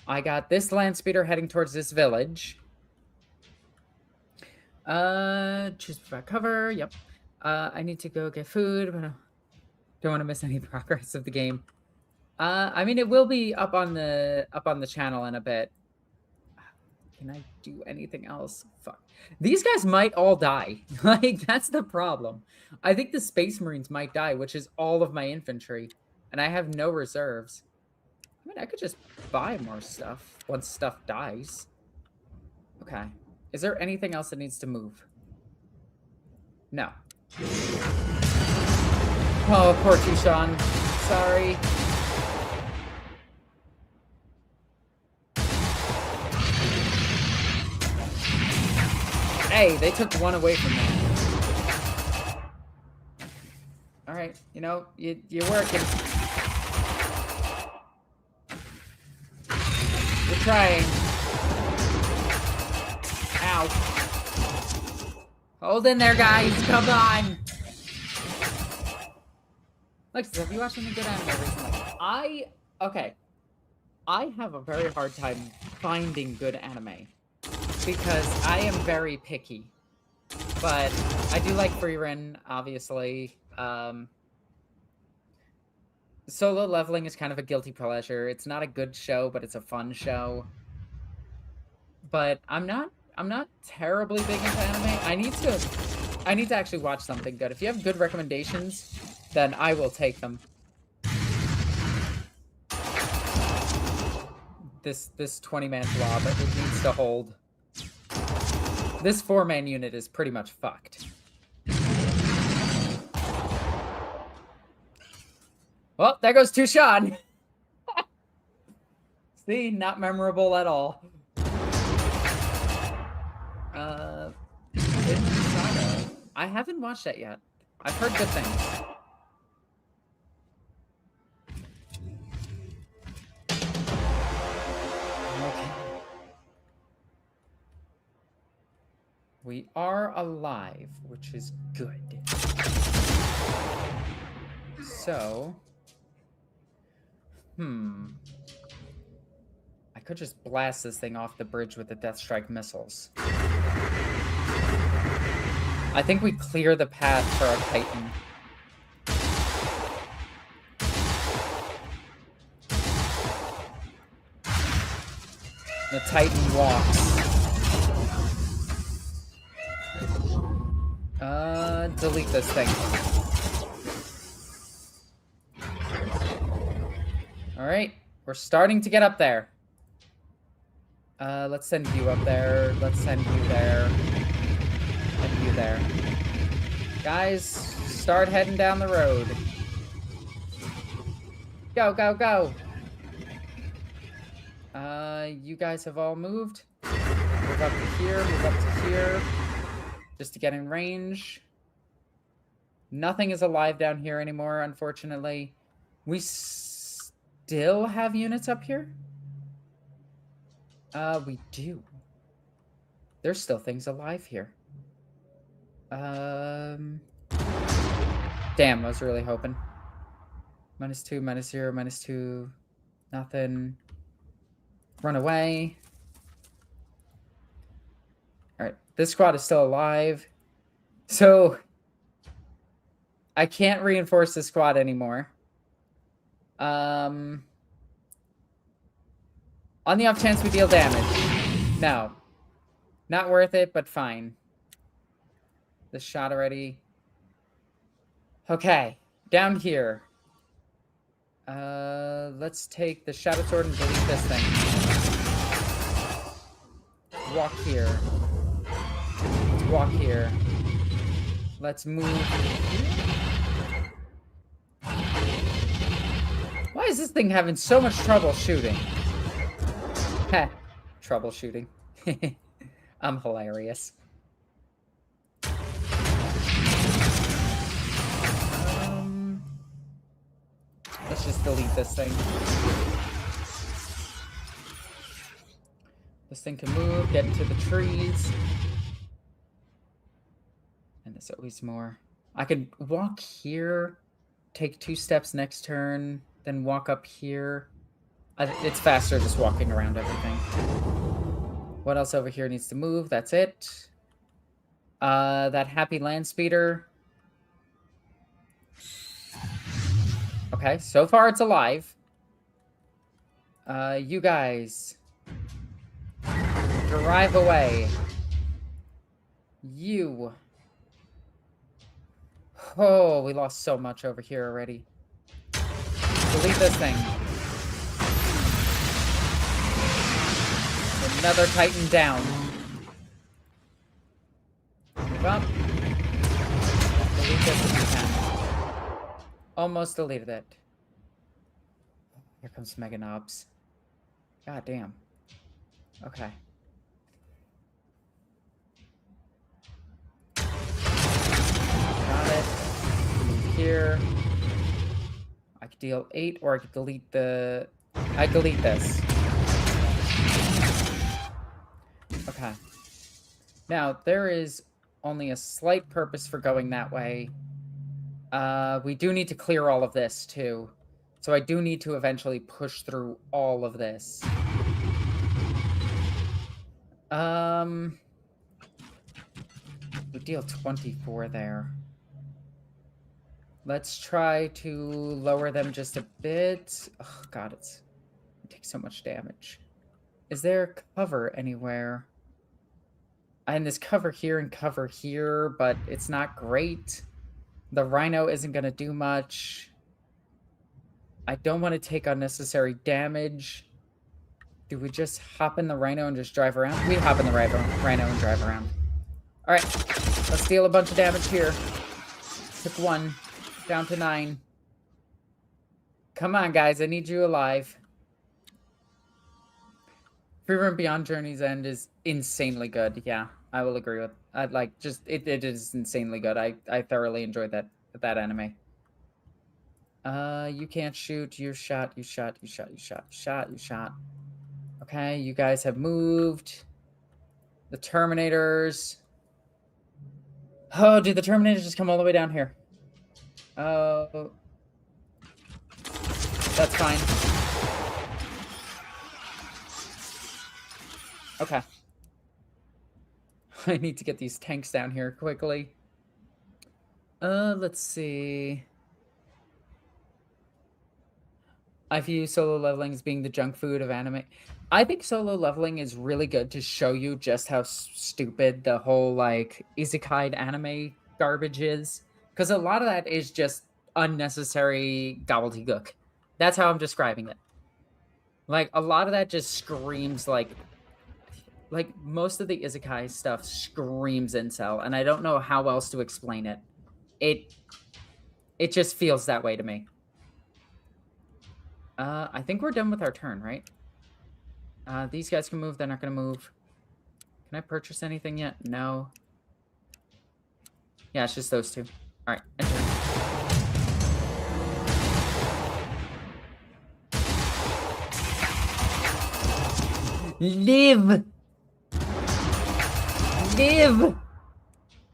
I got this land speeder heading towards this village. Choose provide cover. Yep. I need to go get food, but I don't want to miss any progress of the game. I mean, it will be up on the channel in a bit. Can I do anything else? Fuck. These guys might all die. Like, that's the problem. I think the Space Marines might die, which is all of my infantry. And I have no reserves. I mean, I could just buy more stuff once stuff dies. Okay. Is there anything else that needs to move? No. Oh, poor Tushan. Sorry. Hey, they took 1 away from me. All right, you know, you're working. You're trying. Ow. Hold in there, guys. Come on. Lexus, have you watched any good anime recently? Okay. I have a very hard time finding good anime because I am very picky. But I do like Frieren, obviously. Solo Leveling is kind of a guilty pleasure. It's not a good show, but it's a fun show. But I'm not terribly big into anime. I need to actually watch something good. If you have good recommendations, then I will take them. This 20-man blob, it needs to hold. This 4-man unit is pretty much fucked. Well, there goes Tushan. See, not memorable at all. I haven't watched that yet. I've heard good things. Okay. We are alive, which is good. So, I could just blast this thing off the bridge with the Death Strike missiles. I think we clear the path for our Titan. The Titan walks. Delete this thing. Alright, we're starting to get up there. Let's send you up there. Let's send you there. And you there. Guys, start heading down the road. Go, go, go! You guys have all moved. Move up to here, move up to here. Just to get in range. Nothing is alive down here anymore, unfortunately. We still have units up here? We do. There's still things alive here. Damn, I was really hoping. -2, -0, -2. Nothing. Run away. Alright, this squad is still alive. So, I can't reinforce the squad anymore. On the off chance we deal damage. No. Not worth it, but fine. This shot already. Okay, down here. Let's take the Shadow Sword and delete this thing. Walk here. Let's walk here. Let's move. Why is this thing having so much trouble shooting? Heh, troubleshooting. I'm hilarious. Let's just delete this thing. This thing can move, get into the trees. And there's always more. I could walk here, take 2 steps next turn, then walk up here. It's faster just walking around everything. What else over here needs to move? That's it. That happy land speeder. Okay, so far it's alive. You guys. Drive away. You. Oh, we lost so much over here already. Delete this thing. Another Titan down. Move up. Delete this if you can. Almost deleted it. Here comes Mega Knobs. God damn. Okay. Got it. Move here. I could deal 8, or I could delete the... I delete this. Okay. Now, there is only a slight purpose for going that way. We do need to clear all of this, too. So I do need to eventually push through all of this. We deal 24 there. Let's try to lower them just a bit. Oh, God, it takes so much damage. Is there cover anywhere? And there's cover here and cover here, but it's not great. The Rhino isn't going to do much. I don't want to take unnecessary damage. Do we just hop in the Rhino and just drive around? We hop in the Rhino and drive around. All right, let's deal a bunch of damage here. Took 1, down to 9. Come on, guys, I need you alive. Free Roam Beyond Journey's End is insanely good. Yeah, I will agree with. It is insanely good. I thoroughly enjoyed that anime. You can't shoot. You shot. Okay, you guys have moved. The Terminators. Oh, did the Terminators just come all the way down here? Oh. That's fine. Okay. I need to get these tanks down here quickly. Let's see. I view solo leveling as being the junk food of anime. I think solo leveling is really good to show you just how stupid the whole, like, isekai anime garbage is. Because a lot of that is just unnecessary gobbledygook. That's how I'm describing it. Like, a lot of that just screams, like most of the isekai stuff screams incel, and I don't know how else to explain it. It just feels that way to me. I think we're done with our turn, right? These guys can move. They're not going to move. Can I purchase anything yet? No. Yeah, it's just those two. All right, enter. Live! Live!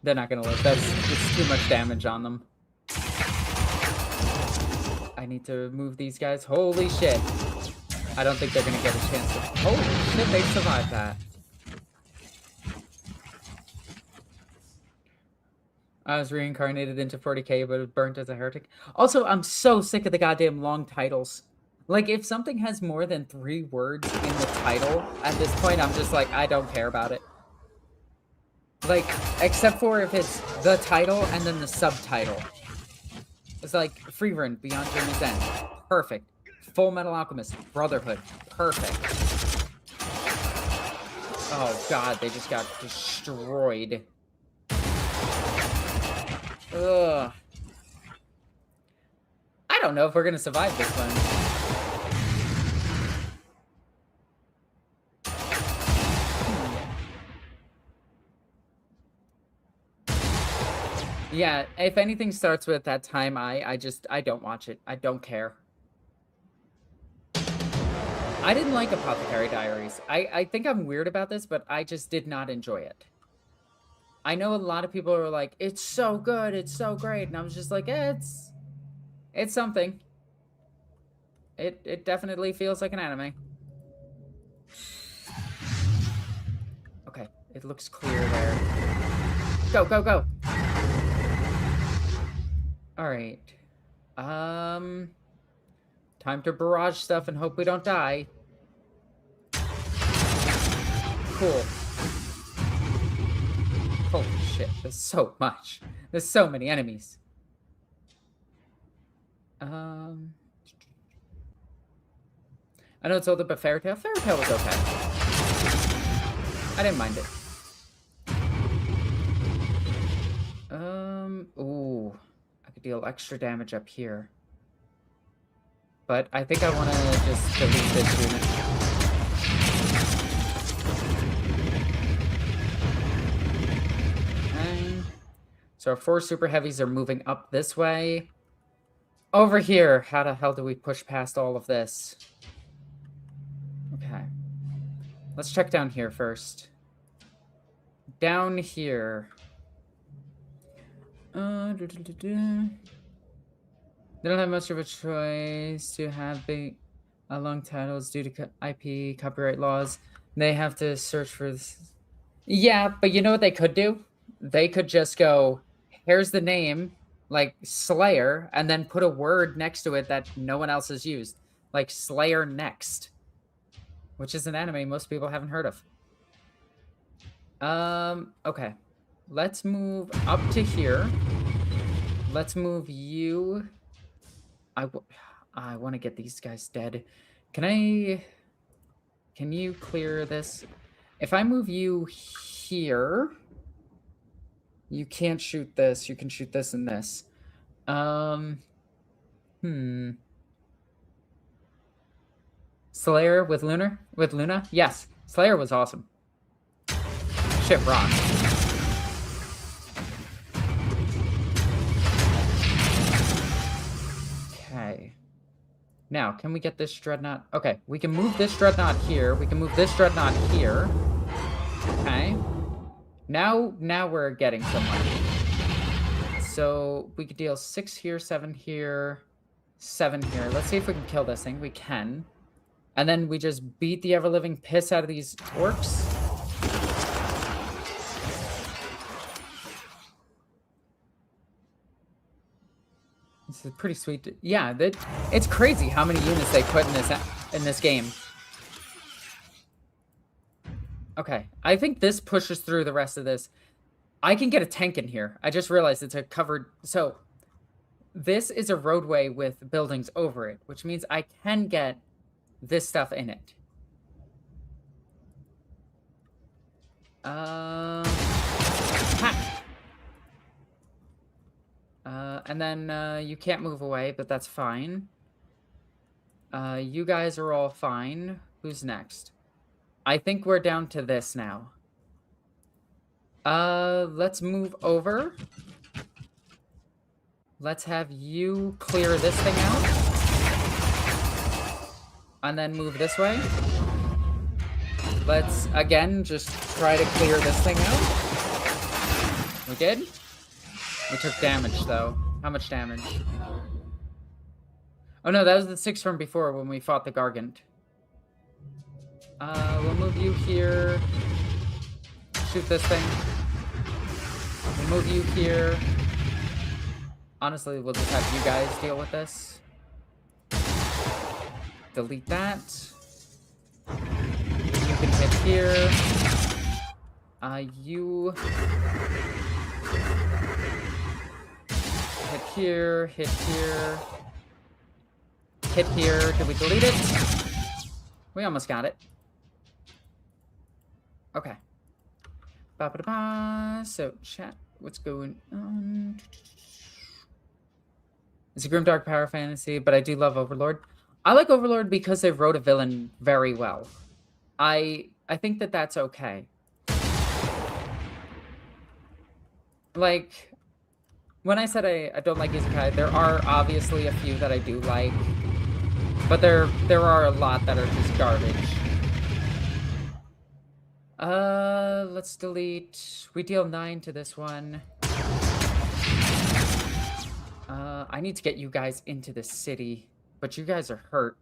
They're not going to live. It's too much damage on them. I need to move these guys. Holy shit. I don't think they're going to get a chance to... Holy shit, they survived that. I was reincarnated into 40k, but was burnt as a heretic. Also, I'm so sick of the goddamn long titles. Like, if something has more than 3 words in the title, at this point, I'm just like, I don't care about it. Like, except for if it's the title and then the subtitle. It's like Free Roam Beyond Journey's End. Perfect. Full Metal Alchemist. Brotherhood. Perfect. Oh god, they just got destroyed. Ugh. I don't know if we're gonna survive this one. Yeah, if anything starts with that time, I don't watch it. I don't care. I didn't like Apothecary Diaries. I think I'm weird about this, but I just did not enjoy it. I know a lot of people are like, it's so good, it's so great, and I was just like, it's something. It definitely feels like an anime. Okay, it looks clear there. Go, go, go! Alright. Time to barrage stuff and hope we don't die. Cool. Holy shit, there's so much. There's so many enemies. I know it's older, but Fairy Tail was okay. I didn't mind it. Ooh. I could deal extra damage up here. But I think I want to just delete this unit. Okay. So our 4 super heavies are moving up this way. Over here. How the hell do we push past all of this? Okay. Let's check down here first. Down here. They don't have much of a choice to have big, long titles due to IP copyright laws. They have to search for this. Yeah, but you know what they could do? They could just go, here's the name, like Slayer, and then put a word next to it that no one else has used. Like Slayer Next, which is an anime most people haven't heard of. Okay. Let's move up to here. Let's move you. I want to get these guys dead. Can you clear this? If I move you here, you can't shoot this. You can shoot this and this. Slayer with Luna? Yes. Slayer was awesome. Shit rock. Okay. Now, can we get this dreadnought? Okay, we can move this dreadnought here. We can move this dreadnought here. Okay. Now we're getting somewhere. So we could deal 6 here, 7 here, 7 here. Let's see if we can kill this thing. We can. And then we just beat the ever-living piss out of these orcs. This is pretty sweet. Yeah, it's crazy how many units they put in this game. Okay, I think this pushes through the rest of this. I can get a tank in here. I just realized it's a covered... So, this is a roadway with buildings over it, which means I can get this stuff in it. And then you can't move away, but that's fine. You guys are all fine. Who's next? I think we're down to this now. Let's move over. Let's have you clear this thing out. And then move this way. Let's, again, just try to clear this thing out. We did? We took damage, though. How much damage? Oh, no, that was the 6 from before when we fought the Gargant. We'll move you here. Shoot this thing. We'll move you here. Honestly, we'll just have you guys deal with this. Delete that. You can hit here. You... Hit here, hit here. Hit here. Did we delete it? We almost got it. Okay. Ba-ba-da-ba. So, chat, what's going on? It's a grimdark power fantasy, but I do love Overlord. I like Overlord because they wrote a villain very well. I think that that's okay. Like, when I said I don't like Isekai, there are obviously a few that I do like, but there are a lot that are just garbage. Let's delete. We deal 9 to this one. I need to get you guys into the city, but you guys are hurt.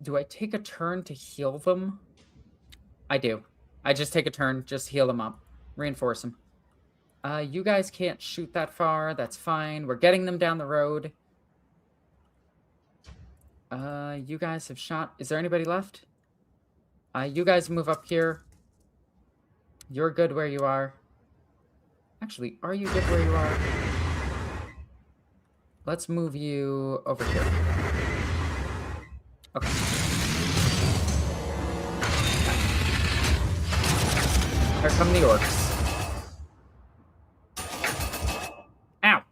Do I take a turn to heal them? I do. I just take a turn, just heal them up. Reinforce them. You guys can't shoot that far. That's fine. We're getting them down the road. You guys have shot. Is there anybody left? You guys move up here. You're good where you are. Actually, are you good where you are? Let's move you over here. Okay. Here come the orcs. Ow!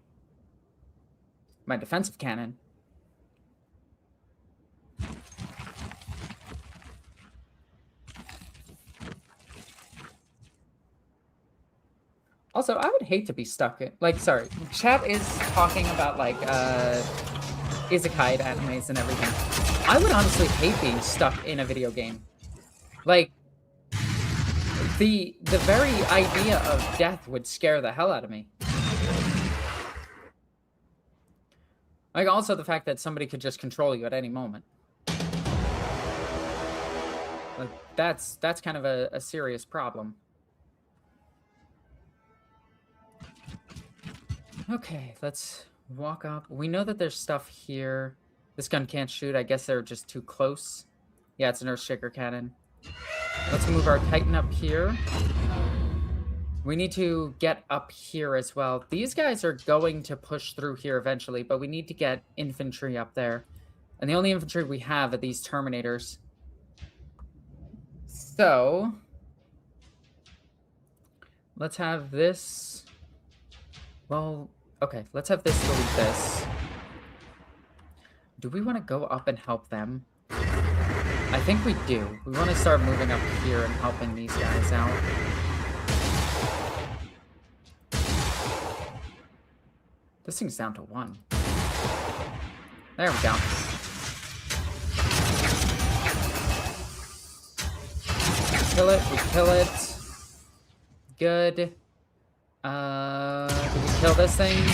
My defensive cannon. Also, I would hate to be stuck in... Like, sorry. Chat is talking about, like, isekai animes and everything. I would honestly hate being stuck in a video game. Like, the very idea of death would scare the hell out of me. Like, also the fact that somebody could just control you at any moment. Like, that's kind of a serious problem. Okay, let's walk up. We know that there's stuff here. This gun can't shoot. I guess they're just too close. Yeah, it's an Earthshaker cannon. Let's move our Titan up here. We need to get up here as well. These guys are going to push through here eventually, but we need to get infantry up there. And the only infantry we have are these Terminators. So, let's have this. Well, okay, let's have this delete this. Do we want to go up and help them? I think we do. We want to start moving up here and helping these guys out. This thing's down to 1. There we go. Kill it. We kill it. Good. Did we kill this thing?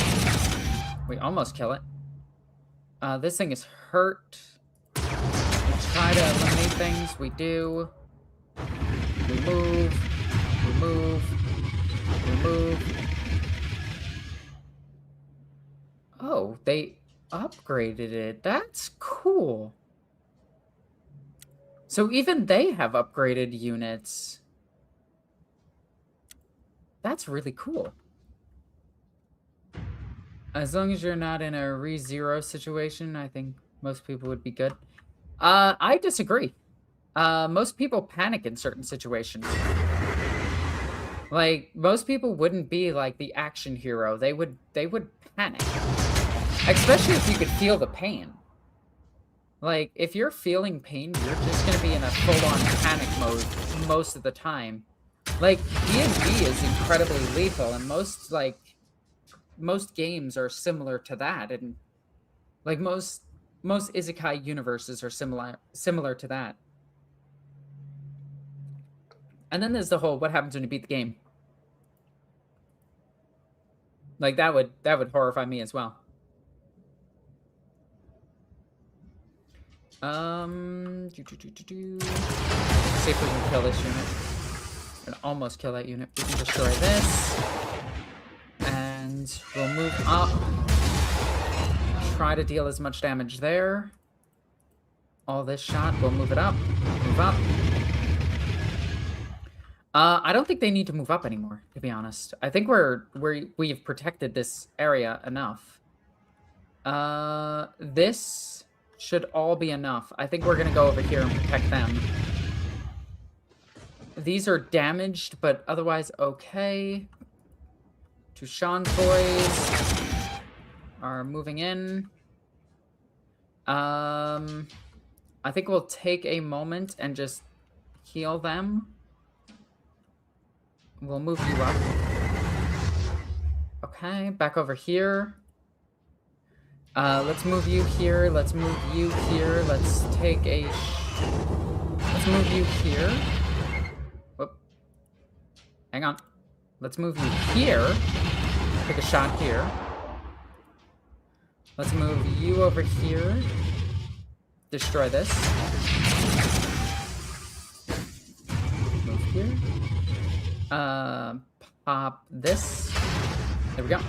We almost kill it. This thing is hurt. We try to eliminate things. We do. We move. We move. We move. Oh, they upgraded it. That's cool. So even they have upgraded units. That's really cool. As long as you're not in a re-zero situation, I think most people would be good. I disagree. Most people panic in certain situations. Like, most people wouldn't be like the action hero. They would panic. Especially if you could feel the pain. Like, if you're feeling pain, you're just going to be in a full-on panic mode most of the time. Like, D&D is incredibly lethal, and most games are similar to that, and like most isekai universes are similar to that. And then there's the whole what happens when you beat the game. Like, that would horrify me as well. See if we can kill this unit. And almost kill that unit. We can destroy this. And we'll move up. Try to deal as much damage there. All this shot, we'll move it up. Move up. I don't think they need to move up anymore, to be honest. I think we've protected this area enough. This should all be enough. I think we're gonna go over here and protect them. These are damaged, but otherwise okay. Tushan's boys are moving in. I think we'll take a moment and just heal them. We'll move you up. Okay, back over here. Let's move you here. Let's move you here. Let's take a... Let's move you here. Whoop. Hang on. Let's move you here. Take a shot here. Let's move you over here. Destroy this. Move here. Pop this. There we go.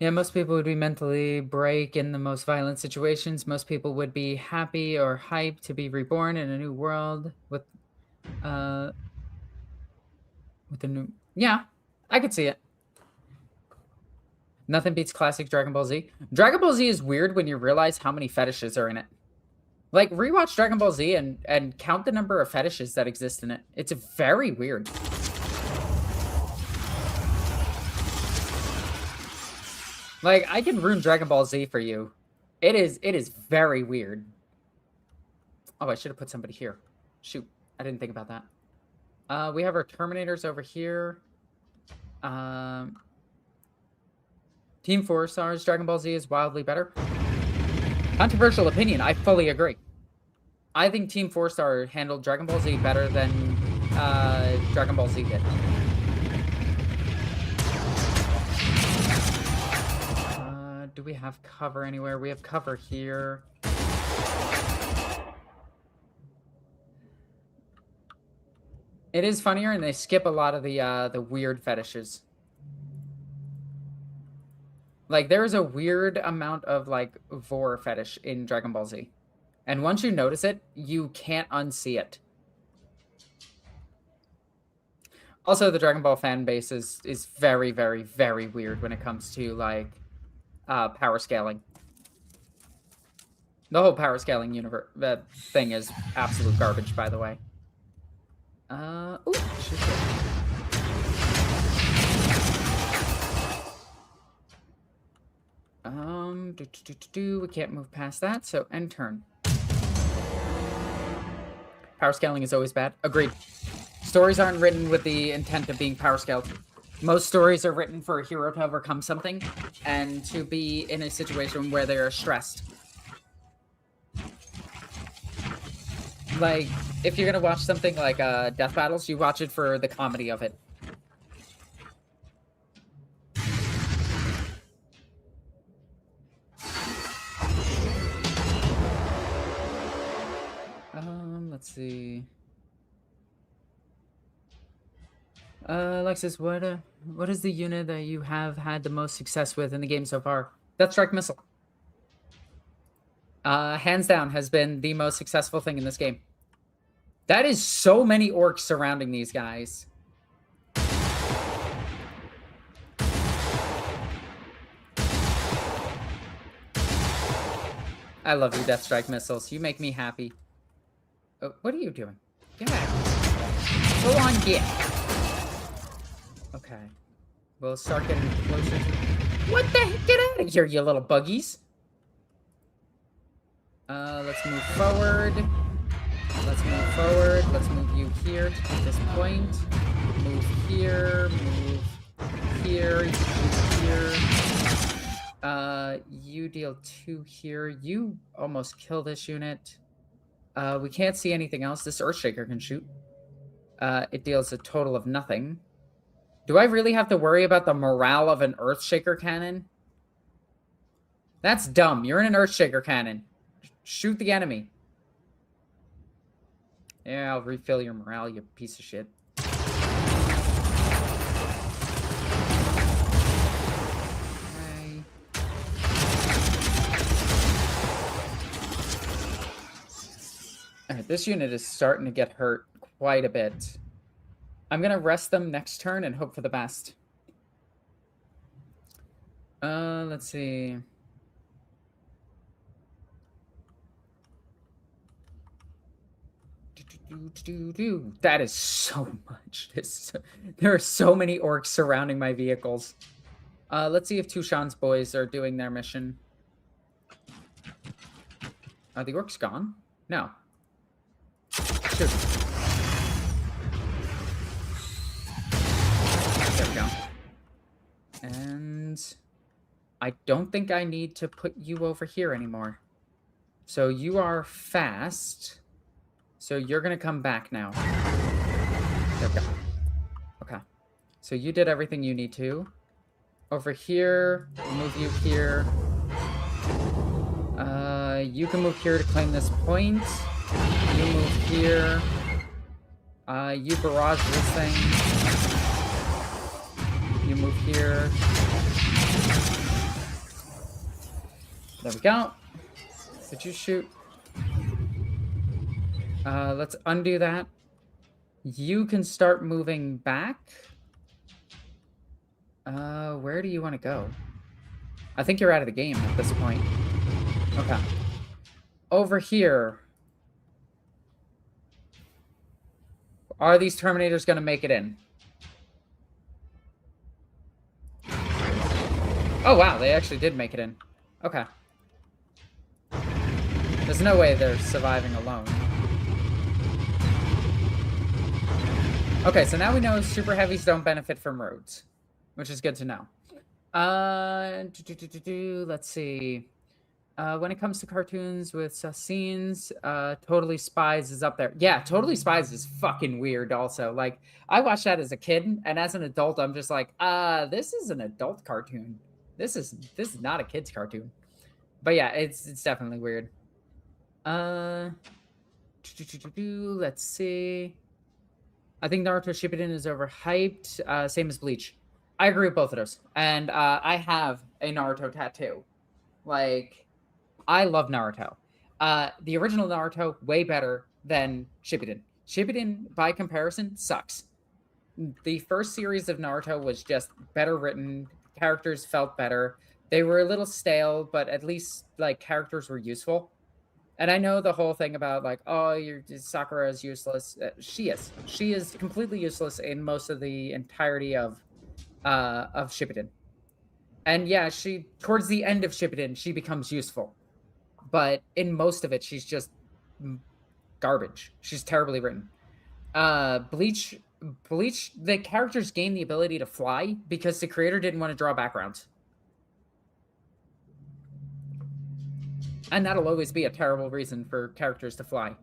Yeah, most people would be mentally break in the most violent situations. Most people would be happy or hyped to be reborn in a new world with a new... Yeah, I could see it. Nothing beats classic Dragon Ball Z. Dragon Ball Z is weird when you realize how many fetishes are in it. Like, rewatch Dragon Ball Z and count the number of fetishes that exist in it. It's very weird. Like, I can ruin Dragon Ball Z for you. It is very weird. Oh, I should have put somebody here. Shoot, I didn't think about that. We have our Terminators over here. Team 4 Stars Dragon Ball Z is wildly better. Controversial opinion, I fully agree. I think Team 4 Star handled Dragon Ball Z better than Dragon Ball Z did. Do we have cover anywhere? We have cover here. It is funnier, and they skip a lot of the weird fetishes. Like, there is a weird amount of, like, vor fetish in Dragon Ball Z. And once you notice it, you can't unsee it. Also, the Dragon Ball fan base is very, very, very weird when it comes to, like, power scaling. The whole power scaling universe thing is absolute garbage, by the way. Ooh, shit. We can't move past that, so end turn. Power scaling is always bad. Agreed. Stories aren't written with the intent of being power scaled. Most stories are written for a hero to overcome something and to be in a situation where they are stressed. Like, if you're gonna watch something like Death Battles, you watch it for the comedy of it. Let's see. Alexis, what is the unit that you have had the most success with in the game so far? Deathstrike Missile. Hands down, has been the most successful thing in this game. That is so many orcs surrounding these guys. I love you, Deathstrike Missiles. You make me happy. Oh, what are you doing? Get out. Go on, get. Okay. We'll start getting closer. What the heck? Get out of here, you little buggies. Let's move forward. Let's move forward. Let's move you here to take this point. Move here. Move here. Move here. You deal 2 here. You almost kill this unit. We can't see anything else. This Earthshaker can shoot. It deals a total of nothing. Do I really have to worry about the morale of an Earthshaker cannon? That's dumb. You're in an Earthshaker cannon. Shoot the enemy. Yeah, I'll refill your morale, you piece of shit. Okay. Alright, this unit is starting to get hurt quite a bit. I'm gonna rest them next turn and hope for the best. Let's see. That is so much. There are so many orcs surrounding my vehicles. Let's see if Tushan's boys are doing their mission. Are the orcs gone? No. Shoot. There we go. And I don't think I need to put you over here anymore. So you are fast. So you're going to come back now. There we go. Okay. So you did everything you need to. Over here, move you here. You can move here to claim this point. You move here. You barrage this thing. You move here. There we go. Did you shoot? Let's undo that. You can start moving back. Where do you want to go? I think you're out of the game at this point. Okay. Over here. Are these Terminators going to make it in? Oh, wow. They actually did make it in. Okay. There's no way they're surviving alone. Okay, so now we know super heavies don't benefit from roads, which is good to know. Let's see. When it comes to cartoons with scenes, Totally Spies is up there. Yeah, Totally Spies is fucking weird also. Like, I watched that as a kid, and as an adult, I'm just like, this is an adult cartoon. This is not a kid's cartoon. But yeah, it's definitely weird. Let's see. I think Naruto Shippuden is overhyped. Same as Bleach. I agree with both of those. And I have a Naruto tattoo. Like, I love Naruto. The original Naruto, way better than Shippuden. Shippuden, by comparison, sucks. The first series of Naruto was just better written. Characters felt better. They were a little stale, but at least like characters were useful. And I know the whole thing about like, oh, Sakura is useless. She is. She is completely useless in most of the entirety of Shippuden. And yeah, she towards the end of Shippuden, she becomes useful. But in most of it, she's just garbage. She's terribly written. Bleach, the characters gain the ability to fly because the creator didn't want to draw backgrounds. And that'll always be a terrible reason for characters to fly.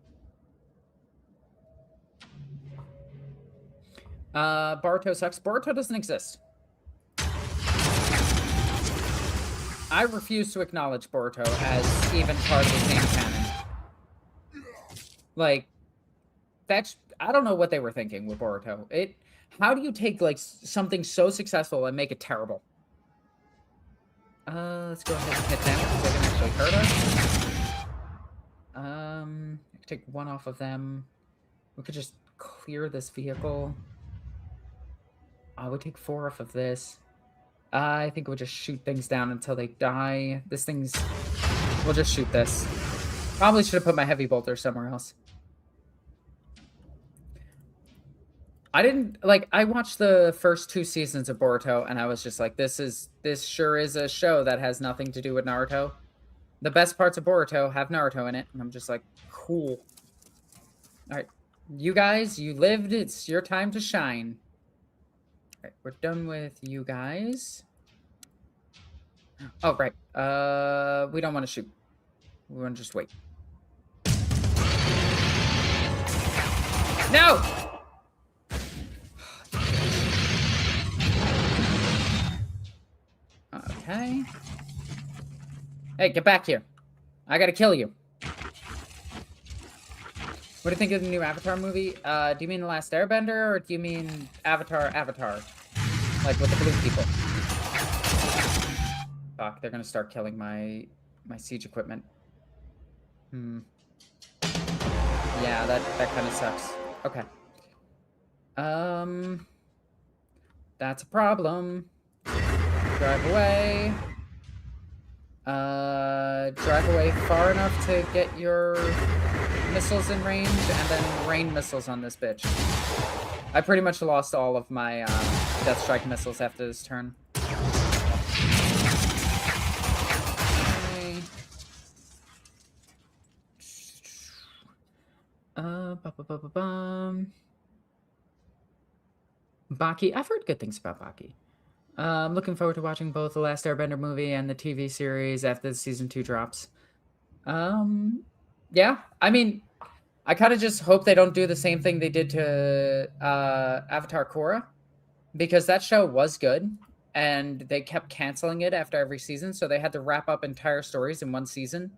Boruto sucks. Boruto doesn't exist. I refuse to acknowledge Boruto as even part of the same canon. Like, that's... I don't know what they were thinking with Boruto. How do you take, like, something so successful and make it terrible? Let's go ahead and hit them because they can actually hurt us. I could take one off of them. We could just clear this vehicle. I would take 4 off of this. I think we'll just shoot things down until they die. This thing's... We'll just shoot this. Probably should have put my heavy bolter somewhere else. I didn't, like, I watched the first 2 seasons of Boruto, and I was just like, this sure is a show that has nothing to do with Naruto. The best parts of Boruto have Naruto in it, and I'm just like, cool. Alright, you guys, you lived, it's your time to shine. Alright, we're done with you guys. Oh, right, we don't want to shoot. We want to just wait. No! Okay. Hey, get back here. I gotta kill you. What do you think of the new Avatar movie? Do you mean The Last Airbender, or do you mean Avatar? Like, with the blue people? Fuck, they're gonna start killing my siege equipment. Yeah, that kind of sucks. Okay. That's a problem. Drive away. Drive away far enough to get your missiles in range, and then rain missiles on this bitch. I pretty much lost all of my Death Strike missiles after this turn. Okay. Baki. I've heard good things about Baki. I'm looking forward to watching both the Last Airbender movie and the TV series after the season 2 drops. Yeah, I mean, I kind of just hope they don't do the same thing they did to Avatar Korra, because that show was good, and they kept canceling it after every season, so they had to wrap up entire stories in one season,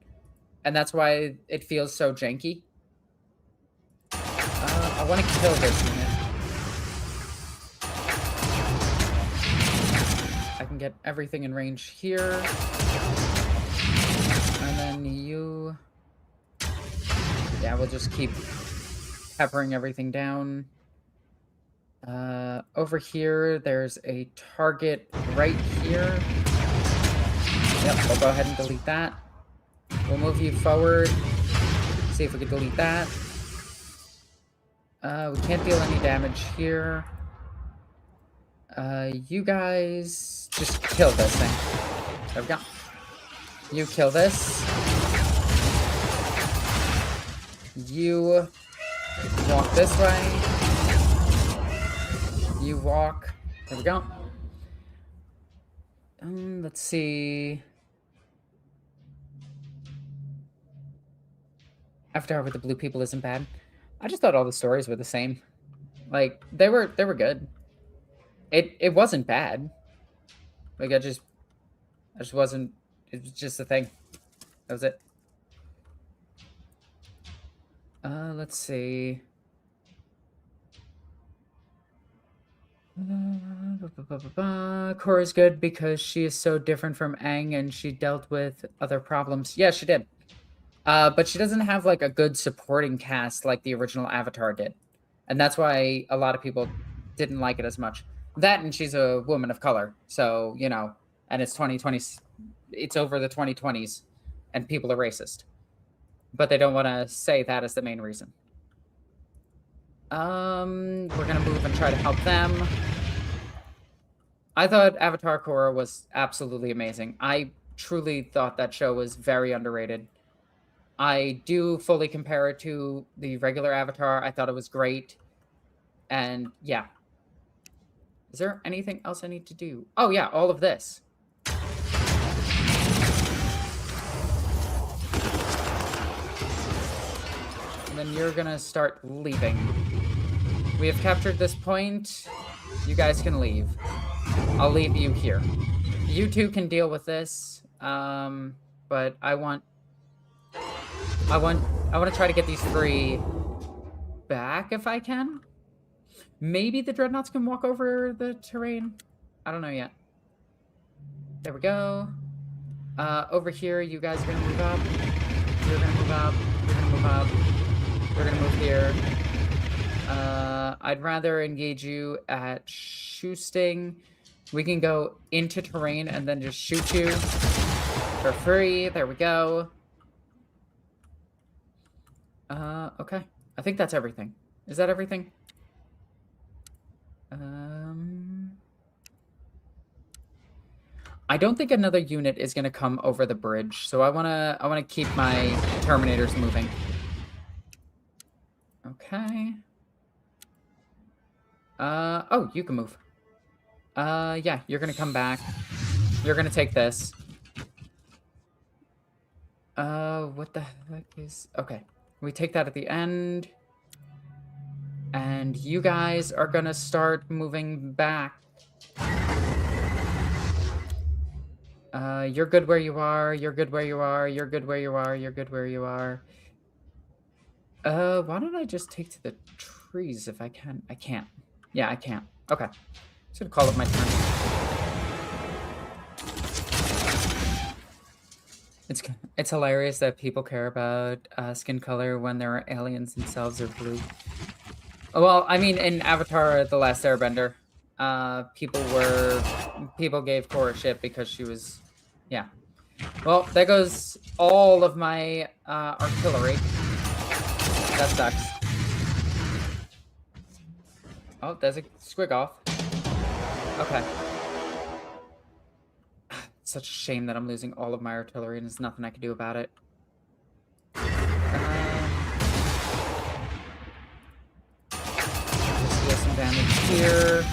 and that's why it feels so janky. I want to kill this unit. I can get everything in range here. And then you... Yeah, we'll just keep peppering everything down. Over here, there's a target right here. Yep, we'll go ahead and delete that. We'll move you forward. See if we can delete that. We can't deal any damage here. You guys just kill this thing. There we go. You kill this. You walk this way. You walk. There we go. Let's see. Avatar with the blue people isn't bad. I just thought all the stories were the same. Like, they were good. It wasn't bad. Like, I just I just wasn't. It was just a thing. That was it. Let's see. Cora's good because she is so different from Aang and she dealt with other problems. Yeah, she did. But she doesn't have like a good supporting cast like the original Avatar did. And that's why a lot of people didn't like it as much. That and she's a woman of color. So, you know, and it's 2020. It's over the 2020s and people are racist. But they don't want to say that as the main reason. We're going to move and try to help them. I thought Avatar Korra was absolutely amazing. I truly thought that show was very underrated. I do fully compare it to the regular Avatar. I thought it was great. And yeah. Is there anything else I need to do? Oh yeah, all of this. And then you're gonna start leaving. We have captured this point. You guys can leave. I'll leave you here. You two can deal with this. But I want to try to get these 3 back if I can. Maybe the dreadnoughts can walk over the terrain. I don't know yet. There we go. Over here, you guys are gonna move up. You're gonna move up. You're gonna move up. We're gonna move here. I'd rather engage you at shoosting. We can go into terrain and then just shoot you for free. There we go. Okay. I think that's everything. Is that everything? I don't think another unit is gonna come over the bridge, so I wanna keep my Terminators moving. Okay. Oh, you can move. Yeah, you're gonna come back. You're gonna take this. What the heck is... Okay. We take that at the end. And you guys are gonna start moving back. You're good where you are. You're good where you are. You're good where you are. You're good where you are. Why don't I just take to the trees if I can? I can't. Yeah, I can't. Okay. Just gonna call it my turn. It's hilarious that people care about skin color when there are aliens themselves are blue. Well, I mean, in Avatar: The Last Airbender, people gave Korra shit because she was, yeah. Well, there goes all of my artillery. That sucks. Oh, there's a squig off. Okay. It's such a shame that I'm losing all of my artillery and there's nothing I can do about it. Just deal some damage here.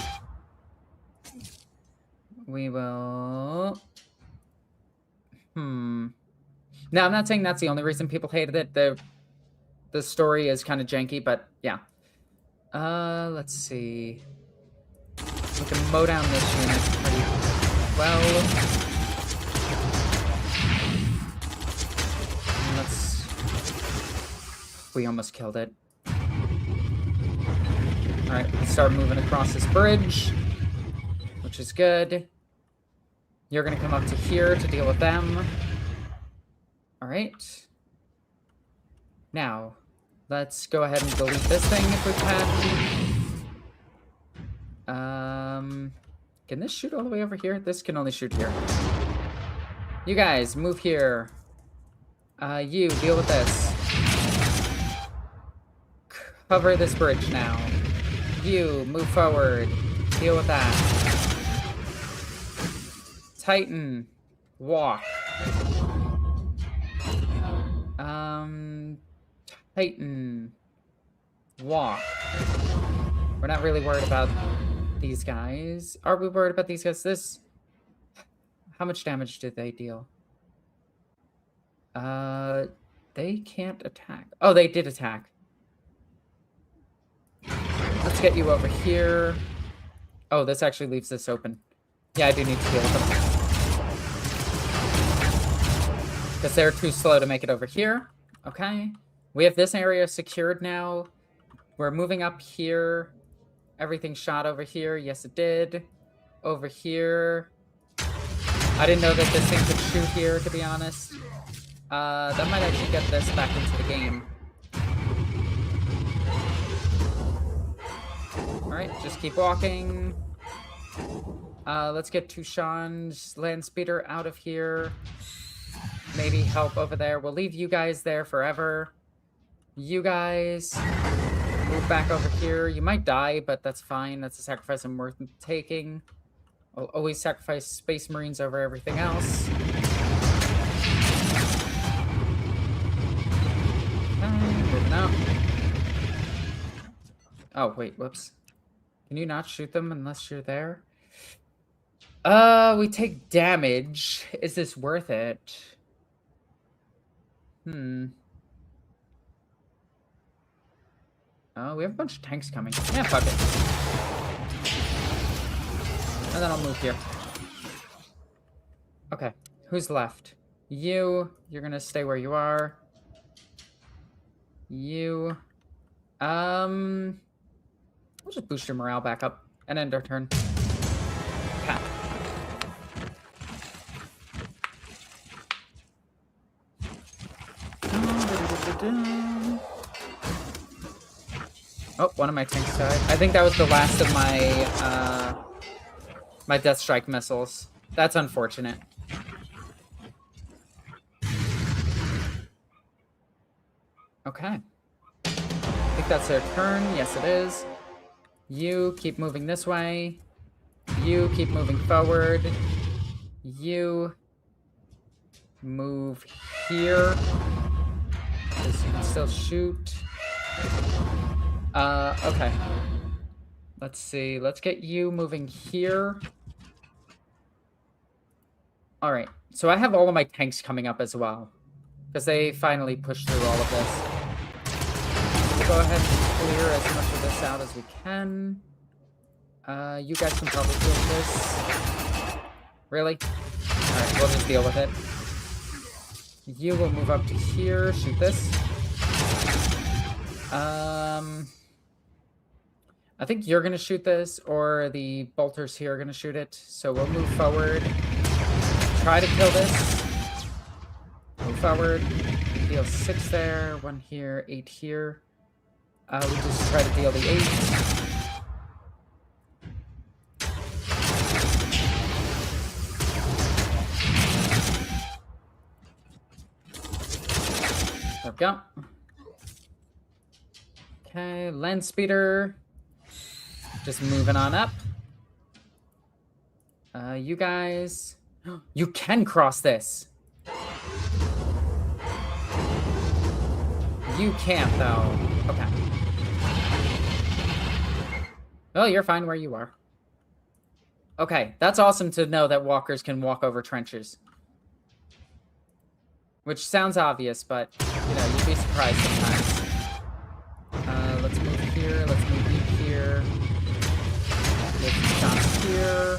We will... Now, I'm not saying that's the only reason people hated it. The story is kind of janky, but yeah. Let's see. We can mow down this unit pretty well. We almost killed it. Alright, let's start moving across this bridge, which is good. You're gonna come up to here to deal with them. Alright. Now, let's go ahead and delete this thing if we can. Can this shoot all the way over here? This can only shoot here. You guys, move here. You, deal with this. Cover this bridge now. You, move forward. Deal with that. Titan, walk. Titan, walk. We're not really worried about these guys. Are we worried about these guys? How much damage did they deal? They can't attack. Oh, they did attack. Let's get you over here. Oh, this actually leaves this open. Yeah, I do need to deal with them. Because they're too slow to make it over here. Okay. We have this area secured now. We're moving up here. Everything shot over here. Yes, it did. Over here. I didn't know that this thing could shoot here, to be honest. That might actually get this back into the game. Alright, just keep walking. Let's get Tushan's land speeder out of here. Maybe help over there. We'll leave you guys there forever. You guys move back over here. You might die, but that's fine. That's a sacrifice I'm worth taking. I'll always sacrifice Space Marines over everything else. Moving out. Oh, wait, whoops. Can you not shoot them unless you're there? We take damage. Is this worth it? Oh, we have a bunch of tanks coming. Yeah, fuck it. And then I'll move here. Okay, who's left? You're gonna stay where you are. We'll just boost your morale back up and end our turn. Okay. Oh, one of my tanks died. I think that was the last of my my Death Strike missiles. That's unfortunate. Okay. I think that's their turn. Yes, it is. You keep moving this way. You keep moving forward. You move here. Because you can still shoot. Okay. Let's see. Let's get you moving here. Alright. So I have all of my tanks coming up as well. Because they finally pushed through all of this. Let's go ahead and clear as much of this out as we can. You guys can probably deal with this. Really? Alright, we'll just deal with it. You will move up to here, shoot this. I think you're gonna shoot this, or the bolters here are gonna shoot it. So we'll move forward. Try to kill this. Move forward. Deal 6 there, 1 here, 8 here. We just try to deal the 8. There we go. Okay, land speeder. Just moving on up. You guys... You can cross this! You can't, though. Okay. Well, you're fine where you are. Okay, that's awesome to know that walkers can walk over trenches. Which sounds obvious, but, you know, you'd be surprised sometimes. Let's move here, let's move you here. Let's shots here.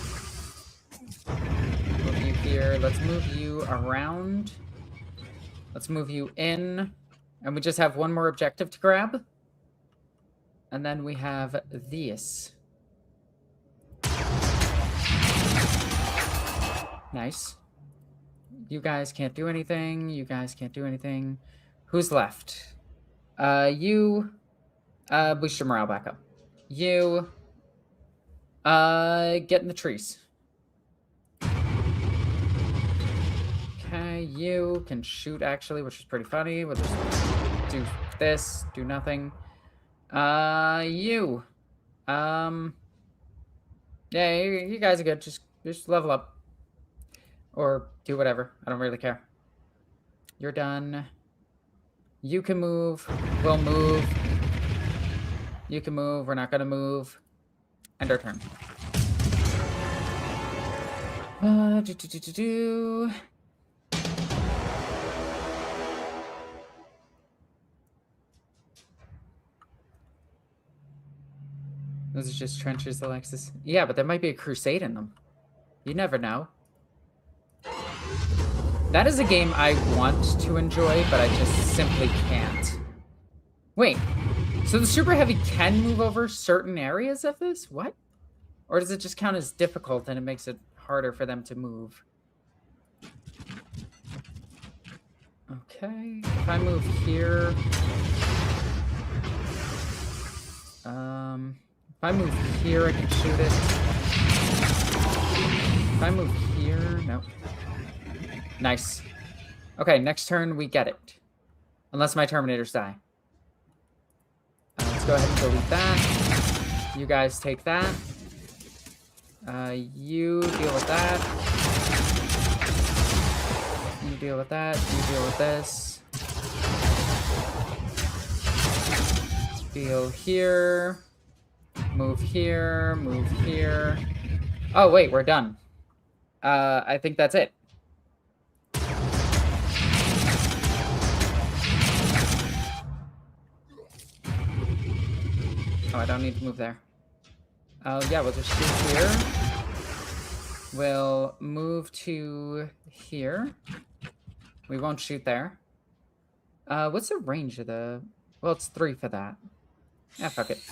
Move you here, let's move you around. Let's move you in. And we just have one more objective to grab. And then we have this. Nice. You guys can't do anything. You guys can't do anything. Who's left? You. Boost your morale back up. You. Get in the trees. Okay, you can shoot actually, which is pretty funny. We'll just do this, do nothing. You. Yeah, you guys are good. Just level up. Or do whatever. I don't really care. You're done. You can move. We'll move. You can move. We're not gonna move. End our turn. Those are just trenches, Alexis. Yeah, but there might be a crusade in them. You never know. That is a game I want to enjoy, but I just simply can't. Wait, so the super heavy can move over certain areas of this? What? Or does it just count as difficult and it makes it harder for them to move? Okay, if I move here... if I move here, I can shoot it. If I move here, no. Nice. Okay, next turn we get it. Unless my Terminators die. Let's go ahead and delete that. You guys take that. You deal with that. You deal with that. You deal with this. Deal here. Move here. Move here. Oh, wait, we're done. I think that's it. Oh, I don't need to move there. Oh, yeah, we'll just shoot here. We'll move to here. We won't shoot there. What's the range of the... Well, it's 3 for that. Yeah, fuck it.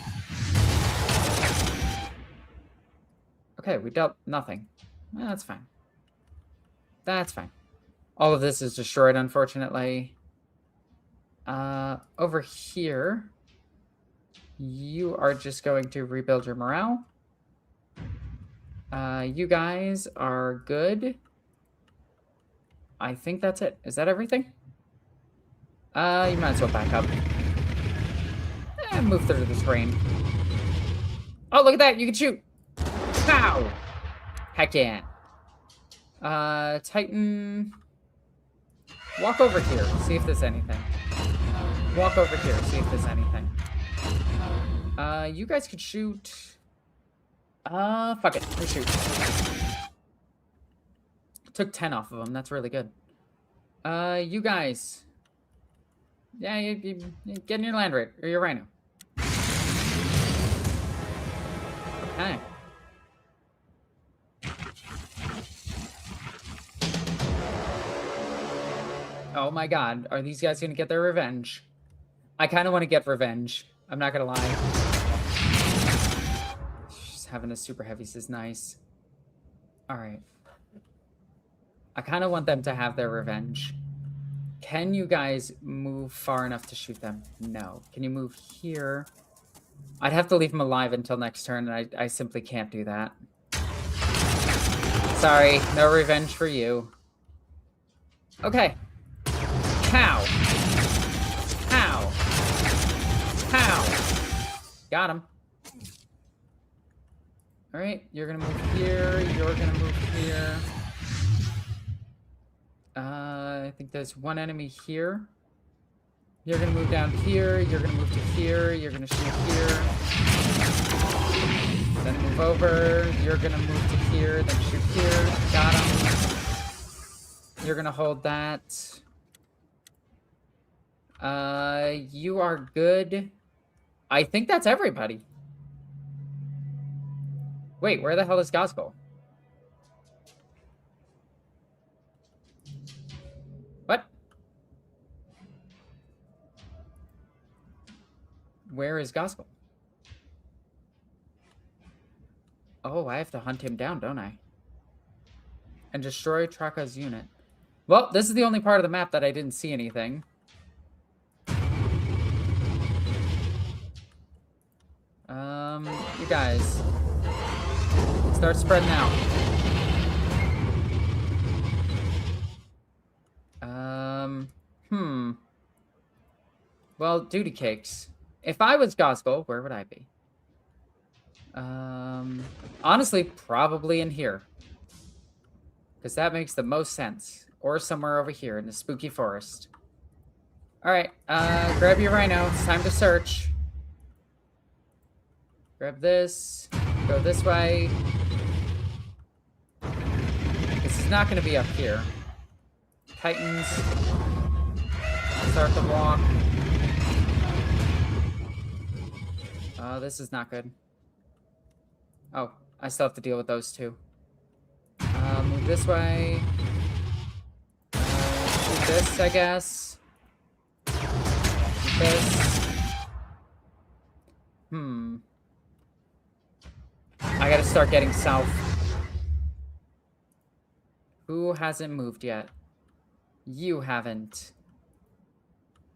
Okay, we dealt nothing. That's fine. That's fine. All of this is destroyed, unfortunately. Over here... You are just going to rebuild your morale. You guys are good. I think that's it. Is that everything? You might as well back up. Move through the terrain. Oh, look at that! You can shoot! Pow! Heck yeah. Titan... Walk over here. See if there's anything. Walk over here. See if there's anything. You guys could shoot... fuck it. Let's shoot. Took 10 off of them. That's really good. You guys... Yeah, you get in your land rat, or your rhino. Okay. Oh my god, are these guys gonna get their revenge? I kind of want to get revenge. I'm not gonna lie. Just having a super heavies is nice. Alright. I kind of want them to have their revenge. Can you guys move far enough to shoot them? No. Can you move here? I'd have to leave them alive until next turn, and I simply can't do that. Sorry, no revenge for you. Okay. Pow! Pow! Pow! Got him. Alright, you're gonna move here, you're gonna move here. I think there's one enemy here. You're gonna move down here, you're gonna move to here, you're gonna shoot here. Then move over, you're gonna move to here, then shoot here. Got him. You're gonna hold that. You are good. I think that's everybody. Wait, where the hell is Gospel? What? Where is Gospel? Oh, I have to hunt him down, don't I? And destroy Traka's unit. Well, this is the only part of the map that I didn't see anything. You guys. Start spreading out. Well, duty cakes. If I was Gospel, where would I be? Honestly, probably in here. Because that makes the most sense. Or somewhere over here in the spooky forest. Alright, grab your rhino. It's time to search. Grab this. Go this way. This is not going to be up here. Titans. Start the walk. Oh, this is not good. Oh, I still have to deal with those two. Move this way. this, I guess. This. I gotta start getting south. Who hasn't moved yet? You haven't.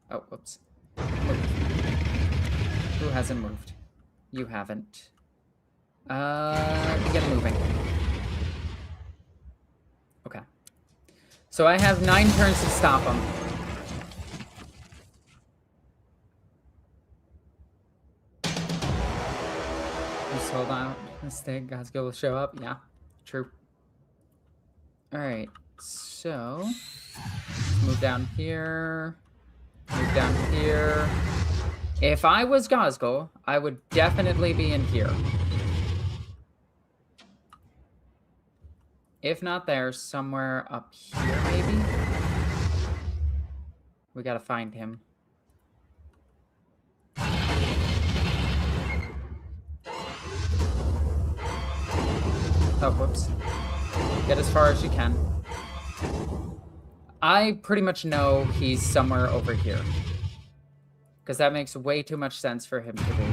Oh, whoops. Move. Who hasn't moved? You haven't. Begin moving. Okay. So I have 9 turns to stop him. Just hold on. This thing, God's will show up. Yeah, true. Alright, so move down here. Move down here. If I was Gosgol, I would definitely be in here. If not there, somewhere up here, maybe? We gotta find him. Oh, whoops. Get as far as you can. I pretty much know he's somewhere over here. Because that makes way too much sense for him to be.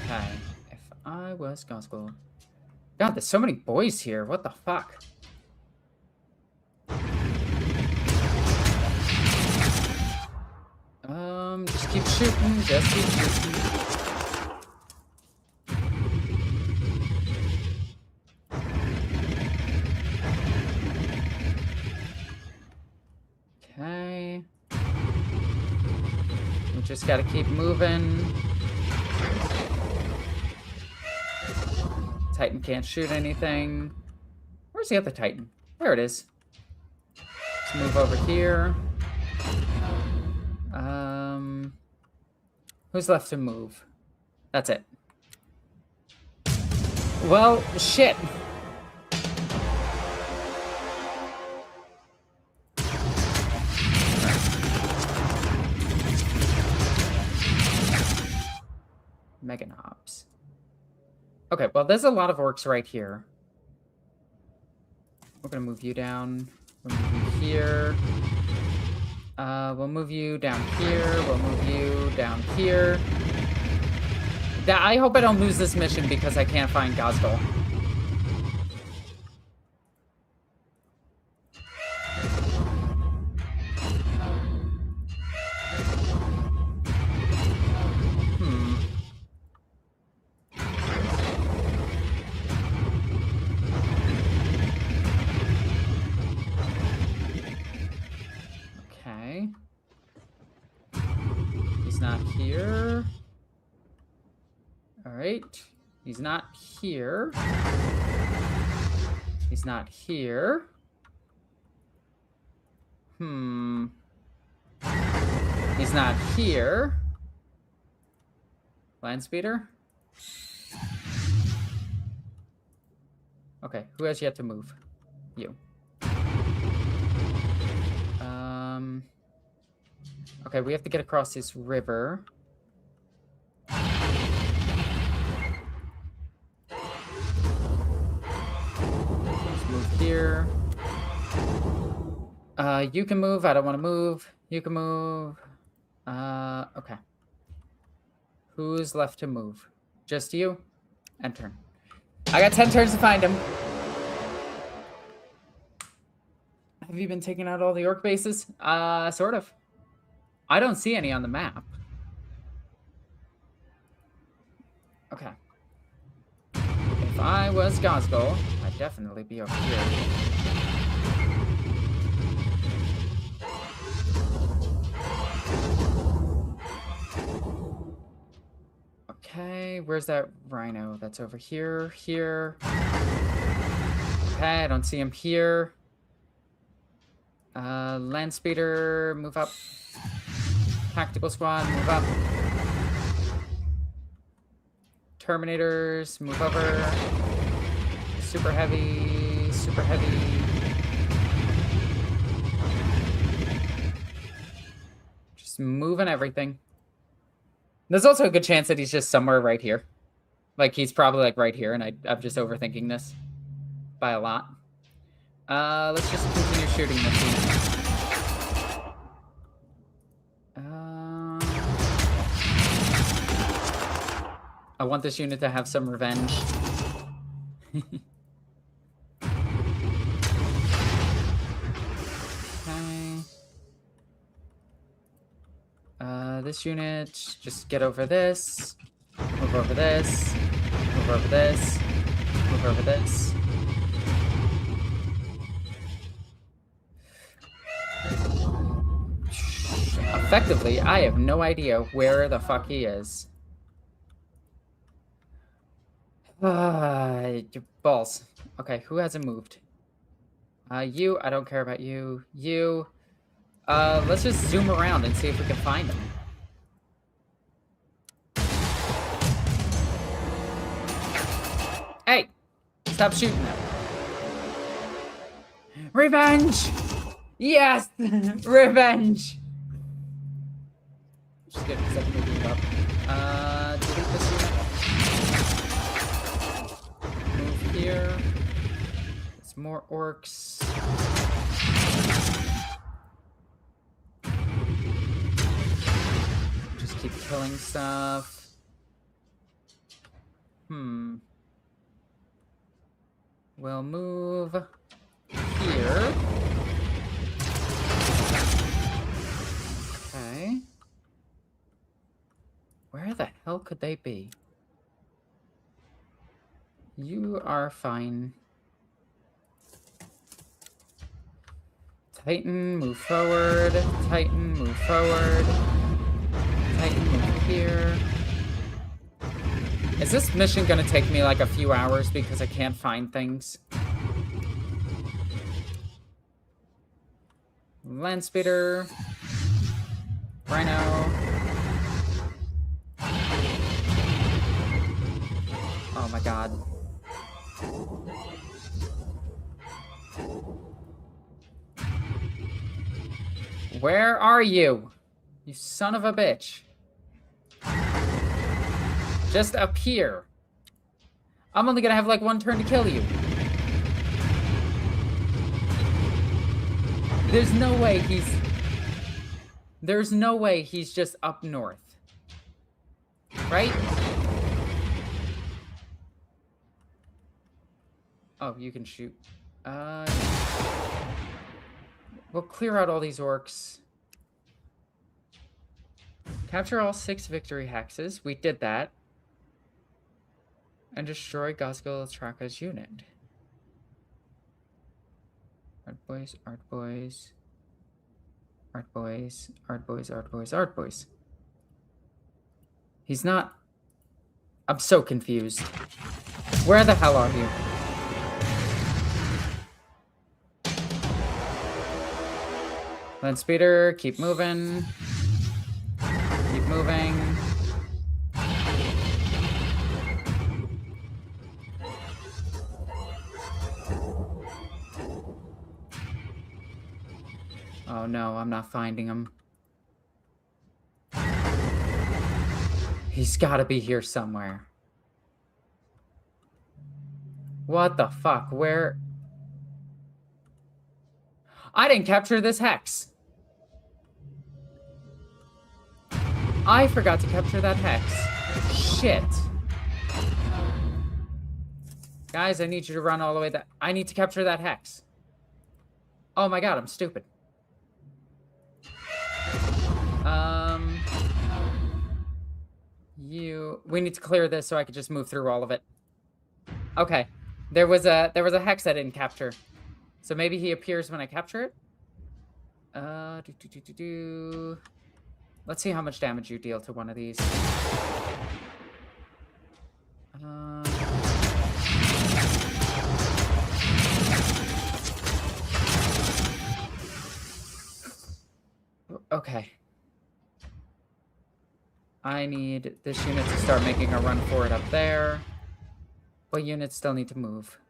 Okay. If I was Gospel. God, there's so many boys here. What the fuck? Just keep shooting. Just keep shooting. Okay. We just gotta keep moving. Titan can't shoot anything. Where's the other Titan? There it is. Let's move over here. Who's left to move? That's it. Well, shit. Meganobs. Okay, well, there's a lot of orcs right here. We're gonna move you down. We'll move you here. We'll move you down here. We'll move you down here. I hope I don't lose this mission because I can't find Gosgol. Okay. He's not here. All right. He's not here. He's not here. He's not here. Land speeder. Okay, who has yet to move? You. Okay, we have to get across this river. Let's move here. You can move. I don't want to move. You can move. Okay. Who's left to move? Just you? End turn. I got 10 turns to find him. Have you been taking out all the orc bases? Sort of. I don't see any on the map. Okay. If I was Gosgol, I'd definitely be over here. Okay, where's that rhino? That's over here, here. Okay, I don't see him here. Land speeder, move up. Tactical squad, move up. Terminators, move over. Super heavy, super heavy. Just moving everything. There's also a good chance that he's just somewhere right here. Like, he's probably, like, right here, and I'm just overthinking this by a lot. Let's just continue shooting this unit. I want this unit to have some revenge. Okay. This unit, just get over this. Move over this. Move over this. Move over this. Effectively, I have no idea where the fuck he is. Balls. Okay, who hasn't moved? You, I don't care about you. You. Let's just zoom around and see if we can find him. Hey! Stop shooting them. Revenge! Yes! Revenge! Just get a second moving up. Delete this unit. Move here. It's more orcs. Just keep killing stuff. We'll move here. Okay. Where the hell could they be? You are fine. Titan, move forward. Titan, move forward. Titan, move here. Is this mission gonna take me like a few hours because I can't find things? Landspeeder. Rhino. Oh my god. Where are you? You son of a bitch. Just appear. I'm only gonna have like one turn to kill you. There's no way he's just up north. Right? Oh, you can shoot. We'll clear out all these orcs. Capture all 6 victory hexes. We did that. And destroy Gosgil Traka's unit. Art boys, art boys. Art boys, art boys, art boys, art boys. He's not... I'm so confused. Where the hell are you? Landspeeder, keep moving. Keep moving. Oh no, I'm not finding him. He's gotta be here somewhere. What the fuck? Where? I didn't capture this hex. I forgot to capture that hex. Shit. Guys, I need you to run all the way that... I need to capture that hex. Oh my god, I'm stupid. We need to clear this so I could just move through all of it. Okay. There was a hex I didn't capture. So maybe he appears when I capture it? Let's see how much damage you deal to one of these. Okay. I need this unit to start making a run for it up there. But units still need to move.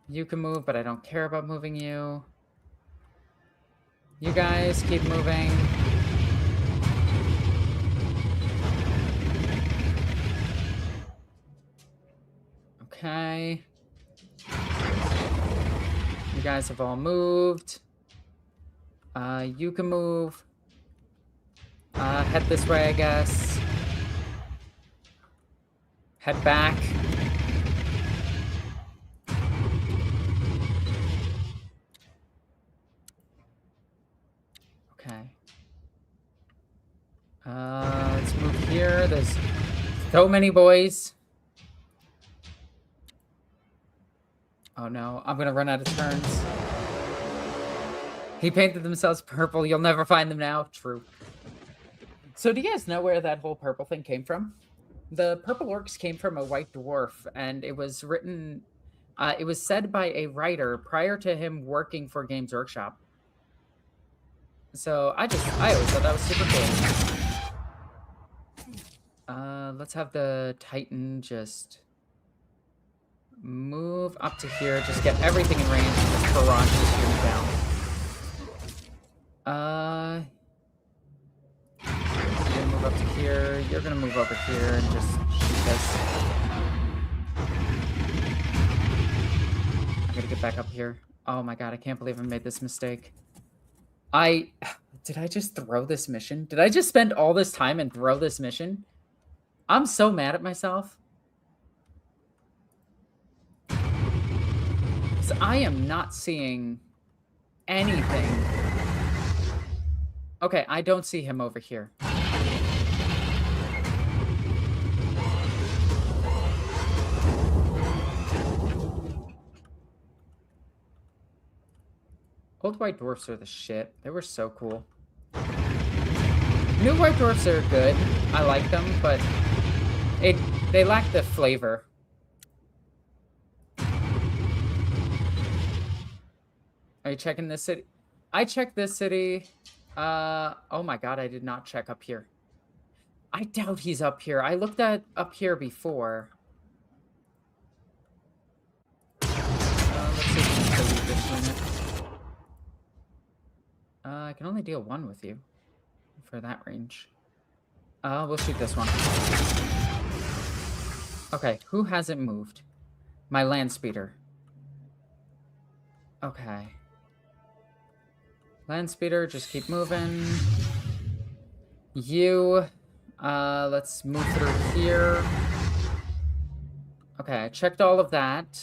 You can move, but I don't care about moving you. You guys keep moving. Okay. You guys have all moved. You can move. Head this way, I guess. Head back. Okay. Let's move here. There's so many boys. Oh no, I'm gonna run out of turns. He painted themselves purple. You'll never find them now. True. So do you guys know where that whole purple thing came from? The purple orcs came from a white dwarf, and it was written... it was said by a writer prior to him working for Games Workshop. So I always thought that was super cool. Let's have the Titan just move up to here. Just get everything in range and just barrage this unit down. You're gonna move up to here. You're gonna move over here and just shoot this. I gotta get back up here. Oh my god, I can't believe I made this mistake. Did I just throw this mission? Did I just spend all this time and throw this mission? I'm so mad at myself. So I am not seeing anything. Okay, I don't see him over here. Old white dwarfs are the shit. They were so cool. New white dwarfs are good. I like them, but they lack the flavor. Are you checking this city? I checked this city. Oh my god, I did not check up here. I doubt he's up here. I looked at up here before. Let's see if we can delete this unit. I can only deal 1 with you for that range. We'll shoot this one. Okay, who hasn't moved? My land speeder. Okay. Land speeder, just keep moving. You, let's move through here. Okay, I checked all of that.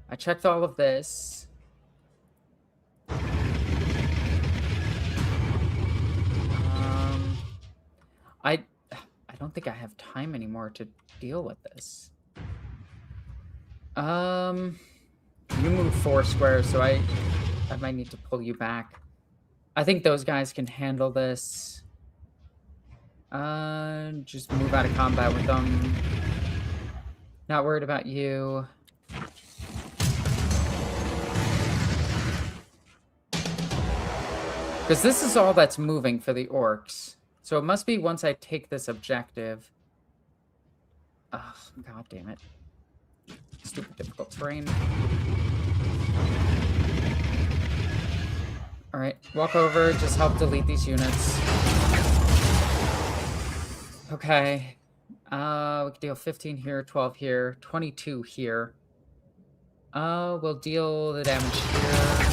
I checked all of this. I don't think I have time anymore to deal with this. You move 4 squares, so I might need to pull you back. I think those guys can handle this. Just move out of combat with them. Not worried about you. Because this is all that's moving for the orcs. So it must be once I take this objective. Oh, god damn it. Stupid difficult terrain. Alright, walk over, just help delete these units. Okay. We can deal 15 here, 12 here, 22 here. We'll deal the damage here.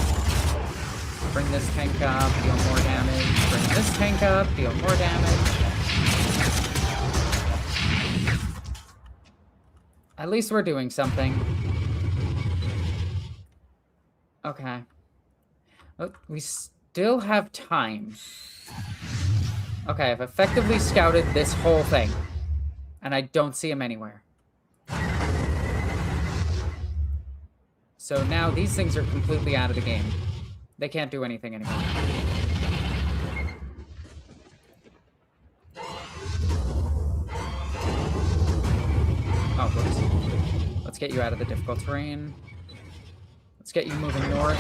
Bring this tank up, deal more damage. Bring this tank up, deal more damage. At least we're doing something. Okay. Oh, we still have time. Okay, I've effectively scouted this whole thing. And I don't see him anywhere. So now these things are completely out of the game. They can't do anything anymore. Oh, whoops. Let's get you out of the difficult terrain. Let's get you moving north.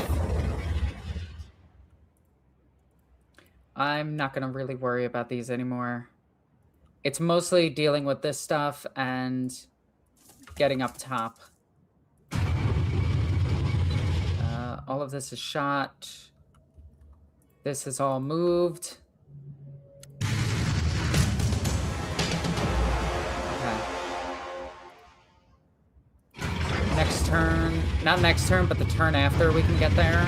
I'm not going to really worry about these anymore. It's mostly dealing with this stuff and getting up top. All of this is shot. This is all moved. Okay. Not next turn, but the turn after we can get there.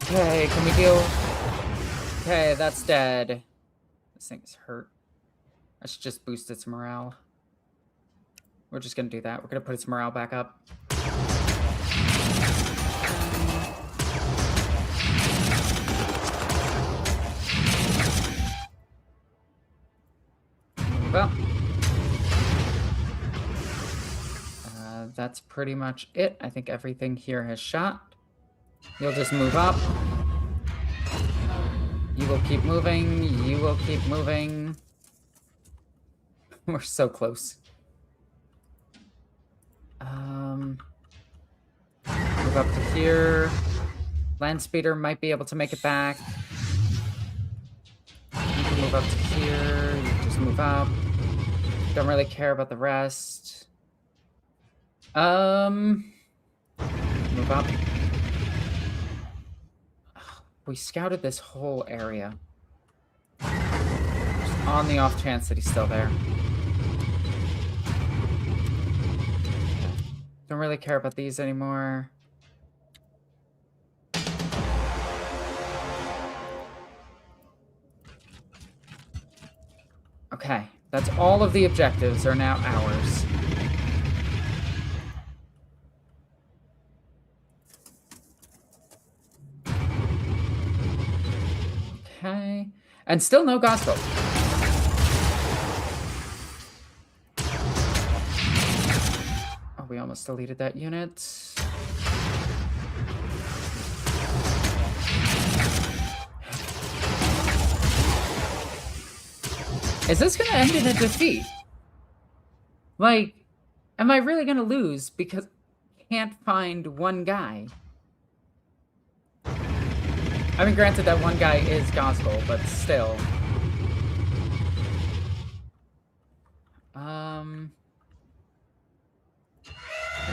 Okay, can we deal? Okay, that's dead. This thing is hurt. I should just boost its morale. We're just gonna do that. We're gonna put its morale back up. Well, that's pretty much it. I think everything here has shot. You'll just move up. You will keep moving. You will keep moving. We're so close. Move up to here. Landspeeder might be able to make it back. You can move up to here. You just move up. Don't really care about the rest. Move up. We scouted this whole area. Just on the off chance that he's still there. Don't really care about these anymore. Okay, that's all of the objectives are now ours. Okay, and still no gospel. Oh, we almost deleted that unit. Is this gonna end in a defeat? Like, am I really gonna lose because I can't find one guy? I mean, granted that one guy is gospel, but still.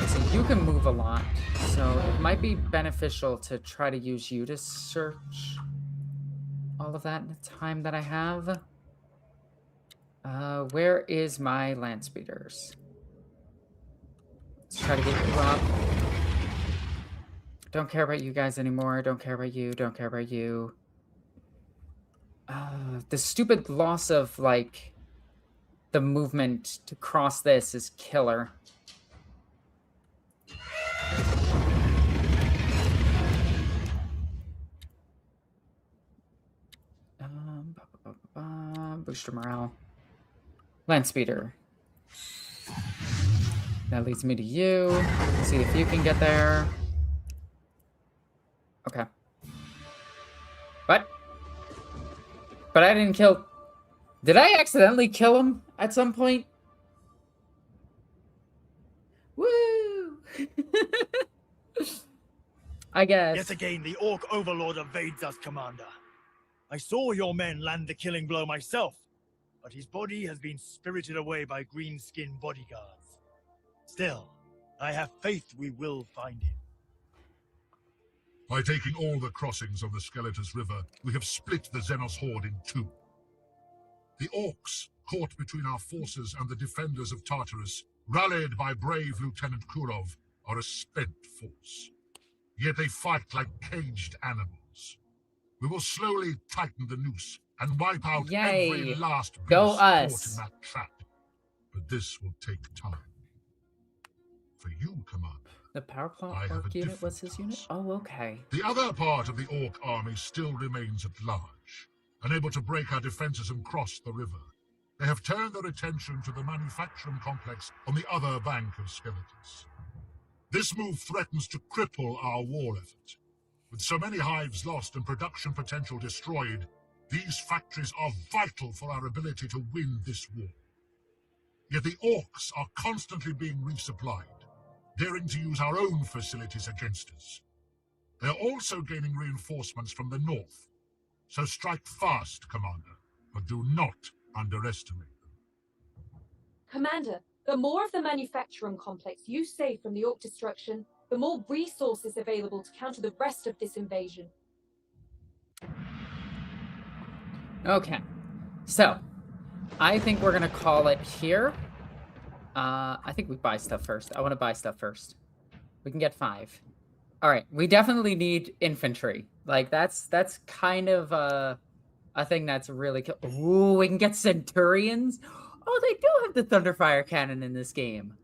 So you can move a lot, so it might be beneficial to try to use you to search all of that in the time that I have. Where is my land speeders? Let's try to get you up. Don't care about you guys anymore. Don't care about you. Don't care about you. The stupid loss of, like, the movement to cross this is killer. Booster morale. Land speeder. That leads me to you. See if you can get there. Okay. What? But I didn't kill... Did I accidentally kill him at some point? Woo! I guess. Yet again, the Orc Overlord evades us, Commander. I saw your men land the killing blow myself, but his body has been spirited away by green-skinned bodyguards. Still, I have faith we will find him. By taking all the crossings of the Skeletus River, we have split the Xenos horde in two. The Orcs, caught between our forces and the defenders of Tartarus, rallied by brave Lieutenant Kurov, are a spent force. Yet they fight like caged animals. We will slowly tighten the noose and wipe out every last beast caught in that trap. But this will take time. For you, Commander, the power plant Orc unit was his unit? Oh, okay. The other part of the Orc army still remains at large, unable to break our defenses and cross the river. They have turned their attention to the manufacturing complex on the other bank of Skeletus. This move threatens to cripple our war effort. With so many hives lost and production potential destroyed, these factories are vital for our ability to win this war. Yet the Orcs are constantly being resupplied, daring to use our own facilities against us. They are also gaining reinforcements from the north. So strike fast, Commander, but do not underestimate them. Commander, the more of the manufacturing complex you save from the Orc destruction, the more resources available to counter the rest of this invasion. Okay, so I think we're gonna call it here. I think we buy stuff first. I want to buy stuff first. We can get 5. All right, we definitely need infantry. Like that's kind of a thing that's really cool. Ooh, we can get centurions. Oh, they do have the thunderfire cannon in this game.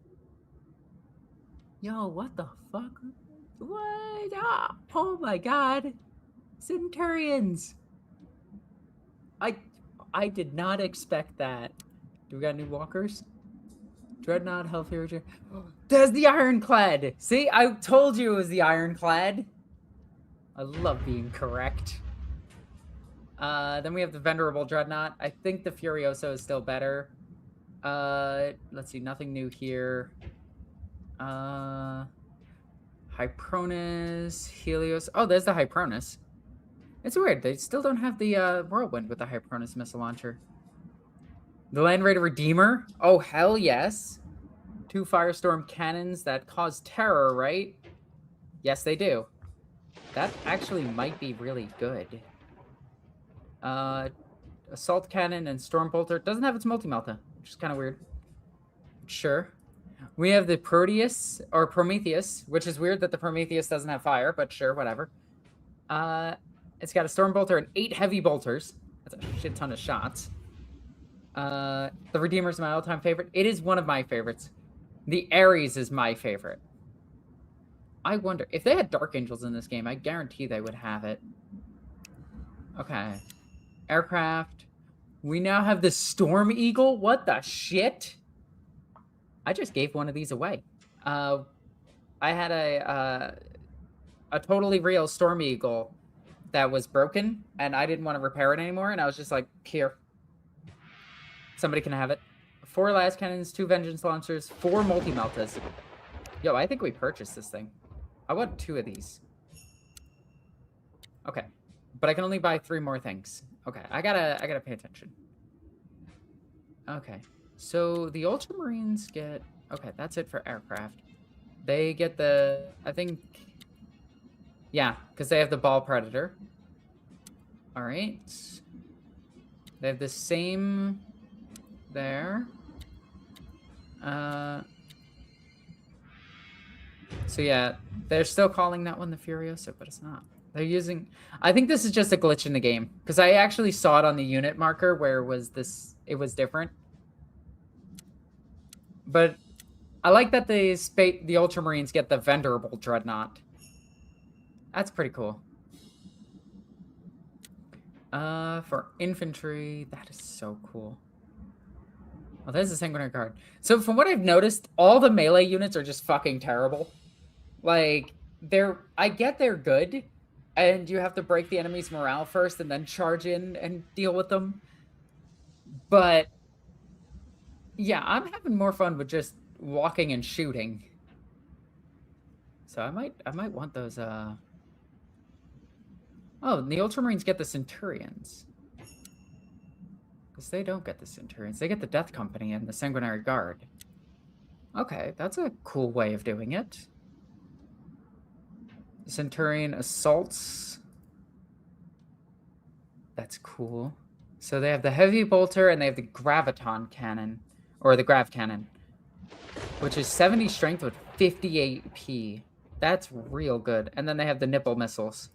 Yo, what the fuck? What? Ah, oh my god, centurions! I did not expect that. Do we got new walkers? Dreadnought, Hellfire. There's the Ironclad! See, I told you it was the Ironclad. I love being correct. Then we have the Venerable Dreadnought. I think the Furioso is still better. Let's see, nothing new here. Hypronus, Helios. Oh, there's the Hypronus. It's weird. They still don't have the Whirlwind with the Hypronus missile launcher. The Land Raider Redeemer. Oh, hell yes. 2 Firestorm cannons that cause terror, right? Yes, they do. That actually might be really good. Assault cannon and Storm Bolter. Doesn't have its multi-melta, which is kind of weird. Sure. We have the Proteus, or Prometheus, which is weird that the Prometheus doesn't have fire, but sure, whatever. It's got a Storm Bolter and 8 Heavy Bolters. That's a shit ton of shots. The Redeemer's my all-time favorite. It is one of my favorites. The Ares is my favorite. I wonder, if they had Dark Angels in this game, I guarantee they would have it. Okay. Aircraft. We now have the Storm Eagle? What the shit? I just gave one of these away. I had a totally real Storm Eagle that was broken, and I didn't want to repair it anymore, and I was just like, here. Somebody can have it. 4 las cannons, 2 vengeance launchers, 4 multi-meltas. Yo, I think we purchased this thing. I want 2 of these. Okay. But I can only buy 3 more things. Okay, I gotta pay attention. Okay. So the Ultramarines get... Okay, that's it for aircraft. They get the... I think... Yeah, because they have the Ball Predator. Alright. They have the same... There. So yeah, they're still calling that one the Furiosa, but it's not. They're using... I think this is just a glitch in the game, because I actually saw it on the unit marker where it was different. But I like that the Ultramarines get the Venerable Dreadnought. That's pretty cool. For infantry, that is so cool. Well, there's the Sanguinary Guard. So from what I've noticed, all the melee units are just fucking terrible. Like, I get they're good, and you have to break the enemy's morale first and then charge in and deal with them. But yeah, I'm having more fun with just walking and shooting. So I might want those Oh, and the Ultramarines get the Centurions. Because they don't get the Centurions. They get the Death Company and the Sanguinary Guard. Okay, that's a cool way of doing it. Centurion assaults. That's cool. So they have the Heavy Bolter and they have the Graviton Cannon. Or the Grav Cannon. Which is 70 strength with 58 P. That's real good. And then they have the Nipple Missiles.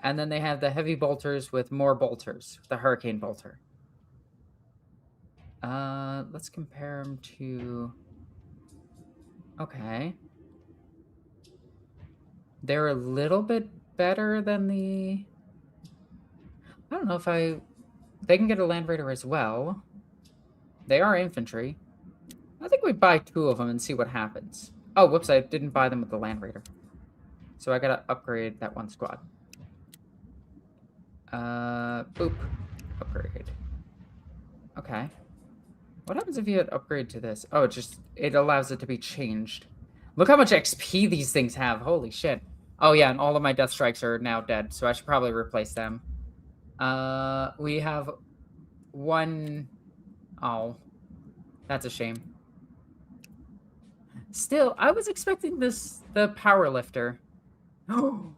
And then they have the Heavy Bolters with more bolters. The Hurricane Bolter. Let's compare them to... Okay. They're a little bit better than the... I don't know if They can get a Land Raider as well. They are infantry. I think we buy 2 of them and see what happens. Oh, whoops, I didn't buy them with the Land Raider. So I gotta upgrade that 1 squad. Boop. Upgrade. Okay. What happens if you hit upgrade to this? Oh, it allows it to be changed. Look how much XP these things have. Holy shit. Oh yeah, and all of my Death Strikes are now dead, so I should probably replace them. We have 1... Oh. That's a shame. Still, I was expecting the power lifter. Oh,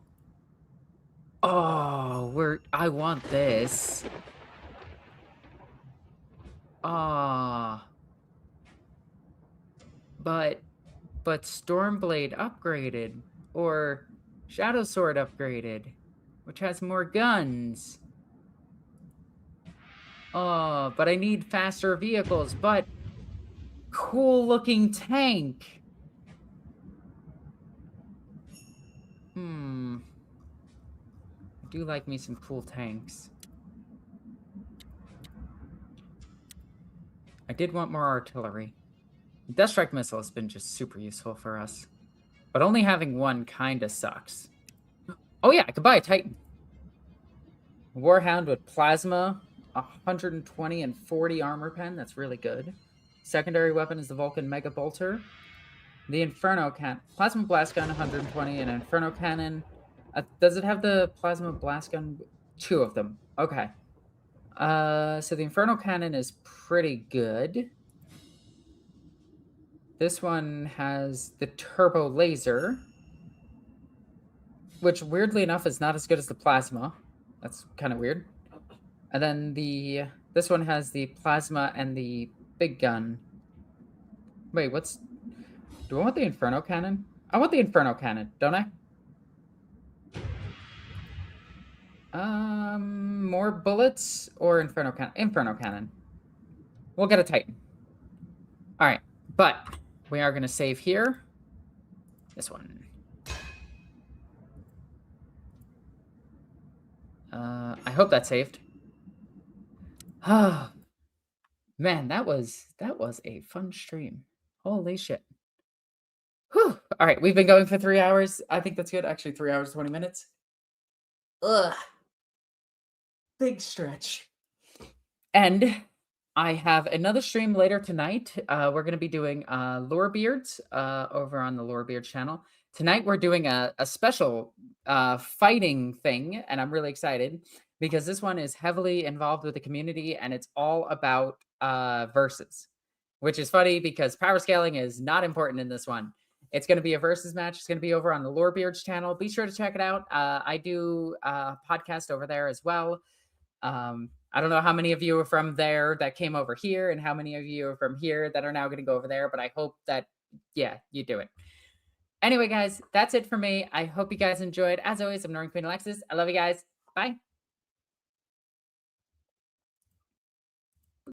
I want this. But Stormblade upgraded, or Shadow Sword upgraded, which has more guns. Oh, but I need faster vehicles, but cool looking tank. I do like me some cool tanks. I did want more artillery. Death Strike missile has been just super useful for us. But only having one kinda sucks. Oh yeah, I could buy a Titan. Warhound with plasma, 120 and 40 armor pen. That's really good. Secondary weapon is the Vulcan Mega Bolter. The Inferno Cannon. Plasma Blast Gun, 120, and Inferno Cannon. Does it have the Plasma Blast Gun? 2 of them. Okay. So the Inferno Cannon is pretty good. This one has the Turbo Laser, which weirdly enough is not as good as the Plasma. That's kind of weird. And then this one has the Plasma and the Big Gun. Wait, do I want the Inferno Cannon? I want the Inferno Cannon, don't I? More bullets or Inferno Cannon? Inferno Cannon. We'll get a Titan. All right, but we are going to save here. This one. I hope that saved. Oh, man, that was a fun stream. Holy shit. Whew. All right, we've been going for 3 hours. I think that's good. Actually, 3 hours, 20 minutes. Ugh. Big stretch. And I have another stream later tonight. We're going to be doing Lorebeards over on the Lorebeards channel. Tonight, we're doing a special fighting thing, and I'm really excited because this one is heavily involved with the community, and it's all about versus, which is funny because power scaling is not important in this one. It's going to be a versus match. It's going to be over on the Lorebeards channel. Be sure to check it out. I do a podcast over there as well. I don't know how many of you are from there that came over here and how many of you are from here that are now going to go over there, but I hope that, yeah, you do it. Anyway, guys, that's it for me. I hope you guys enjoyed. As always, I'm Northern Queen Alexis. I love you guys. Bye.